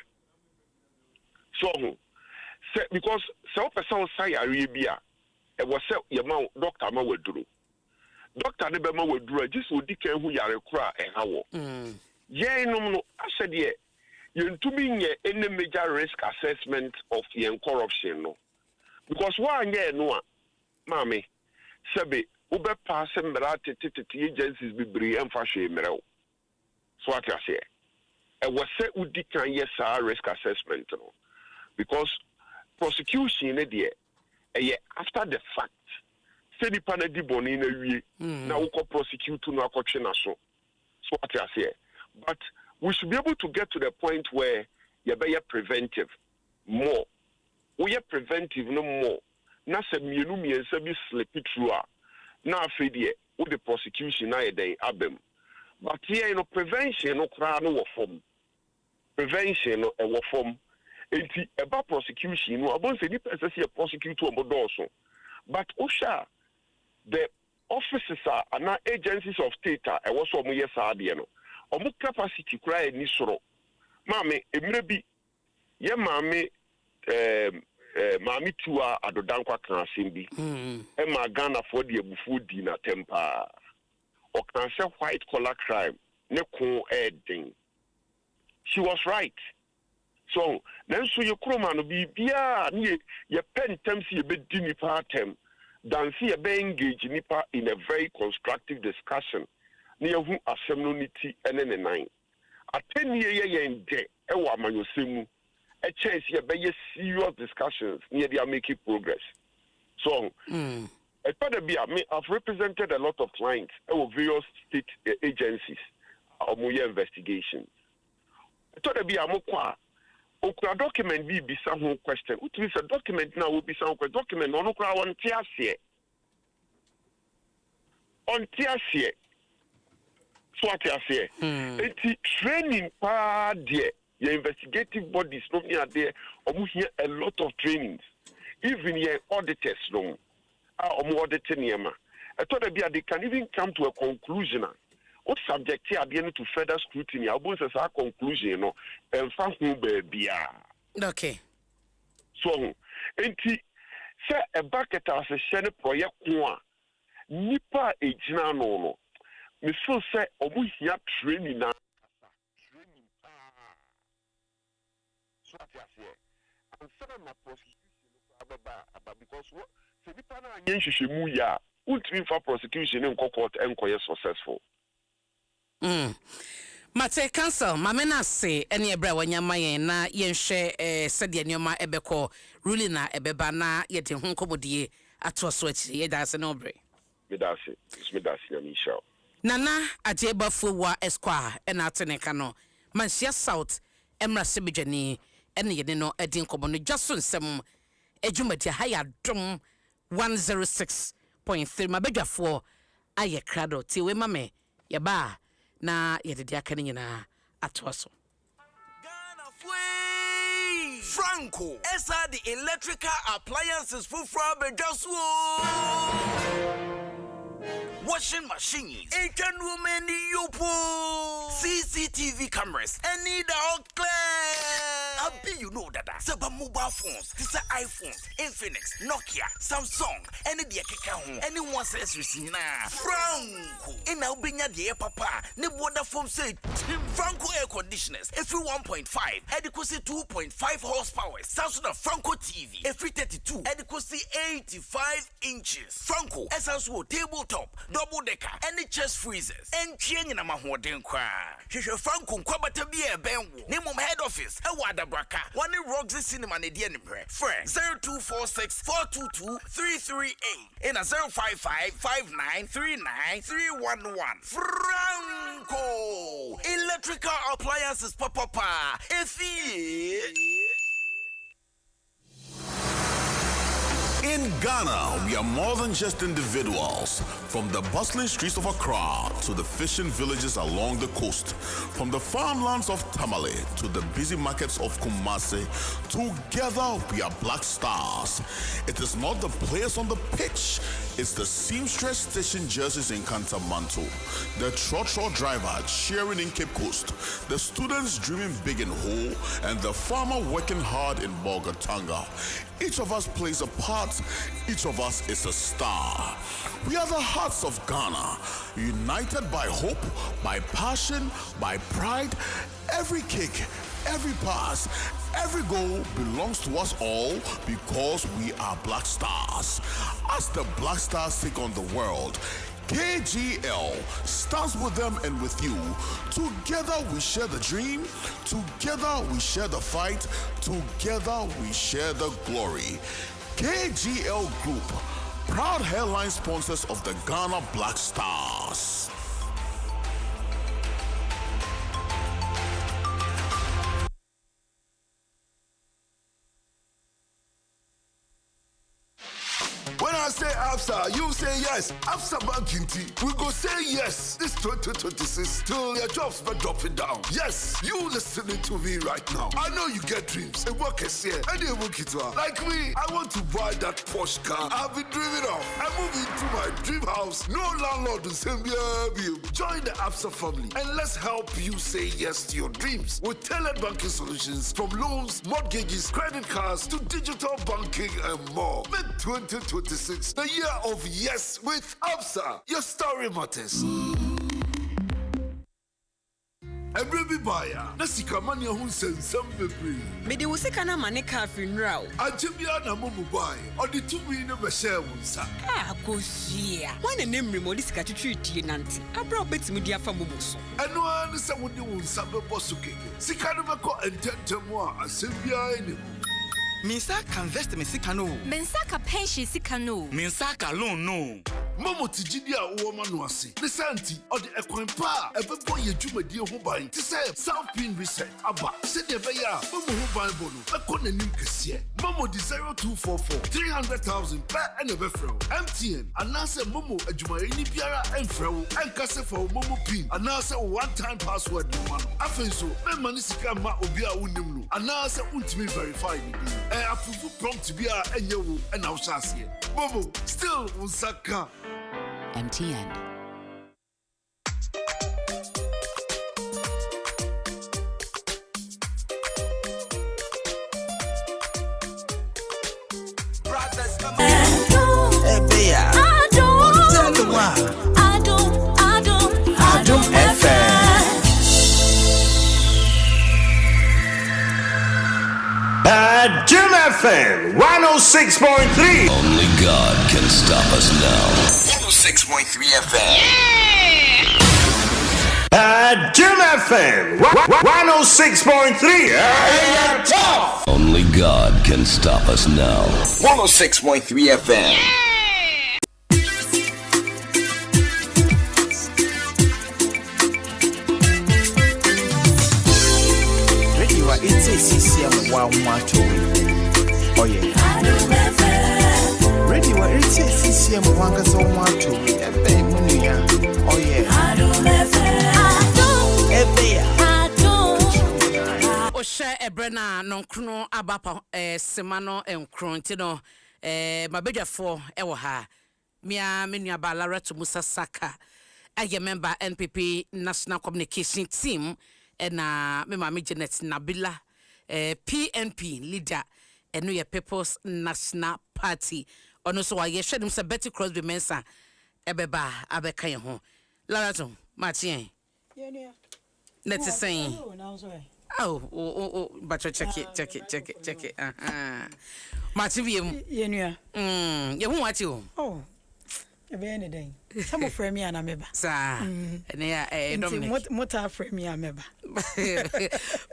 So, because some person say Arabia, it was your doctor ma withdraw. Doctor Nebema withdraw, just would declare who you are a cry and how. Yeah, no, I said, yeah. You to be any major risk assessment of your corruption, no. Because one year, no, mammy, Sabi, Uber pass and agencies be brave and fashion. So what I say, I was said, would decline yes, risk assessment, no. Because prosecution, after the fact, say the panel dibon in a way, now we can prosecute to no question. So what I say, but we should be able to get to the point where you're preventive more. We are preventive no more. Now, some you be slip it through. Now, with the prosecution, now they abem. But here, prevention no crime no form. Prevention no form. It's about prosecution. No, I don't say any person see a prosecutor on also. But Osha, the officers are now agencies of state. I was so many years no. Omu capacity cry ni soro. Mame, maybe ye mame mami tuwa adodankwa kan simbi. Ma Ghana for the ebufu di na tempa. O kan say white collar crime ne kon edin. She was right. So, then so you kroma no bibia ni ye pen terms ye be di nipa tem than see ye be engage nipa in a very constructive discussion. Near who assembly and then 9. A 10-year end day, a woman you see a chance here by serious discussions near they are making progress. So, I've represented a lot of clients of various state agencies. omuye investigation to da bi amokwa okura document bi bisa ho question utumi say document na wo bisa ho document no kura won ti ase on ti ase so ati ase enti training pa de your investigative bodies no near there omu here a lot of trainings even your auditors no omu auditing yema I thought they can even come to a conclusion what subject here to further scrutiny I won't say a conclusion and found baby okay so enti say a bucket as a shene project one nipa ejina no me feel say omu here training na so at and some my prosecution because what se nipa na anye nhwehwemu ya ultimate for prosecution in court and successful Mate council mamena se ene ebra wanyama yen na yenhwe sede nneoma ebekọ ruling na ebeba na yede ho komodie ato so akire yeda se no obre medase na misha nana ajebafo wa esquire ena ateneka no mansia south emra sebejani ene yede no edin komo no Dwaso Nsem ejumadi ha ya Adom 106.3 mabedwafo aye krado ti we mame ye ba na yedede aka nyina atoaso Franco esa the electrical appliances for bedwaso washing machines, Asian women yopo, CCTV cameras, and need all clear. I be you know that. Seba mobile phones, this are iPhones, Infinix, Nokia, Samsung, any the home, anyone says receive na Franco. In our binya the papa, ne water foam say Franco air conditioners, every 1.5, adequacy 2.5 horsepower, Samsung Franco TV, every 32, adequacy 85 inches. Franco, essential tabletop. Double decker, any chest freezers, and change na mahoden kwa. Sheshe Franco kwabata bi e benwo. Name head office, e wada braka. One Roxy Cinema ne die nimre. Friend 0246 422 338 and a 0555939 Franco electrical appliances papa. In Ghana, we are more than just individuals. From the bustling streets of Accra to the fishing villages along the coast, from the farmlands of Tamale to the busy markets of Kumasi, together we are Black Stars. It is not the players on the pitch, it's the seamstress station jerseys in Kantamanto, the trotro driver cheering in Cape Coast, the students dreaming big in Ho, and the farmer working hard in Bogatanga. Each of us plays a part, each of us is a star. We are the hearts of Ghana, united by hope, by passion, by pride. Every kick, every pass, every goal belongs to us all because we are Black Stars. As the Black Stars take on the world, KGL stands with them and with you. Together we share the dream. Together we share the fight. Together we share the glory. KGL Group, proud headline sponsors of the Ghana Black Stars. When I say ABSA, you say yes. ABSA Banking Team, we go say yes. This 2026 till your jobs but dropping down. Yes, you listening to me right now. I know you get dreams. A work is here. And you work it well. Like me, I want to buy that Porsche car I've been dreaming of. I move into my dream house. No landlord will say me. Join the ABSA family and let's help you say yes to your dreams with tailored banking solutions from loans, mortgages, credit cards to digital banking and more. Make 2026 the year of yes with ABSA. Your story matters. Every buyer, Nasika Mania who sends some baby. Medi Wusikana Manika funeral. Ajibia na mumu buy, or the 2 million share wunsa. Ah, Gosia. One a name remodisca to treat Nanti. I brought bits media from Mubuso. And one is someone who Sabo Bosuke. Sikanamako and Tentamwa, a Sylvia in Minsaka invest me sikano. Mensaka pension sikano. Minsaka loan no. Momo tijidi a uwoma no ase. Nisanti odi ekwan pa ebebo ye dwumadi ho ban. Ti say South Pin Reset aba. Se de be ya momo ho ban bonu. Ekọ nanim kese. Momo di 0244 300,000 per enebefro. MTN anase momo adwumayeni biara enfrewo. Enkase for momo pin. Anase one-time password no man. Afenso me mani sika ma obi a wonim no. Anase untimi verify ni bi. Approve prompt bi a enye wo na wo hyase. Momo still unsaka. MTN. Adom FM. Adom FM 106.3. Only God can stop us now. 106.3 FM. Adom FM 106.3. Only God can stop us now. 106.3 FM. It's a CCM wow mato. Oh yeah. Ready what it's a CCM wanga so mato. Oh yeah. Osha ebrena non kruno abapa semano enkrontino mabedwafo ewo ha mia menua balara to Musa Saka aye member NPP National Communication Team na me mama Janet Nabila PNP leader eno ye People's National Party ono so wa ye hwedum se Betty Crosby Mensa ebeba abeka ye ho Larato Martin let's say oh but check it Martin yenua ye hu wati o oh ebe any day some of me and ameba sa ene ya Dominic mota frame me ameba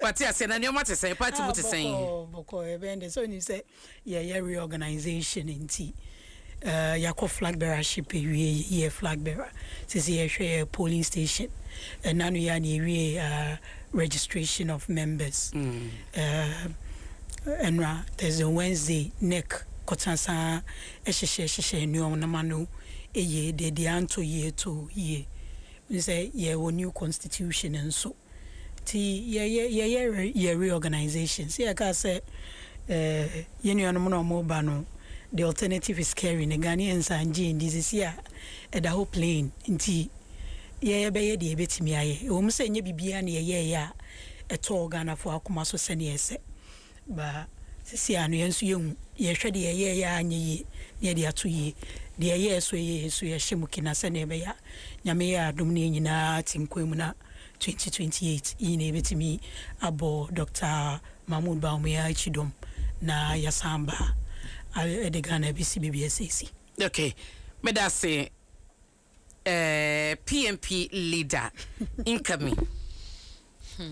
party ase na nneoma te say party mo te say boko ebe and so you say yeah reorganization inti yakọ flag bearership ye flag bearer since ye hwe polling station and nanu ya na we registration of members and there's a Wednesday neck kotansa ehhehhe nneom na manu eye de anto ye to ye we say ye new constitution and so ti ye reorganization see I can say ye nuanom no mo ba no the alternative is carrying the Ghanaians and Jane this is here at the whole plane inti ye be de betimi aye o mo say nye bibia na ye ya eto Ghana for akoma so sene ese ba sisi anu yensu ye hwede ye ya anye ye de ato ye de ye so ye hyemu kina sene be ya nyame ya adom ne nyina tinkwemu na 2028 ine betimi abo Dr. Mahmoud Baumia Chidom na yasamba de Ghana BCBBSC. Okay, me da say PNP leader incoming.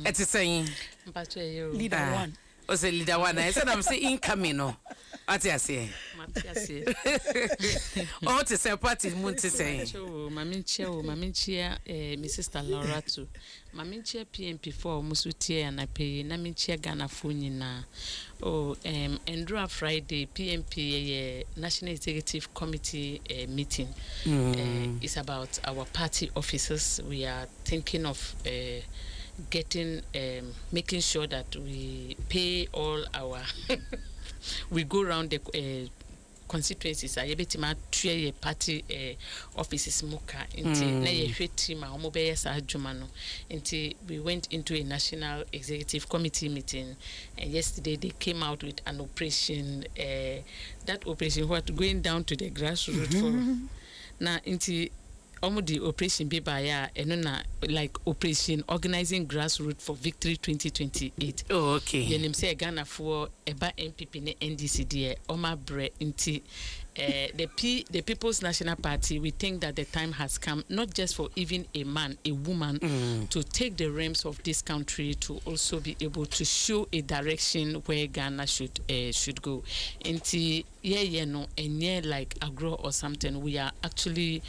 It is saying leader one. O say leader one. I said I'm saying incoming no. What you say? Oh, to say party moon to say. Maminchia Mrs. Sister Laura too. Maminchia PNP for musutie and I pay Naminchia Ghana Funina. Oh, Andrew Friday PNP National Executive Committee meeting. It's about our party officers. We are thinking of getting making sure that we pay all our we go around the constituencies I betima tue party offices muka inti na ye hweti ma omo be yesa adwuma no inti we went into a national executive committee meeting and yesterday they came out with an operation that operation what going down to the grassroots for na inti omo the operation be by eno na like operation organizing grassroots for victory 2028. Oh, okay. Yenim say Ghana for eba MPP ne NDC de oma bre inti the People's National Party, we think that the time has come, not just for even a man, a woman, to take the reins of this country, to also be able to show a direction where Ghana should go. No, and like agro or something, we are actually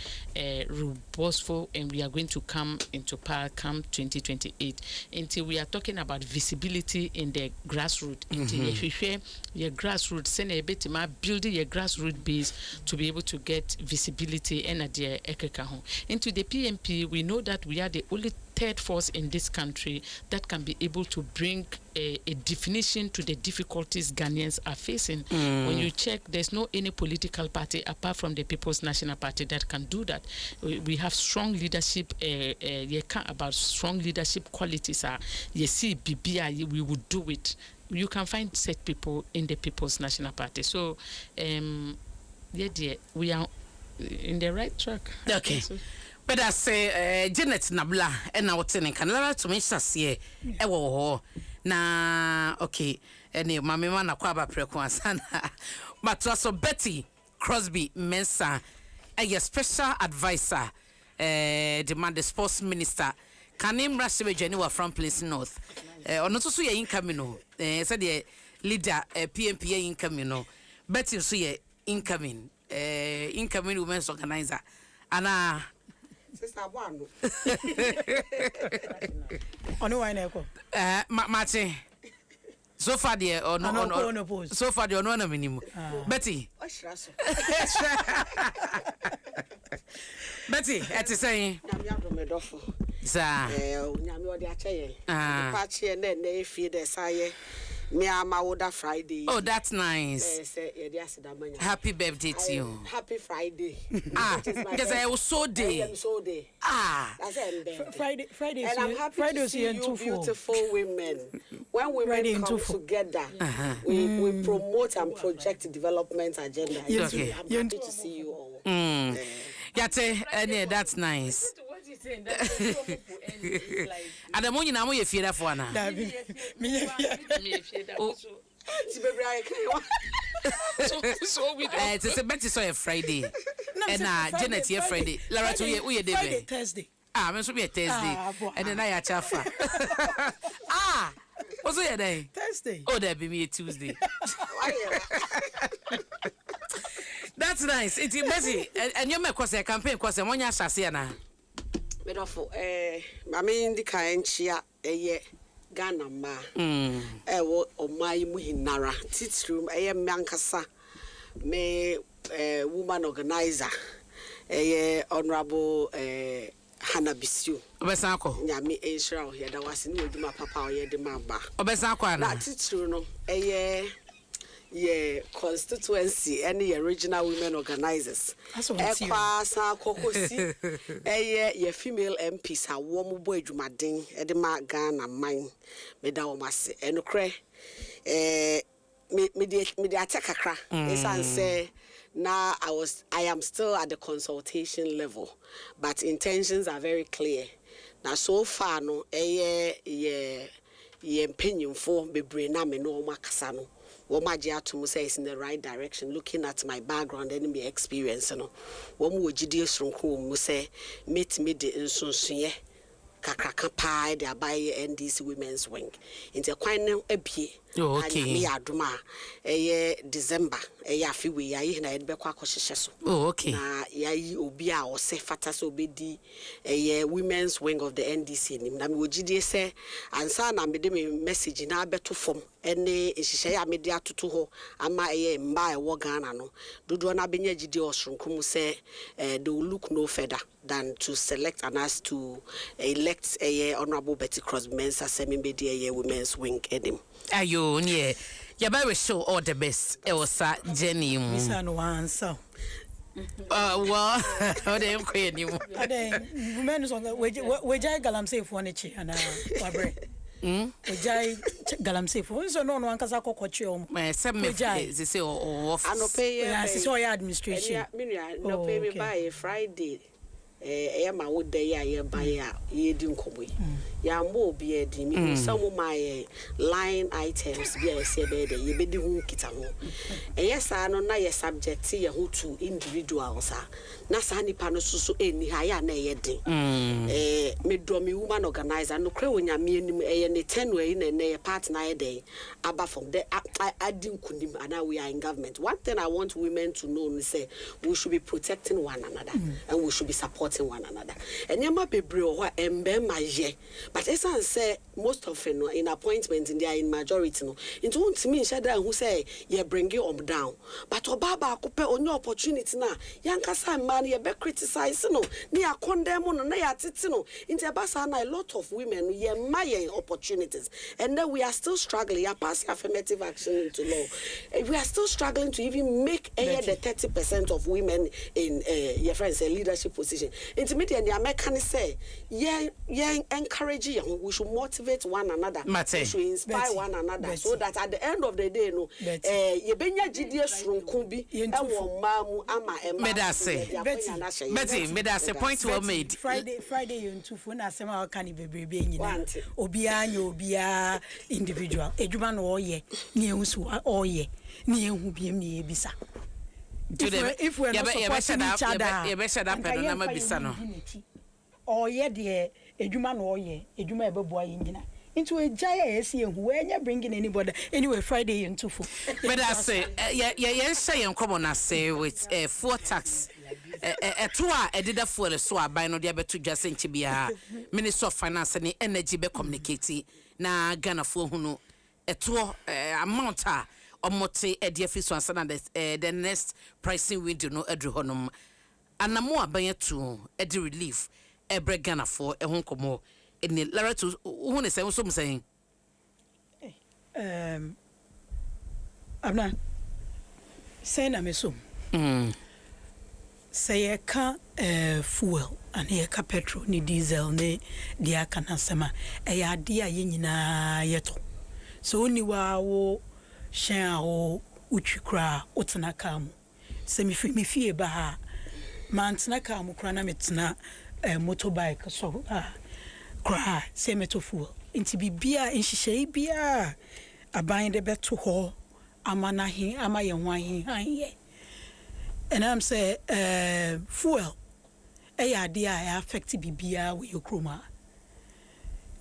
robustful, and we are going to come into power come 2028. Until we are talking about visibility in the grassroots. Until you share your grassroots, send a bit building your grassroots base to be able to get visibility and at the ekekaho. Into the PMP, we know that we are the only third force in this country that can be able to bring a definition to the difficulties Ghanaians are facing. When you check, there's no any political party apart from the People's National Party that can do that. We have strong leadership. About strong leadership qualities. You see, BBI, we would do it. You can find set people in the People's National Party. So, we are in the right track. Okay. But I say, Janet Nabla, and now what's in Canada to me, Sassie, na okay, and your mammy man, a quaba prequansana. But also Betty Crosby Mensa, a special advisor, demand the sports minister. Can name Rashid Geneva from Place North. Or not so incoming, said the leader, PMPA incoming, Betty so incoming, incoming women's organizer. Anna. Sister one. Ono why na eko? Martin. So far there or no so far there no na minimum. Betty. Betty, at saying. Sa. Nyame odi ache pachi na na feed the saye. Me ama Friday. Oh, that's nice. Happy birthday to you. Happy Friday. Because I was so day. I am so day. That's Friday. And I'm happy to see you beautiful women. When women come together, we promote and project development agenda. Yes, I'm happy to see you all. Yate, that's nice. At the morning, I'm fear for Anna. So we it's a better so Friday. And Janet here Friday. Lara to we Friday, Thursday. I'm supposed to be a Thursday. And then I chafa. What's your day? Thursday. Oh, there be me a Tuesday. That's nice. It's messy. And you make cause a campaign cause a one year Sasiana. Bedofo mami ndi kan chia Ghana ma wo omai mu hinara titrum mankasa me woman organizer honorable Hannah Bisu Obesanko nyame Israel here da wase ni oduma papa o ye de mamba Obesanko ana na titru no constituency and the original women organizers. Ekwasa kokosi ye female MPs a wo mo adwumaden e de ma Ghana man me da wo mase enokre me de atakakra esan say now I am still at the consultation level, but intentions are very clear. Now so far no ye opinion for be brain na me no makasa no Womajia to say is in the right direction, looking at my background and my experience. No, womu jidius from whom say meet me the insunsuye kakraka pie the abaye NDC women's wing. Into quite a be. Okay. Me aduma December fiwi ya na edbe kwa kosheso. Oh, okay. Na ya obia o se fata so bedi women's wing of the NDC nim na me ogidie se ansa na me de me message na abeto form ene ehihye ya me de atoto ho ama mba wo Ghana no dodo na benya gidie osronkom se they will look no further than to select and us to elect honorable Betty Crosby Mensa Semi women's wing edim. Ayo nye ya ba we show all the best e wosa Jenny mu Misa no answer well ode em koye ni mu ade women so we jai galamsey fo ne chi ana wabre we jai galamsey fo so no ankasa kokochi o me se me say o office anope ya so your administration no pay me by Friday ma wo dey ya buy ya ye di nkomo yambo bi edi mi some my line items bi a se be de ye bedi hu kita ho yes no na ye subject ye ho to individuals na sa nipa no so eni ha ya na ye den me do me woman organizer no kre onyame anim ye ne 10 we na ye partner ye den aba from the adin kunim and we are in government. One thing I want women to know is say we should be protecting one another and we should be supporting one another. And you might be bro but as I say most often in appointments in there in majority no it won't mean shada who say you bring you down but obaba akupe on your opportunity na yankasa man you be criticize no ni condemn no na ya titi no into basa na a lot of women ye my opportunities and then we are still struggling ya pass affirmative action into law. We are still struggling to even make the 30% of women in your friends a leadership position. Intermediate the American say encourage you, we should motivate one another, we should inspire one another so that at the end of the day no ye benya GDS runkumbi ewo mamu ama Medase point well made. Friday you into phone asema wakani bebrebe nyina obia individual ejuma no oye ni ensu oye ni enhu biem ni ebisa if we're not supporting each other you better that pedal na mabisa no oye de ejuma no oye ejuma ebeboa nyina into a giant who ain't bringing anybody anyway. Friday into food. But I say, yeah, say I'm common. I say with 4 tax. A did a for so I buy no diabetes to just in Chibia, Minister of Finance and Energy be communicating. Na Ghana for who know a tour amount or mote a dear fish one son the next pricing window no Edru Honum. And a more by a 2 a relief a break Ghana for a home como. In the Lara to who is saying, I'm not saying I'm a sum. Say a car fuel and a car petrol, ni diesel, ni dia canasama, a idea yina yeto. So only wa share o uchikra otanakamu. Semi me fear baha, mantanakamu cranametna motorbike so cry say metaphor into bibia in shishay bia aban de beto ho amana hin amaye hwan hin and I'm say fuel ade a affect bibia we yokroma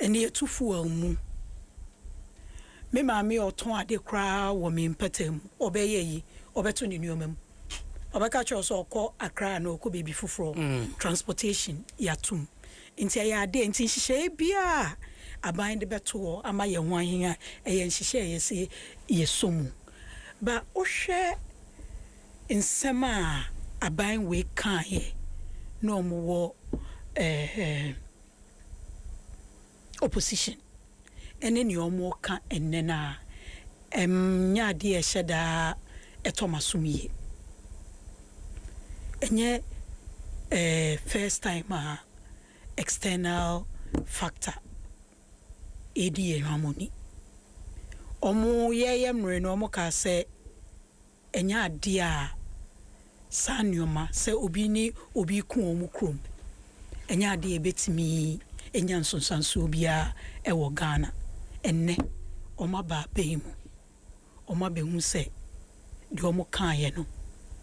and ye to fuel mu me ma me oton ade kra wo me mpatem obeye yi obeto ni nuomam obeka cho so okọ akra na okọ baby fufuro transportation yatum inti ya de inti hihye bia aban de beto ama ye hwan hin a ye hihye ye se ye somu ba ohwe nsema aban we kan ye no mo wo opposition ene ni omo kan enena nya de ye hyeda etomasumie enye first time external factor ADA harmony omo ye mre no omo ka se enya ade a sanioma se obi ku omu krom enya ade ebetimi enya nsonsanso bia e wo Ghana enne omo ba beimu omo be hu se de omo kan ye no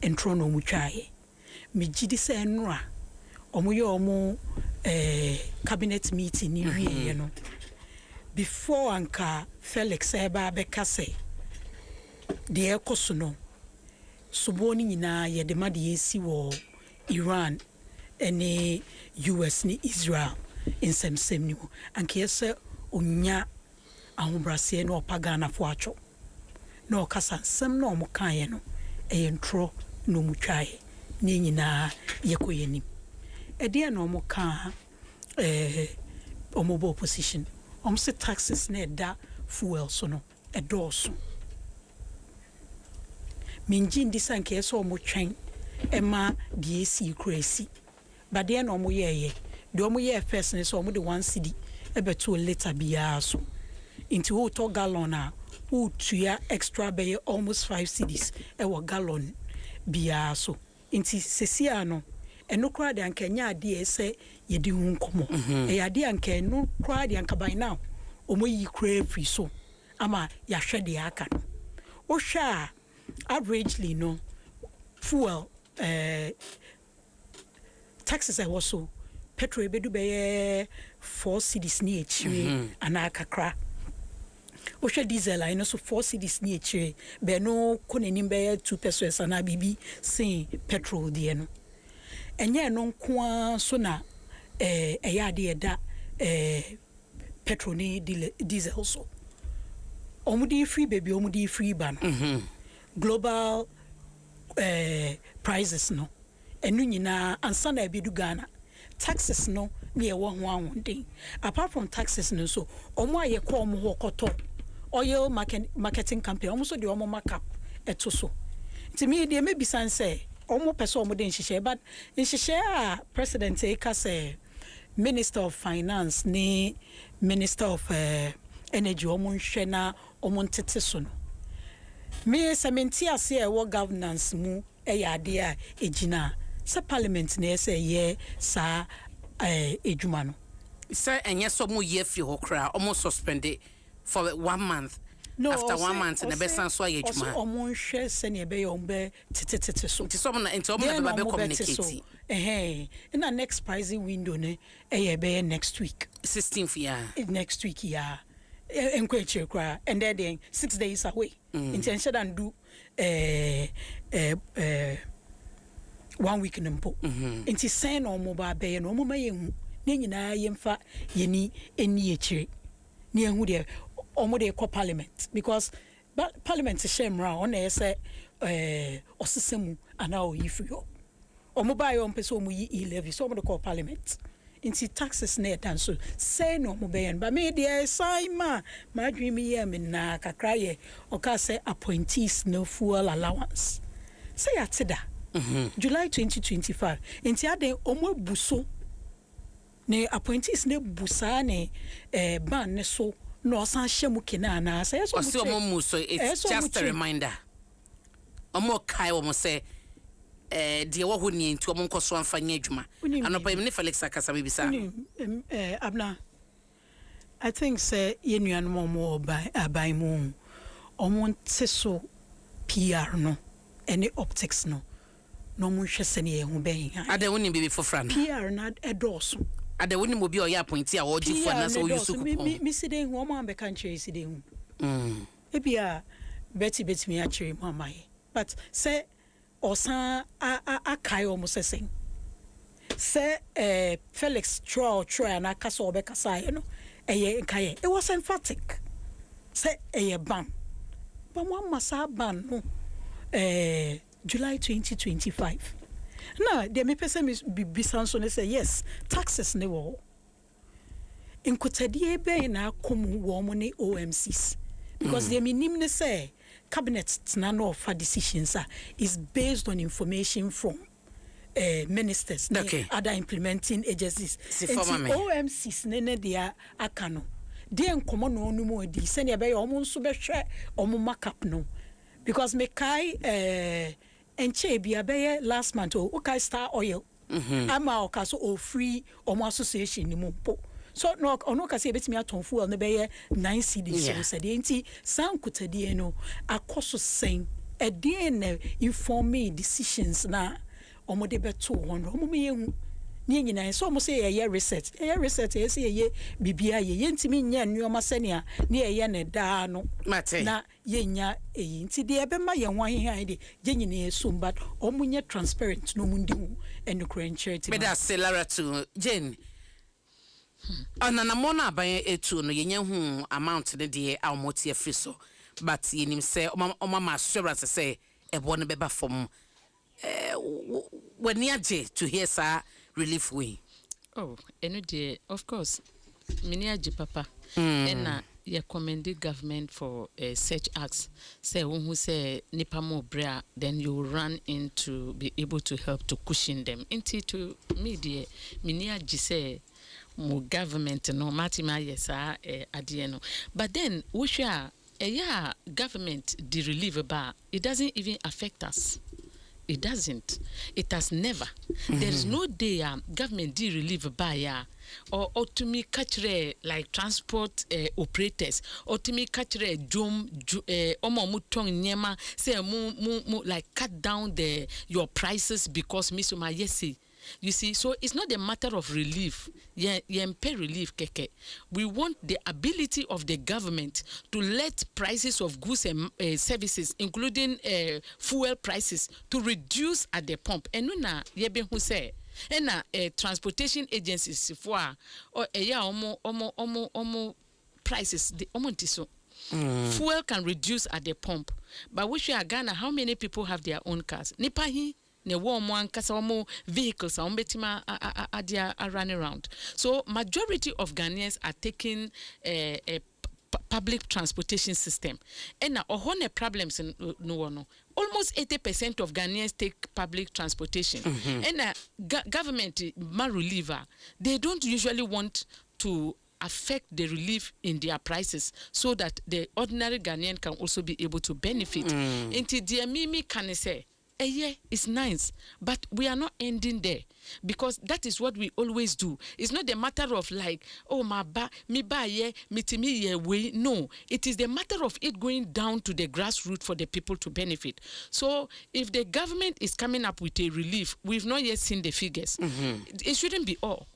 entro no mu twaye me gidi se enra omo ye omo cabinet meeting ni wie no before anka Felix eba beka se de ekoso no suboni nyina ye de ma de esi wo Iran ene US ni Israel nsem ni ho anka yese onya ahobrase no opagana fo acho no okasa nsem no mo kan ye no ntro no mu twae ni nyina ye koyeni ede na omo kan omo bo opposition omo se taxes na da fuel so no edoso minji ndisa nke so omo twen ema DAC crazy but de na omo ye de omo ye first ne so omo de 1 cedi ebeto later bia so into wo to gallon a wo tua extra be almost 5 cedis e wo gallon bia so inti sesia no ɛno koraa de anka nya ade sɛ yɛdi hu nkɔmɔ ɛyɛ ade anka ɛno koraa de anka by now ɔmo yi koraa free so ama yɛahwɛ de aka no wohwɛ a averagely no fuel taxes ɛwɔ so petrol ebedu bɛyɛ 4 cedis ni ekyire ana kakra wohwɛ diesel a ɛno so 4 cedis ni ekyire bɛno kɔ n'anim bɛyɛ 2 pesos ana bibi sen petrol deɛ no ɛnyɛ no nko so na ɛyɛ ade ɛda petrol ni diesel so ɔmudi free baby ɔmudi free ba no global prices no ɛnu nyinaa ansa na ebedu Ghana taxes no ne ɛwɔ ho ahonden apart from taxes no so ɔmo ayɛ kɔ ɔmo ho kɔtɔ oil marketing company ɔmo so de ɔmo markup ɛto so nti me de mebisan sɛ ɔmo pɛ sɛ ɔmo de nhyehyɛ but nhyehyɛ a president eka sɛ minister of finance ne minister of energy ɔmo nhwɛ na ɔmo ntete so no me sementi ase ɛwɔ governance mu ɛyɛ ade a egyina sɛ parliament na ɛsɛ yɛ saa edwuma no sɛ ɛnyɛ sɛ mo yɛ fi hɔ kra ɔmo suspended for 1 month no, after 1 month na bɛsan so ayɛ edwuma ɔmo nhwɛ sɛ ne ɛbɛyɛ ɔmo bɛ tete so nti sɛ ɔmo na bɛ communicate na next pricing window ne ɛyɛ bɛyɛ next week 16th next week enkɔ ekyir kra and then 6 days away nti ɛnhyɛ dan do 1 week nimpo nti sɛn na ɔmo ba bɛyɛ no ɔmo ma yɛ hu ne nyinaa yɛmfa yɛni ɛni ekyire ne yɛhu deɛ ɔmo de kɔ parliament because parliament hyɛ mmara ɔna yɛ sɛ ɔsesa mu anaa ɔyi firi hɔ ɔmo ba yɛ ɔmpɛ sɛ ɔmo yi e-levy so ɔmo de kɔ parliament nti taxes na ɛdan so sɛn na ɔmo bɛyɛ no ba me deɛ san ma adwene mi yɛ me na kakra yɛ ɔka sɛ appointees no fuel allowance sɛ yɛate da July 2025 nti ade ɔmo abu so ne appointees ne bu saa ne ban ne so no ɔsan hyɛ mu kena na sɛ yɛsɔ ɔsi ɔmo mu so it's just a reminder ɔmo kai ɔmo sɛ deɛ wɔ hɔ nie nti ɔmo nkɔ so amfa nyɛ adwuma anɔpa yɛ ne Felix akasa bi bisa abna I think sɛ yɛ nuanom ɔmo aban mu ɔmo nte so PR no ɛne optics no no mo hwɛ sɛ ne yɛ ho bɛn ada woni bibi fofra no PR na ɛdɔɔso ada woni mo bi ɔyɛ appointee a ɔgye fo na sɛ ɔyɛ sukupɔn mi side hu ɔmo ambɛka nkyerɛ side hu ebia beti me akyerɛ mu amaye but sɛ ɔsan akae ɔmo sɛsɛn sɛ Felix Troy na aka sɛ ɔbɛkasa yɛ no ɛyɛ nkaeɛ it was emphatic sɛ ɛyɛ ban ba mo amma saa ban no July 2025 na de me pese me bisan so ne say yes taxes ne wo inkotadie be na akomu wo mo ne OMCs because they minim ne say cabinet na no of decisions is based on information from ministers other implementing agencies OMCs ne dia aka no de nkomo no onu mu adi se ne be omo nso be hwe omo markup no because me kai enche bia be last month okay Star Oil ama o kaso o free omo association ni mpo so no ono ka se betimi aton fuel ne be 9 cedis so said enti sankutadie no akoso sen e dey na informing decisions na omo de beto hono omo me yehu ni nyina so omo se ye research ye se ye bibia ye ntimi nya nneoma sene a ne ye ne da no na ye nya eyi nti de ebe ma ye hwan he de je nyina esum but omo nya transparent no mu ndi hu enukra ncherity me da selara to Jane anana mona aban etu no ye nya hu amount ne de almost free so but yenim se oma ma assurance say ebo no beba from when yaje to hear sa relief way eno de of course mini aje papa na ye commend government for such acts say who say nipa mo bra then you run in to be able to help to cushion them into to media mini aje say mo government no matima yesa ade no but then we share government the relief bar it doesn't even affect us It doesn't. It has never. There is no day government did relieve buyer or to me catch like transport operators or to me catch jom mutong nyema say mu like cut down your prices because misuma yesi. You see, so it's not a matter of relief. Pay relief, keke. We want the ability of the government to let prices of goods and services, including fuel prices, to reduce at the pump. And na yebe who say, and transportation agencies for or prices the omontiso. Fuel can reduce at the pump, but which we are Ghana, how many people have their own cars? Nipahi. Ne one kasa vehicles are running around. So majority of Ghanaians are taking a public transportation system. And now ohone problems no. Almost 80% of Ghanaians take public transportation. And government reliever, they don't usually want to affect the relief in their prices so that the ordinary Ghanaian can also be able to benefit. Into dear Mimi can say it's nice, but we are not ending there because that is what we always do. It's not the matter of like, oh me we. No, it is the matter of it going down to the grassroots for the people to benefit. So if the government is coming up with a relief, we've not yet seen the figures. It shouldn't be all.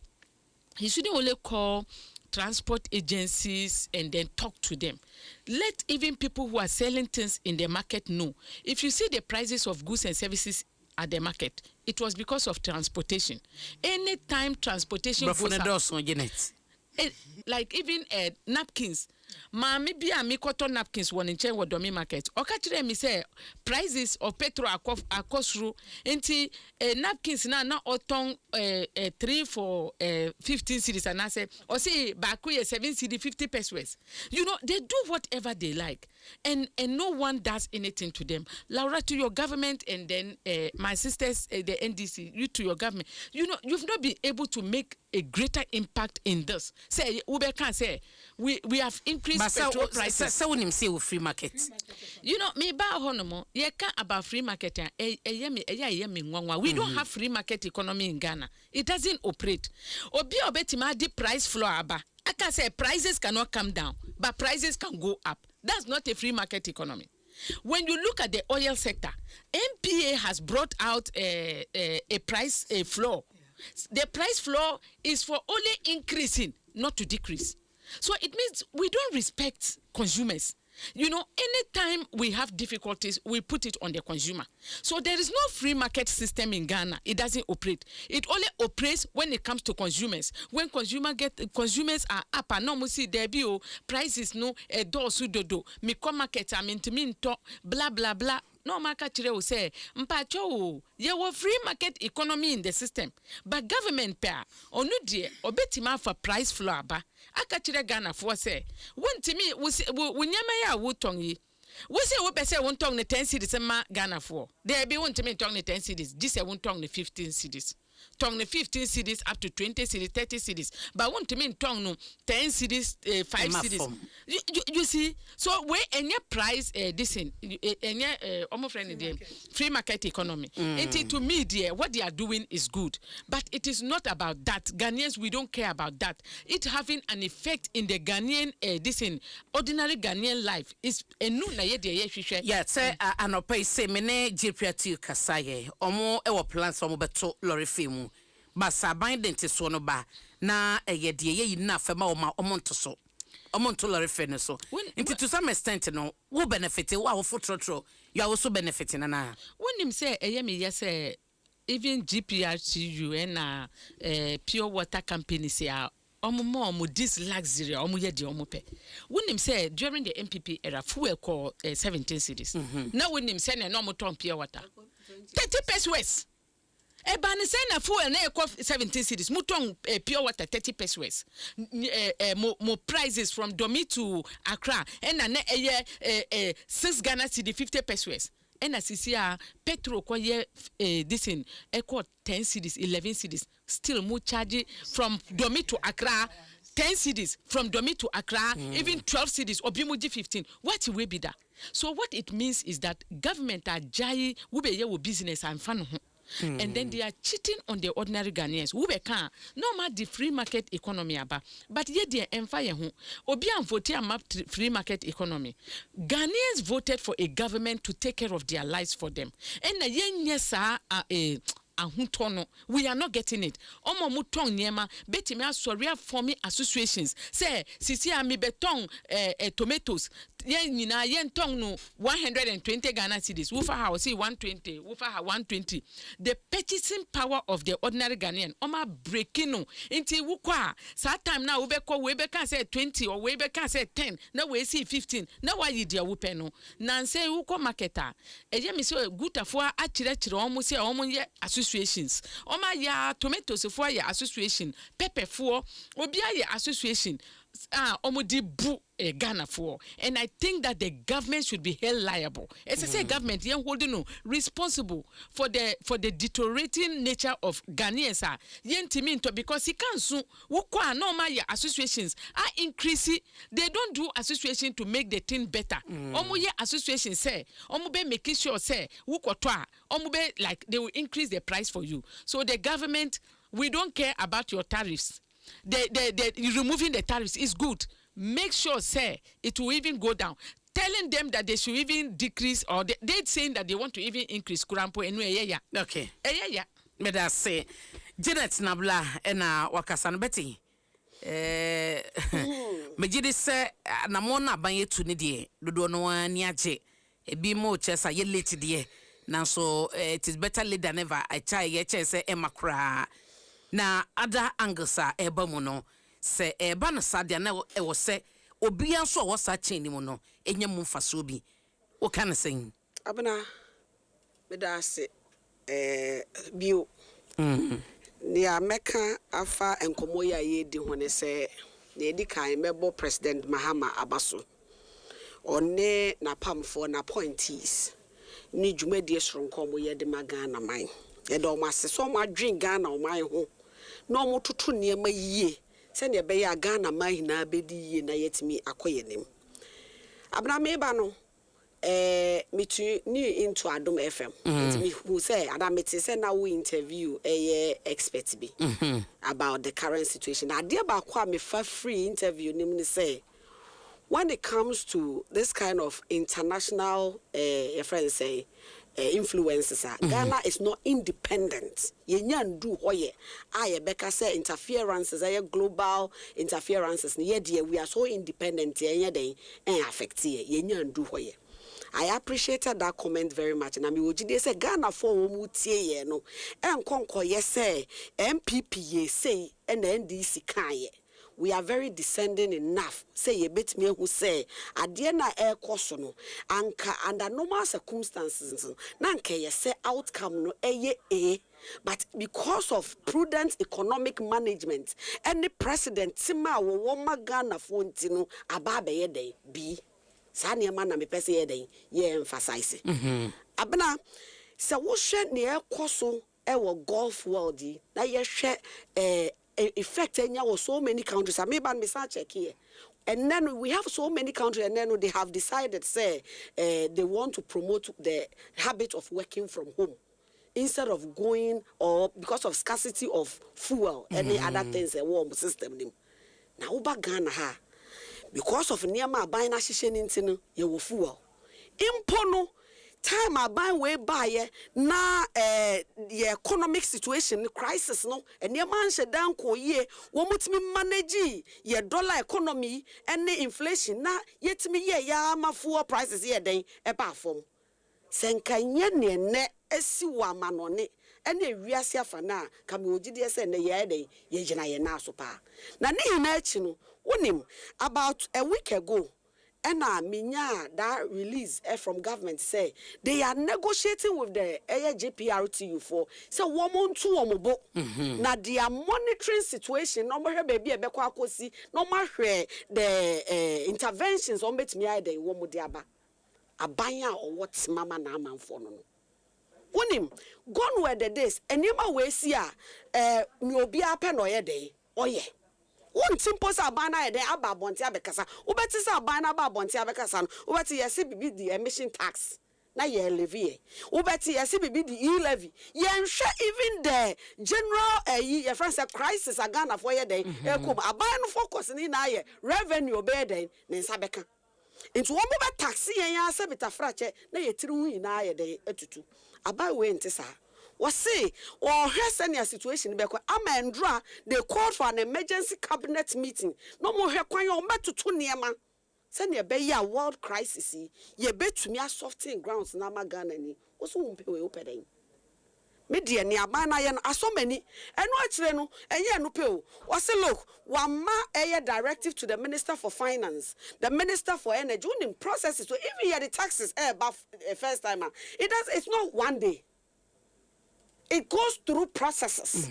He shouldn't only call transport agencies and then talk to them. Let even people who are selling things in the market know. If you see the prices of goods and services at the market, it was because of transportation. Anytime transportation goes up, like even napkins. Maybe I make cotton napkins one in chain with domi market. Okachire me say prices of petrol are cost through. Enti napkins na otong 3 for 15 cedis and I say or say baku 7 cedi 50 pesos. You know they do whatever they like, and no one does anything to them. Laura, to your government, and then my sisters, the NDC, you to your government. You know you've not been able to make a greater impact in this. Say Uber can say we have increased petrol prices. So when him say free market. You know me ba honomo ye can about free market we don't have free market economy in Ghana. It doesn't operate. Obi obetima di price floor aba. I can say prices cannot come down, but prices can go up. That's not a free market economy. When you look at the oil sector, MPA has brought out a price floor. The price floor is for only increasing, not to decrease. So it means we don't respect consumers. You know, anytime we have difficulties, we put it on the consumer. So there is no free market system in Ghana. It doesn't operate. It only operates when it comes to consumers. When consumers are up and no see there be prices no do me come market I mean to mean blah blah blah. No market will say mpacho ye wo free market economy in the system, but government pair onu die obetima for price floor aba aka kire Ghana for say when to me we nyama ya wo tonyi we say we pese won tong ne 10 cedis ma Ghana for there be won to me tong ne 10 cedis this won tong ne 15 cedis tong ne 15 cedis up to 20 cedis 30 cedis but won to me tong no 10 cedis 5 cedis you see. So we any price this in any almost friendly free market economy. To me dear what they are doing is good, but it is not about that. Ghanaians, we don't care about that. It having an effect in the Ghanaian this in ordinary Ghanaian life is enu na ye de ye yeah say anopai say mene JPT kasaye omo e wo plans omo beto lorry film ba saban denti so no ba na ye de ye na fema omo ntoso omonto lorry fene so into to some extent no wo benefit wo trotro you are also benefiting na when him say me yes even GPRTU and pure water companies here omo this luxury omo ye de omo pe when him say during the MPP era fuel call 17 cedis now when him say na no mo ton pure water 30 pesos. Ebani say na fuel na e 17 cedis muton pure water 30 pesos mo prices from Domi to Accra and na 6 Ghana cedi 50 pesos and asisia petrol ko ye this in e 10 cedis 11 cedis still mo charge from Domi to Accra 10 cities from Domi to Accra, even 12 cities, Obimuji 15. What will be that? So what it means is that government are jai ube business and fun. And then they are cheating on the ordinary Ghanaians. Who can no matter the free market economy aba, but yet they empire who Obian voted a map free market economy. Ghanaians voted for a government to take care of their lives for them. And the yes we are not getting it. Omo mutong niema beti me asoria forming associations. Say sisi ami betong tomatoes. Yen nyina yen tong no 120 Ghana cedis. Wufa ha say 120. Wufa ha 120. The purchasing power of the ordinary Ghanaian. Oma breaking no. Inti wukwa. Sa time now we can say 20 or we can say 10. Now we see 15. Now why you dia wupe no. Nanse wuko marketa. Eje mi so good afwa achire omo se omo ye associations. Oma ya tomatoes for ya association. Pepper for obia ya association. Omo di bu Ghana for, and I think that the government should be held liable. As I say, government holding no responsible for the deteriorating nature of Ghanaians. Yen timinto because he can't soon wukwa no my associations are increasing. They don't do association to make the thing better. Omo ye association say omo be making sure say wukotwa omo be like they will increase the price for you. So the government, we don't care about your tariffs. The removing the tariffs is good. Make sure, say, it will even go down. Telling them that they should even decrease, or they're saying that they want to even increase Kurampo anyway. Okay. Yeah. May I say, Janet Nabla and Wakasan Betty. Majidi say, Namona Banye to Nidie, Ludono Niaje, a be more chess a year late dear. Now, so it is better late than ever. I try ye chess a macra. Na other angles are Ebamono. Se bana sadia na was say obian so was searching him no enya mumfa so bi what can I say abana me da se bio ne ameka afa enkomo ya ye di ho ne se ne di kan mebo President Mahama Abaso one na pamfo na appointees ni dwumadi esronko mo ye de magana man ye do mase so ma dwen Ghana o man ho no mo tutu niema yie send your bay Ghana mahina bedi na yetimi akoyenim. Abna meba no me to new into Adom FM. Me who say Adam it say now we interview a expert be about the current situation. I dear ba kwa me fa free interview nim ni say when it comes to this kind of international your friends say influences Ghana is not independent. Yenya ndu hoye aye beka say interferences aye global interferences we are so independent yenya den affect yenya ndu hoye. I appreciated that comment very much. And I mean, they say Ghana for mutie no enkonko ye say MPP ye say and NDC kan we are very descending enough. Say ye bit me who say adiena air cost no anka under normal circumstances nanke ye say outcome no but because of prudent economic management any president tima wo Ghana for ntino ababe ye den bi sa ne ma na me pese ye den ye emphasize abena se wo hwe ne ekoso e wo golf world na ye hwe effect was so many countries. I mean, me check here. And then we have so many countries, and then they have decided, say, they want to promote the habit of working from home instead of going or because of scarcity of fuel, any other things, a warm system. Now, Uba Ghana, because of Niama buying a shishin into your fuel. Impono. Time I buy way by na the economic situation crisis no and your man said down ko ye wo mutimi manage ye dollar economy and the inflation na yet me ye ya ma fuel prices ye den e ba fom senka nye ne esi wa manone ene wiase afa na ka me ogide se ne ye den ye gina ye na so pa na ne na achi no wonim about a week ago. And minya that release from government say they are negotiating with the JPRTU for so woman to omobo na they are monitoring situation no more baby ebekwa akosi no more the interventions on betimi ide wo mo diaba abanya or what mama na amanfo no wonim gone were the days enema we see a me obi ape no ye dey oye One simple sabana de aba bonti abekasa. Ubeti sabana ba bonti abekasa. Ubeti yesi bibi the emission tax. Na ye levy. Ubeti yesi bibi the e-levy. Yensha even the general ye friends a crisis agana for ye day. Ekum abano focus ni na ye revenue be day nensabeka. Into one more taxi and ya sabita frache na ye tiri na ye day etutu. Aba we ntisa. Was say or has any situation because Amandra they called for an emergency cabinet meeting. No more her kwan your met to 2 near send your bay world crisis. Ye bet to me a softening grounds nama Ghana ni also won't pay opening. Media near Banayan are so many and watch Reno and ya no pill. Was say look, one ma a directive to the Minister for Finance, the Minister for Energy, in processes to even hear the taxes above first timer. It's not one day. It goes through processes.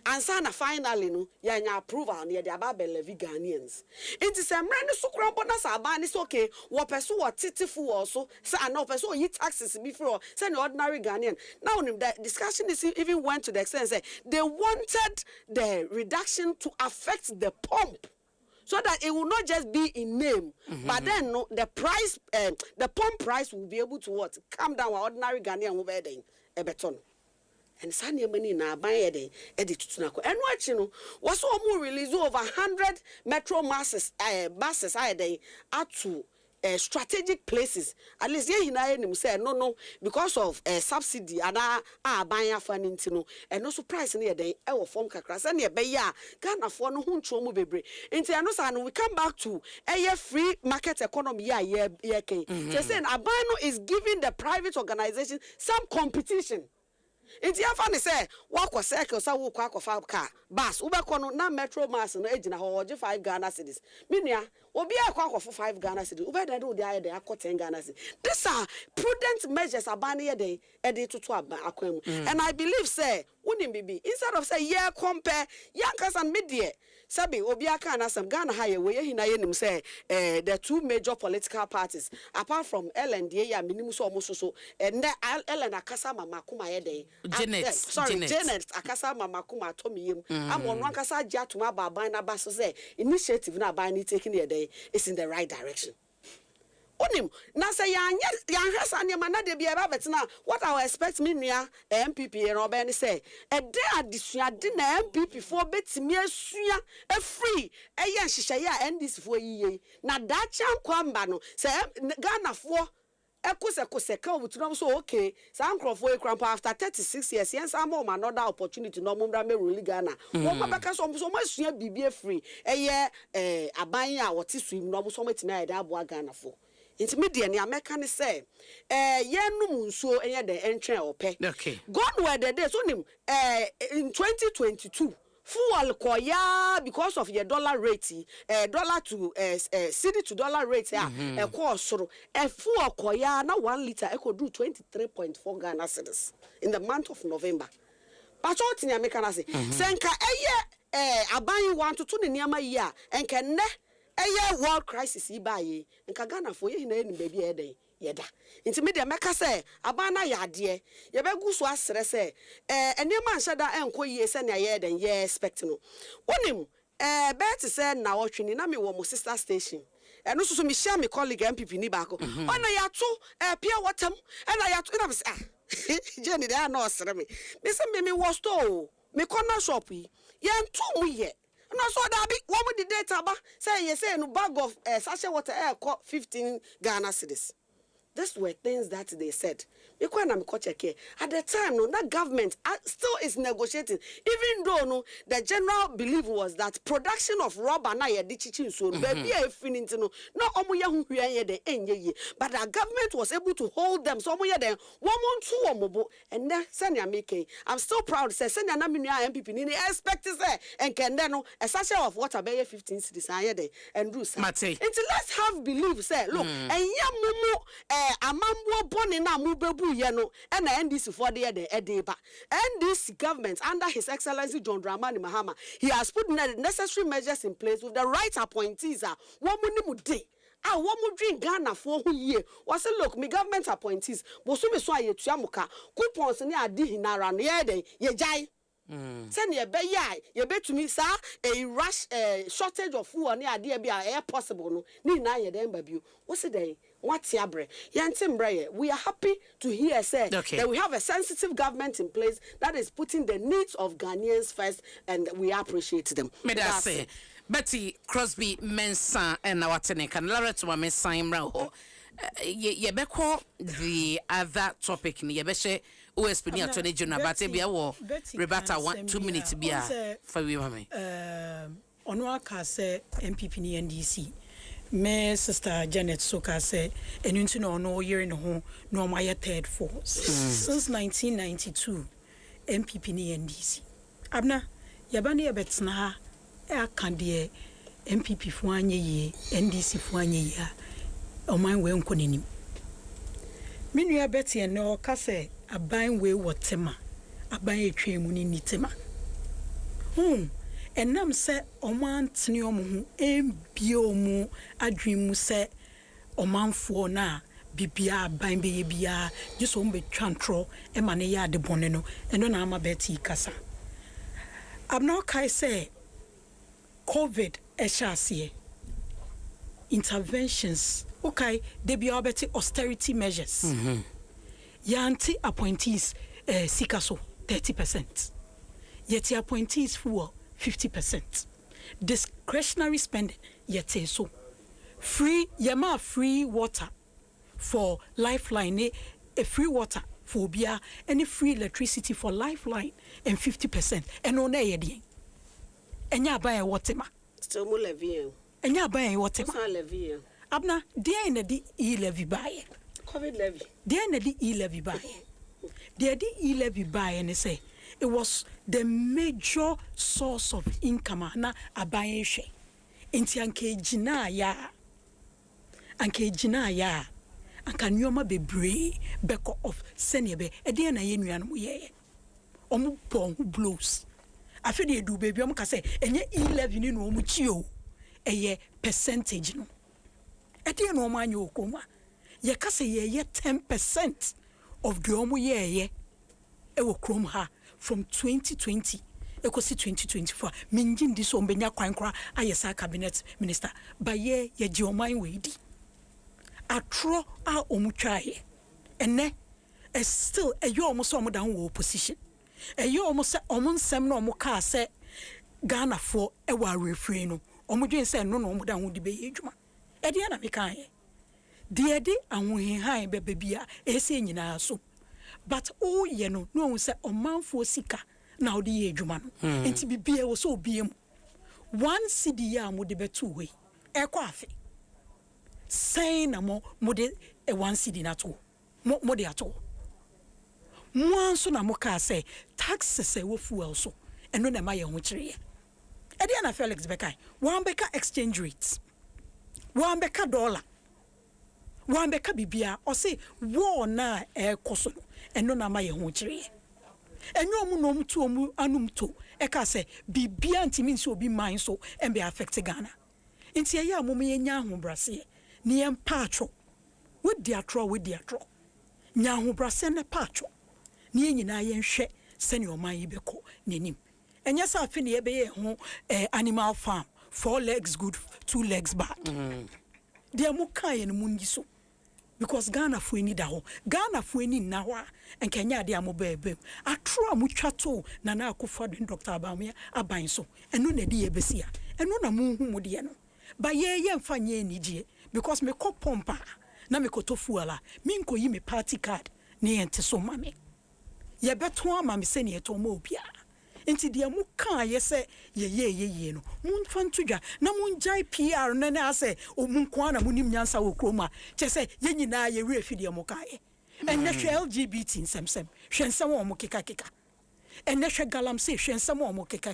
And sana finally no ya approval near the ababe levy Ghanaians. It is a mrani sukrampo sa abani is okay. What person what titifu also say no person you taxes before say ordinary Ghanaian. Now the discussion is even went to the extent say they wanted the reduction to affect the pump. So that it will not just be in name, but then no, the price, the pump price will be able to what come down. Ordinary Ghanaian over there a beton. And Sunday money na buy edit tunako. And what you know was almost release over 100 metro buses a day out to strategic places. At least yeah, say no because of subsidy and buying funding no and no surprise near day our form kakras and near ya Ghana for no huncho bebre. Into no we come back to a free market economy yeah just saying Abano is giving the private organization some competition. Inti afani say walk cycle sa wo kwa kofa car bus ubekọ no na metro mass no ejina ho oje 5 Ghana cedis minia obi akwa kofa 5 Ghana cedis ubeda do dey dey akọ 10 Ghana cedis. These are prudent measures abani ye dey e toto akwam and I believe say unim bibi instead of say yeah compare yankas and media sabi obi aka na some Ghana ha ye we hina ye nim say the two major political parties apart from LND ya minimum so almost so and Ellen akasa mama kuma ye dey Janet akasa mama kuma to me yem am on one kasa ja to ma baba na ba so say initiative na ba ni taking here day is in the right direction. Onim na say yan hwesa ne ma na de bia ba betina what I expect me nua MPP e no be ni say e de adesua de na MPP for betimi asua e free e ye nhihye ya NDC for yiye na da chan kwamba no say Ghana for ekose ka obutunom so okay some crofo ekrampa after 36 years yen some more another opportunity no mumra me rule Ghana wo mabeka so masua bibie free eye aban a wote suim no so matimi ayede abo Ghana for inti media ni ameka ne say yenum nsuo eye de entren ope okay gone were the days onim in 2022 fuel koya because of your dollar rate dollar to cedi to dollar rate soro fuel koya na 1 liter equal do 23.4 Ghana cedis in the month of November but what ni ameka na say senka eye aban want to ne niam yi enka ne eye world crisis ibaye enka Ghana for ye na eni baby eden yeda inti media meka say abana yade ye begu so asere say enema nhada enko yie se na ye den ye expect no onim bet say na otwini na me wo mo sister station eno so me share me colleague MPP ni ba ko ona ya to pia watam na ya to na say Jenny dey na osere me say me was to me corner shop yi ye ntu mu ye no so that be wo mo the data ba say ye say no bag of sachet water 15 Ghana cedis. These were things that they said. At the time, no, that government still is negotiating. Even though no, the general belief was that production of rubber na ye dichichin so baby e finito no omo ye hu hwe de enye but the government was able to hold them so omo ye den womontu omobo and then senior making. I'm still proud say senior na menua MPP ni expect say enkende no a sachet of water be 15 cedis anye de and do say until let's have belief say look enye mumu amambo boni na mubebu ye no and the NDC for the edeba NDC government under His Excellency John Dramani Mahama he has put the necessary measures in place with the right appointees woman mu dey woman drink Ghana for who year was look me government appointees bo so me so ayetua muka coupons ni adi hinara no ye den ye jai Send ye be ya, ye bet to me, sir, a rush shortage of food on the idea air possible. No, ni na ye dem baby. What's the day? What's your bre? Yantim bre. We are happy to hear say that we have a sensitive government in place that is putting the needs of Ghanaians first, and we appreciate them. Me da say, Betty Crosby Mensa and our tenant can Lara to my Mensa ho. Ye beko the other topic ni ye beshe OSP ni attorney general but be wo rebata 2 minutes bia for we mama ono aka say MPP ni NDC me sister Janet Soka say enu nti no no year no ho no my third force since 1992 MPP ni NDC abna yabane ye betna ha e aka de MPP fu anye ye NDC fu anye ye oman we nkonenim minua Betty en no ka say aban we wotema aban etwa mu ni nitema enam se oman tene omo embio mu adwemu se omanfo na bibia aban be bia jiso mbe twantro e ma ne ya de bone no eno na ama Betty kasa abna kai say COVID eshase interventions okay they be about austerity measures yanti appointees sikaso 30% yet appointees for 50% discretionary spending yet so free yama free water for lifeline a free water for bia any free electricity for lifeline and 50% and on yedi enya ban wotema still mo levy enya ban wotema so levy abna dia na di e-levy baye COVID levy dia na di e-levy baye dia di e-levy baye ne say it was the major source of income na aban hwe enti anka ejina ya anka nyoma bebre beko of senebe e dia na ye nuanom ye omu pon blows afede edu baby omu ka say enye e-levy ni no omu chio eye percentage no edi no ma anyo okoma ye ka say ye 10% of the omu ye e wo krom ha from 2020 ekosi 2024 minjin di so mbenya kwan kra ayesa cabinet minister ba ye gi oman we di atro a omutwaye ene still eyo omo so omo dan wo opposition eyo omo se omo nsem na omo ka se Ghana for e wa refrain no omo dwen se no omo dan wo di be edwuma e de na me kan ye de edi ahohehan be bia ese nyina so but o ye no se omanfo sika na odi ye edwuma no enti bibia wo so obiem one cedi ya mo de betu we e kwa afi say na mo de one cedi na to mo de ato mo anso na mo ka say taxes e wo fuel so eno na ma ye ho kire ye e de na Felix Bekai one beka exchange rates one beka dollar one beka bibia o say war na e koso eno na ma ye ho kire enyo mu no mtu omu anum to e ka say bibia ntimi nso obi man so en be affect Ghana nti ye ya mom ye nya ho brase ne en paatro we dia tro nya ho brase ne paatro ne nyina ye nhwe se ne oman yi beko nenim enya sa afi ne ye be ye ho animal farm 4 legs good 2 legs bad dia mu kan ye no mu ngi so because Ghana fu eni da ho Ghana fu eni na ho en kenya de amobebe atro amutwa to na na akofo de Dr. Abamia aban so eno na de ye besia eno na mu hu mu de no ba ye mfa nye enije because me ko pompa na me ko to fuala me nko yi me party card ne ente so mame ye beto ama me se ne eto ma obia enti de mu kan ye se ye no mun fantudwa na mun jai PR na na se o mun kwa na munim nyansa wo kroma che se ye nyina ye refi de mu kae enne hwe LGBT nsem hwe nsem wo mu keka enne hwe galamse hwe nsem wo mu keka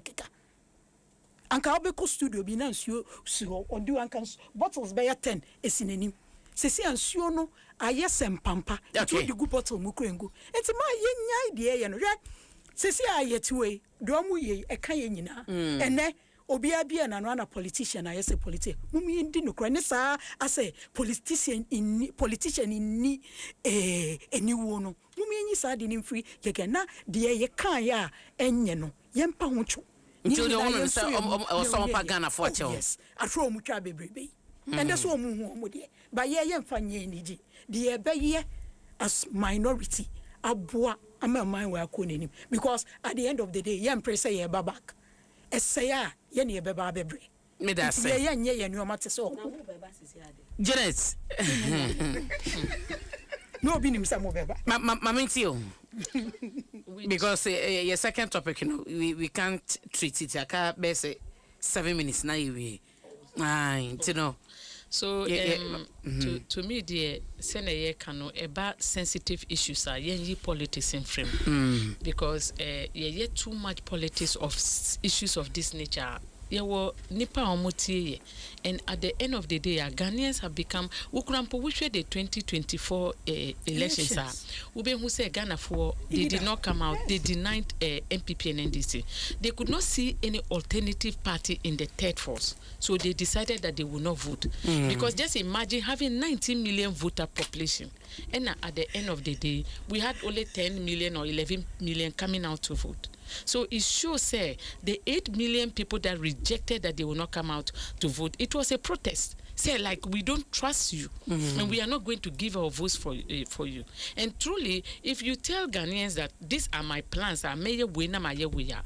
anka obeko studio bi na nsuo suho odi anka bottles be 10 esinenim sesi ansuo no ayesem pampa to di gu bottle mu krengu enti ma ye nyai de ye no hwe sesi ayetiwe do mu ye e kan ye nyina ene obi abia na no na politician ayese politician mum ye ndi no kra ne saa ase politician ni eniwo no mum ye nyi saa de ni mfiri ye na de ye kan ya enye no yempa hocho nti the one say some pa Ghana for chew yes atro mu twa bebrebe and that's what mu de ba ye yemfa nye niji de ebe ye as minority aboa ama man wa ko nenim because at the end of the day yem pray say ye back esaya ye ne ye beba bebre me that say ye nye ye nuoma te so Janet no be nim say mo beba mamenti o because your second topic you know we can't treat it aka be say 7 minutes na we you know so to me the sene kano about sensitive issues are ye politics in frame because ye too much politics of issues of this nature ye were nipa omotie and at the end of the day Ghanaians have become ukurampo which the 2024 elections are ube who say Ghana for they did not come out, they denied MPP and NDC. They could not see any alternative party in the third force, so they decided that they would not vote because just imagine having 19 million voter population and at the end of the day we had only 10 million or 11 million coming out to vote. So it shows the 8 million people that rejected that they will not come out to vote. It was a protest. Say like we don't trust you and we are not going to give our votes for you. And truly, if you tell Ghanaians that these are my plans, I may win na my we are.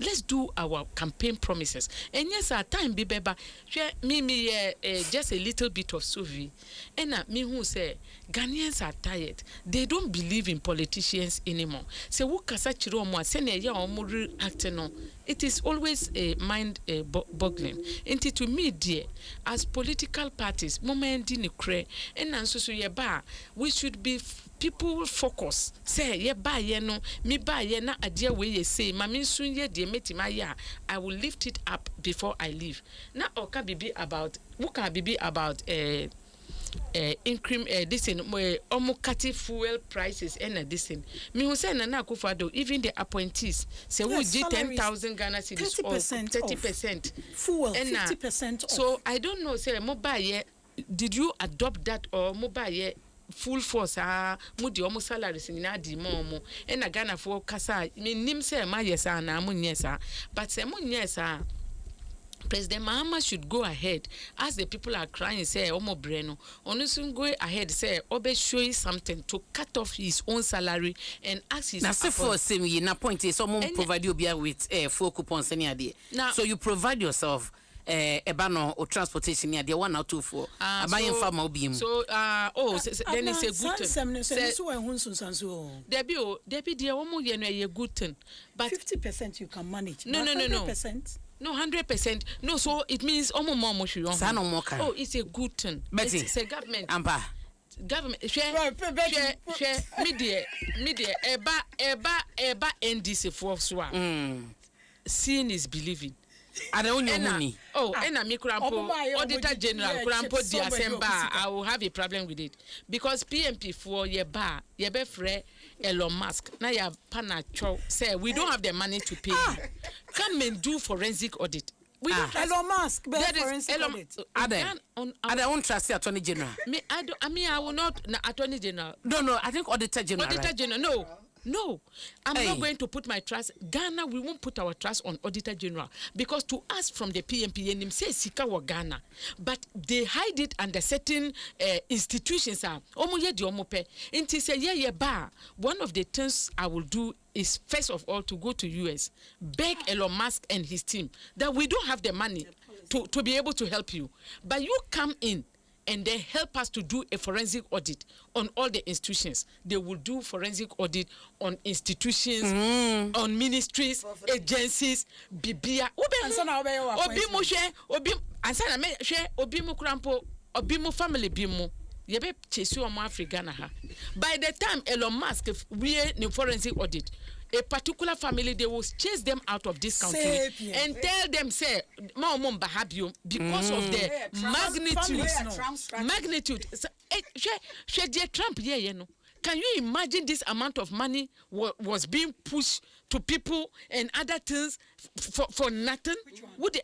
Let's do our campaign promises. And yes, our time be beba. Me just a little bit of suvi. And me who say Ghanaians are tired. They don't believe in politicians anymore. Say who kasa chiro mo sene ya omuri acting. It is always a mind boggling. And to me, dear, as political parties, moment in kre, and answer so ye ba, we should be people focus. Say ye ba ye no, me ba ye na adia way ye say, mami soon ye dear meti maya. I will lift it up before I leave. Now oka bibi about wuka bibi about increment this in omukati fuel prices and this in me who say na akufado even the appointees say we did 10,000 Ghana cedis or 30% fuel 50% so I don't know say mobile did you adopt that or mobile full force mudi omo salaries ni na di mo and na Ghana for kasa me nim say ma yesa na mo nyesa but say mo nyesa President Mahama should go ahead as the people are crying say Omo Breno Onusun go ahead say Obe show something to cut off his own salary and ask his na se for same ye na point is someone provide you with full coupons any idea so you provide yourself ebano or transportation near the 1 or 2 for abayin farmer obi so then it's a good thing Debbie dear omo ye no ye good thing but 50% you can manage no 100% No, 100%. No, so it means oh, it's a good thing. It's a government. Government share media eba NDC for swa. Seeing is believing. And money. And me kurampo Auditor General kurampo di asemba I will have a problem with it because PMP for ye bar ye be free Elon Musk na ya panacho say we don't have the money to pay come and do forensic audit. We don't trust Elon Musk forensic audit. I don't trust the Attorney General. I will not Attorney General. No, I think Auditor General. Auditor General, no, I'm not going to put my trust. Ghana, we won't put our trust on Auditor General because to us from the PMP, and say Sika wa Ghana, but they hide it under certain institutions. One of the things I will do is first of all to go to US, beg Elon Musk and his team that we don't have the money to be able to help you, but you come in and they help us to do a forensic audit on all the institutions. They will do forensic audit on institutions, on ministries, agencies, bibia. Obi family bimu. Yebe chesi omo Africa na ha. By the time Elon Musk we in forensic audit, a particular family they will chase them out of this country and tell them say because of the magnitude. Trump can you imagine this amount of money was being pushed to people and other things for nothing. Would they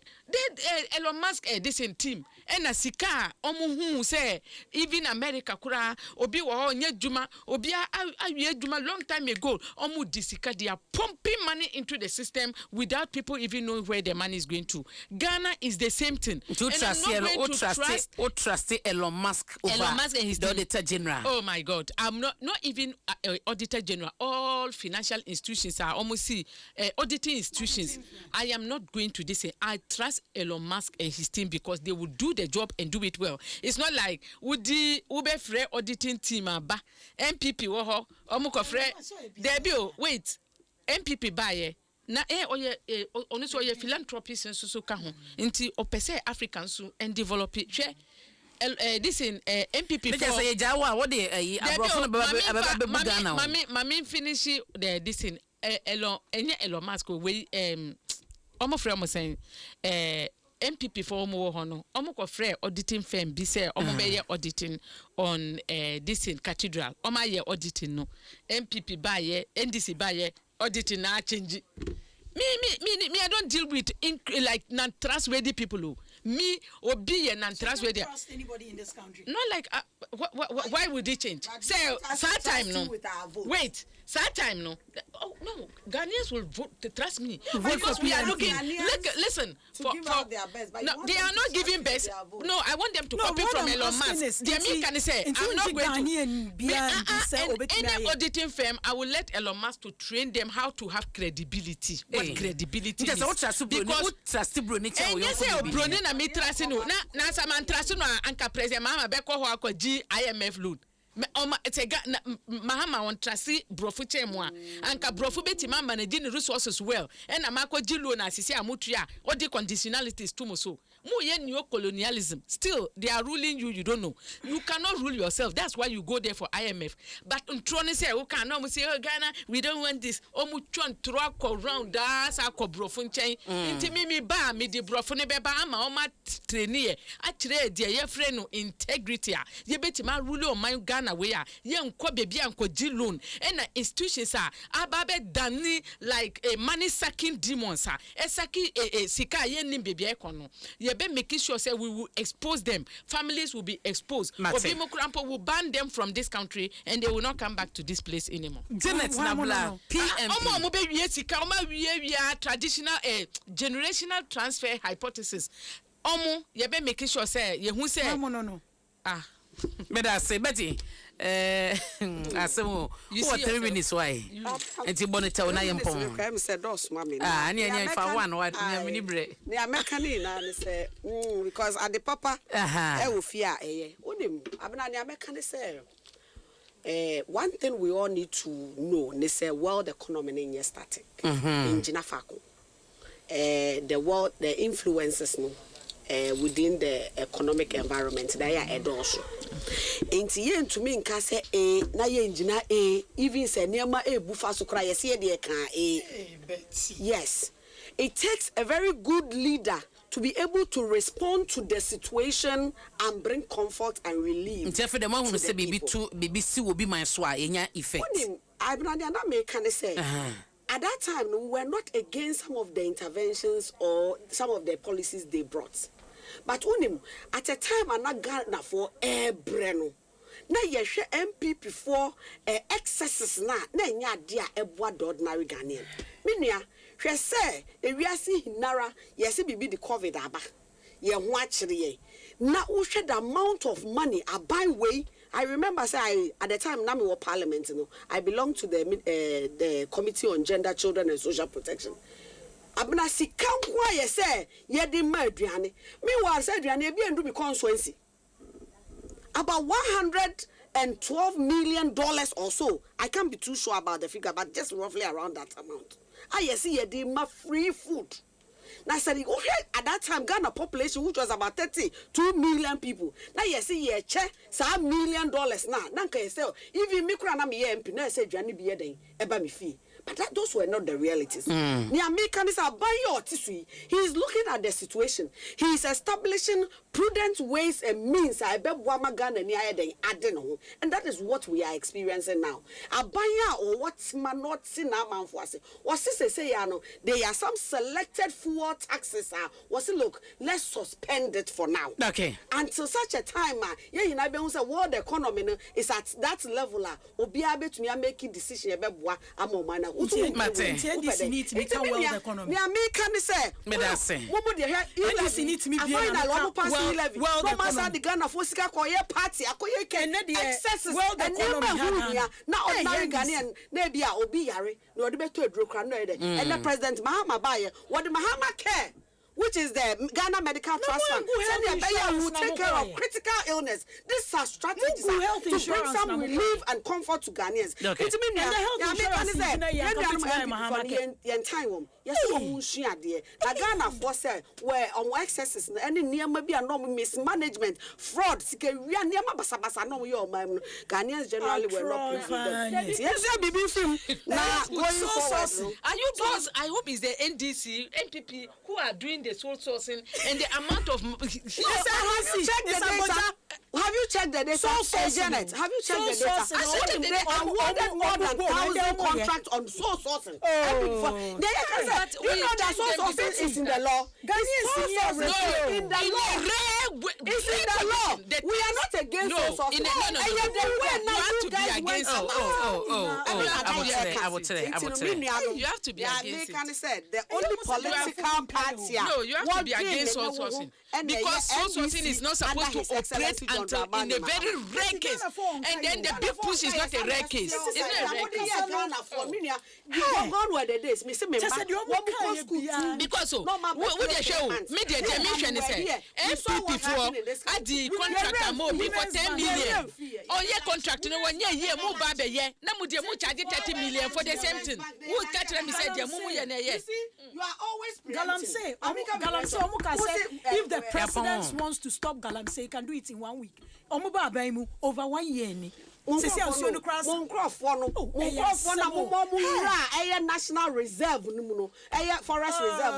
Elon Musk this in team and a sika omu say even America kura obi wo nye juma obi awie juma long time ago omu disika they are pumping money into the system without people even knowing where the money is going to. Ghana is the same thing. Trust Elon Musk and his the Auditor General. Oh my God, I'm not even Auditor General. All financial institutions are almost auditing institutions. I am not going to this. I trust Elon Musk and his team because they will do the job and do it well. It's not like Woody Ube Frey auditing team ba MPP woho omuko Frey debut wait MPP baye na oye onuso oye philanthropy senso so ka ho nti opese Africans and develop it this in MPP for say jawa what dey abrofo no Ghana mami finish the this in Elon Musk we omo frɛ mo sen MPP for omo ho no omo ko frɛ auditing firm bi say omo be ye auditing on this in cathedral omo ye auditing no MPP ba ye NDC ba ye auditing na change me I don't deal with like non-trustworthy people. Me obi ye non-trustworthy. You don't trust anybody in this country. Not like why would they change? Say sad time no. Wait, sad time no. Oh no, Ghanaians will vote to trust me because we are looking. Listen, for their best, but no, they are not giving best. No, I want them to copy from Elon Musk. They can say I'm not going to. Any auditing firm, I will let Elon Musk to train them how to have credibility. What credibility is? Because Brony na me trust no na sama trust no anka president mama be ko ho akwaji IMF loan mahama on trust brofu chemu anka brofu beti mama na gini resources well and amakoji loan asisi amutua all the conditionalities too so mu ye neo-colonialism. Still, they are ruling you, you don't know. You cannot rule yourself. That's why you go there for IMF. But Troni say, oh, say, oh, Ghana, we don't want this. Oh, muchon truck around us, I call brofun chain. Inti mimi ba, mi di brofune beba, ama, oma trainee. Actually, dear, ye friend no integrity. Ye beti ma rule on my Ghana way. Ye unko baby unko loan. And the institutions are ababe dani like a money sucking demons. E saki sika ye nim baby ekono. Ye be making sure say we will expose them. Families will be exposed. Obimo Krampo will ban them from this country and they will not come back to this place anymore. Janet Nabla, traditional generational transfer hypothesis. Omo ye be making sure say ye who say no. Better say Betty. Asemo what 3 minutes why enti bonita na yempon I'm say dos mami ani fa one what mini bre the American na say because at the papa e wo fia eye onim abena the American say one thing we all need to know they say world economy in static in Gina Fako the influences no within the economic environment that are also. Enti yen to me nka se na ye engina even se niema bufa so kra ye se de kan yes, it takes a very good leader to be able to respond to the situation and bring comfort and relief. Nti for the man who say bibi si will be my so enya effect. I na make can say at that time we were not against some of the interventions or some of the policies they brought. But at a time I'm not Ghana for breno. Na yehwe MPP for excesses na nya dia eboa the ordinary Ghanaian. Menua hwe se ewiase hinara yesi bibi the COVID aba. Ye ho akire ye. Na wo hwe the amount of money aban way. I remember say at the time na me were parliament I belong to the Committee on Gender, Children and Social Protection. Abna sika kwa ye say ye di ma aduane meanwhile say aduane bi endu bi constituency about $112 million or so. I can't be too sure about the figure, but just roughly around that amount. I see ye di ma free food. Now I said at that time Ghana population which was about 32 million people. Now you see ye che $1 million now. Nanka say even me kura na me MP na say aduane bi ye den eba me fee. But those were not the realities. He is looking at the situation. He is establishing prudent ways and means. And that is what we are experiencing now. Abaya or what's man not seen now man for us. What's this say? There are some selected fuel taxes. What's it look? Let's suspend it for now. Okay. Until such a time, world economy is at that level. Obi able to making decision about what I'm on man. NDC need to become world economy. Can say? Me that say. NDC need to be world the Ghana for Sika Koye party. Akoye excesses world economy. Now ordinary Ghanaian maybe Obi Yari. No, the better and the President Mahama Baye. What the Mahama care? Which is the Ghana Medical Trust Fund. Who take care of critical illness. These are strategies to bring some relief and comfort to Ghanaians. Okay. It means yes, Ghana for say where on excesses any near maybe a normal mismanagement, fraud, Ghanaians generally were not president. Yes, now going forward. Are you those? I hope it's the NDC, NPP who are doing the soul sourcing and the amount of. Yes, have you checked the data? Have you checked the data? Janet, have you checked the data? I said they awarded more than 1,000 contracts on soul sourcing. But you know that soul sourcing is in the law. It's in the law. It's in the law. We are not against soul sourcing. You have to be against it. I will tell you. You have to be against it. Said the only political party. No, you have to be against soul sourcing. Because soul sourcing is not supposed to operate until in a very rare case. And then the big push is not a rare case. It's not a rare case. Because so, what they show, media dimension is MPP for at the contract more before 10 million. Oh, yeah, contract no 1 year, more baby, yeah. Namudia charge 30 million for the same thing. Who catch them said, you are always Galamsey. If the president wants to stop Galamsey, he can do it in 1 week. Over 1 year. National reserve, forest reserve.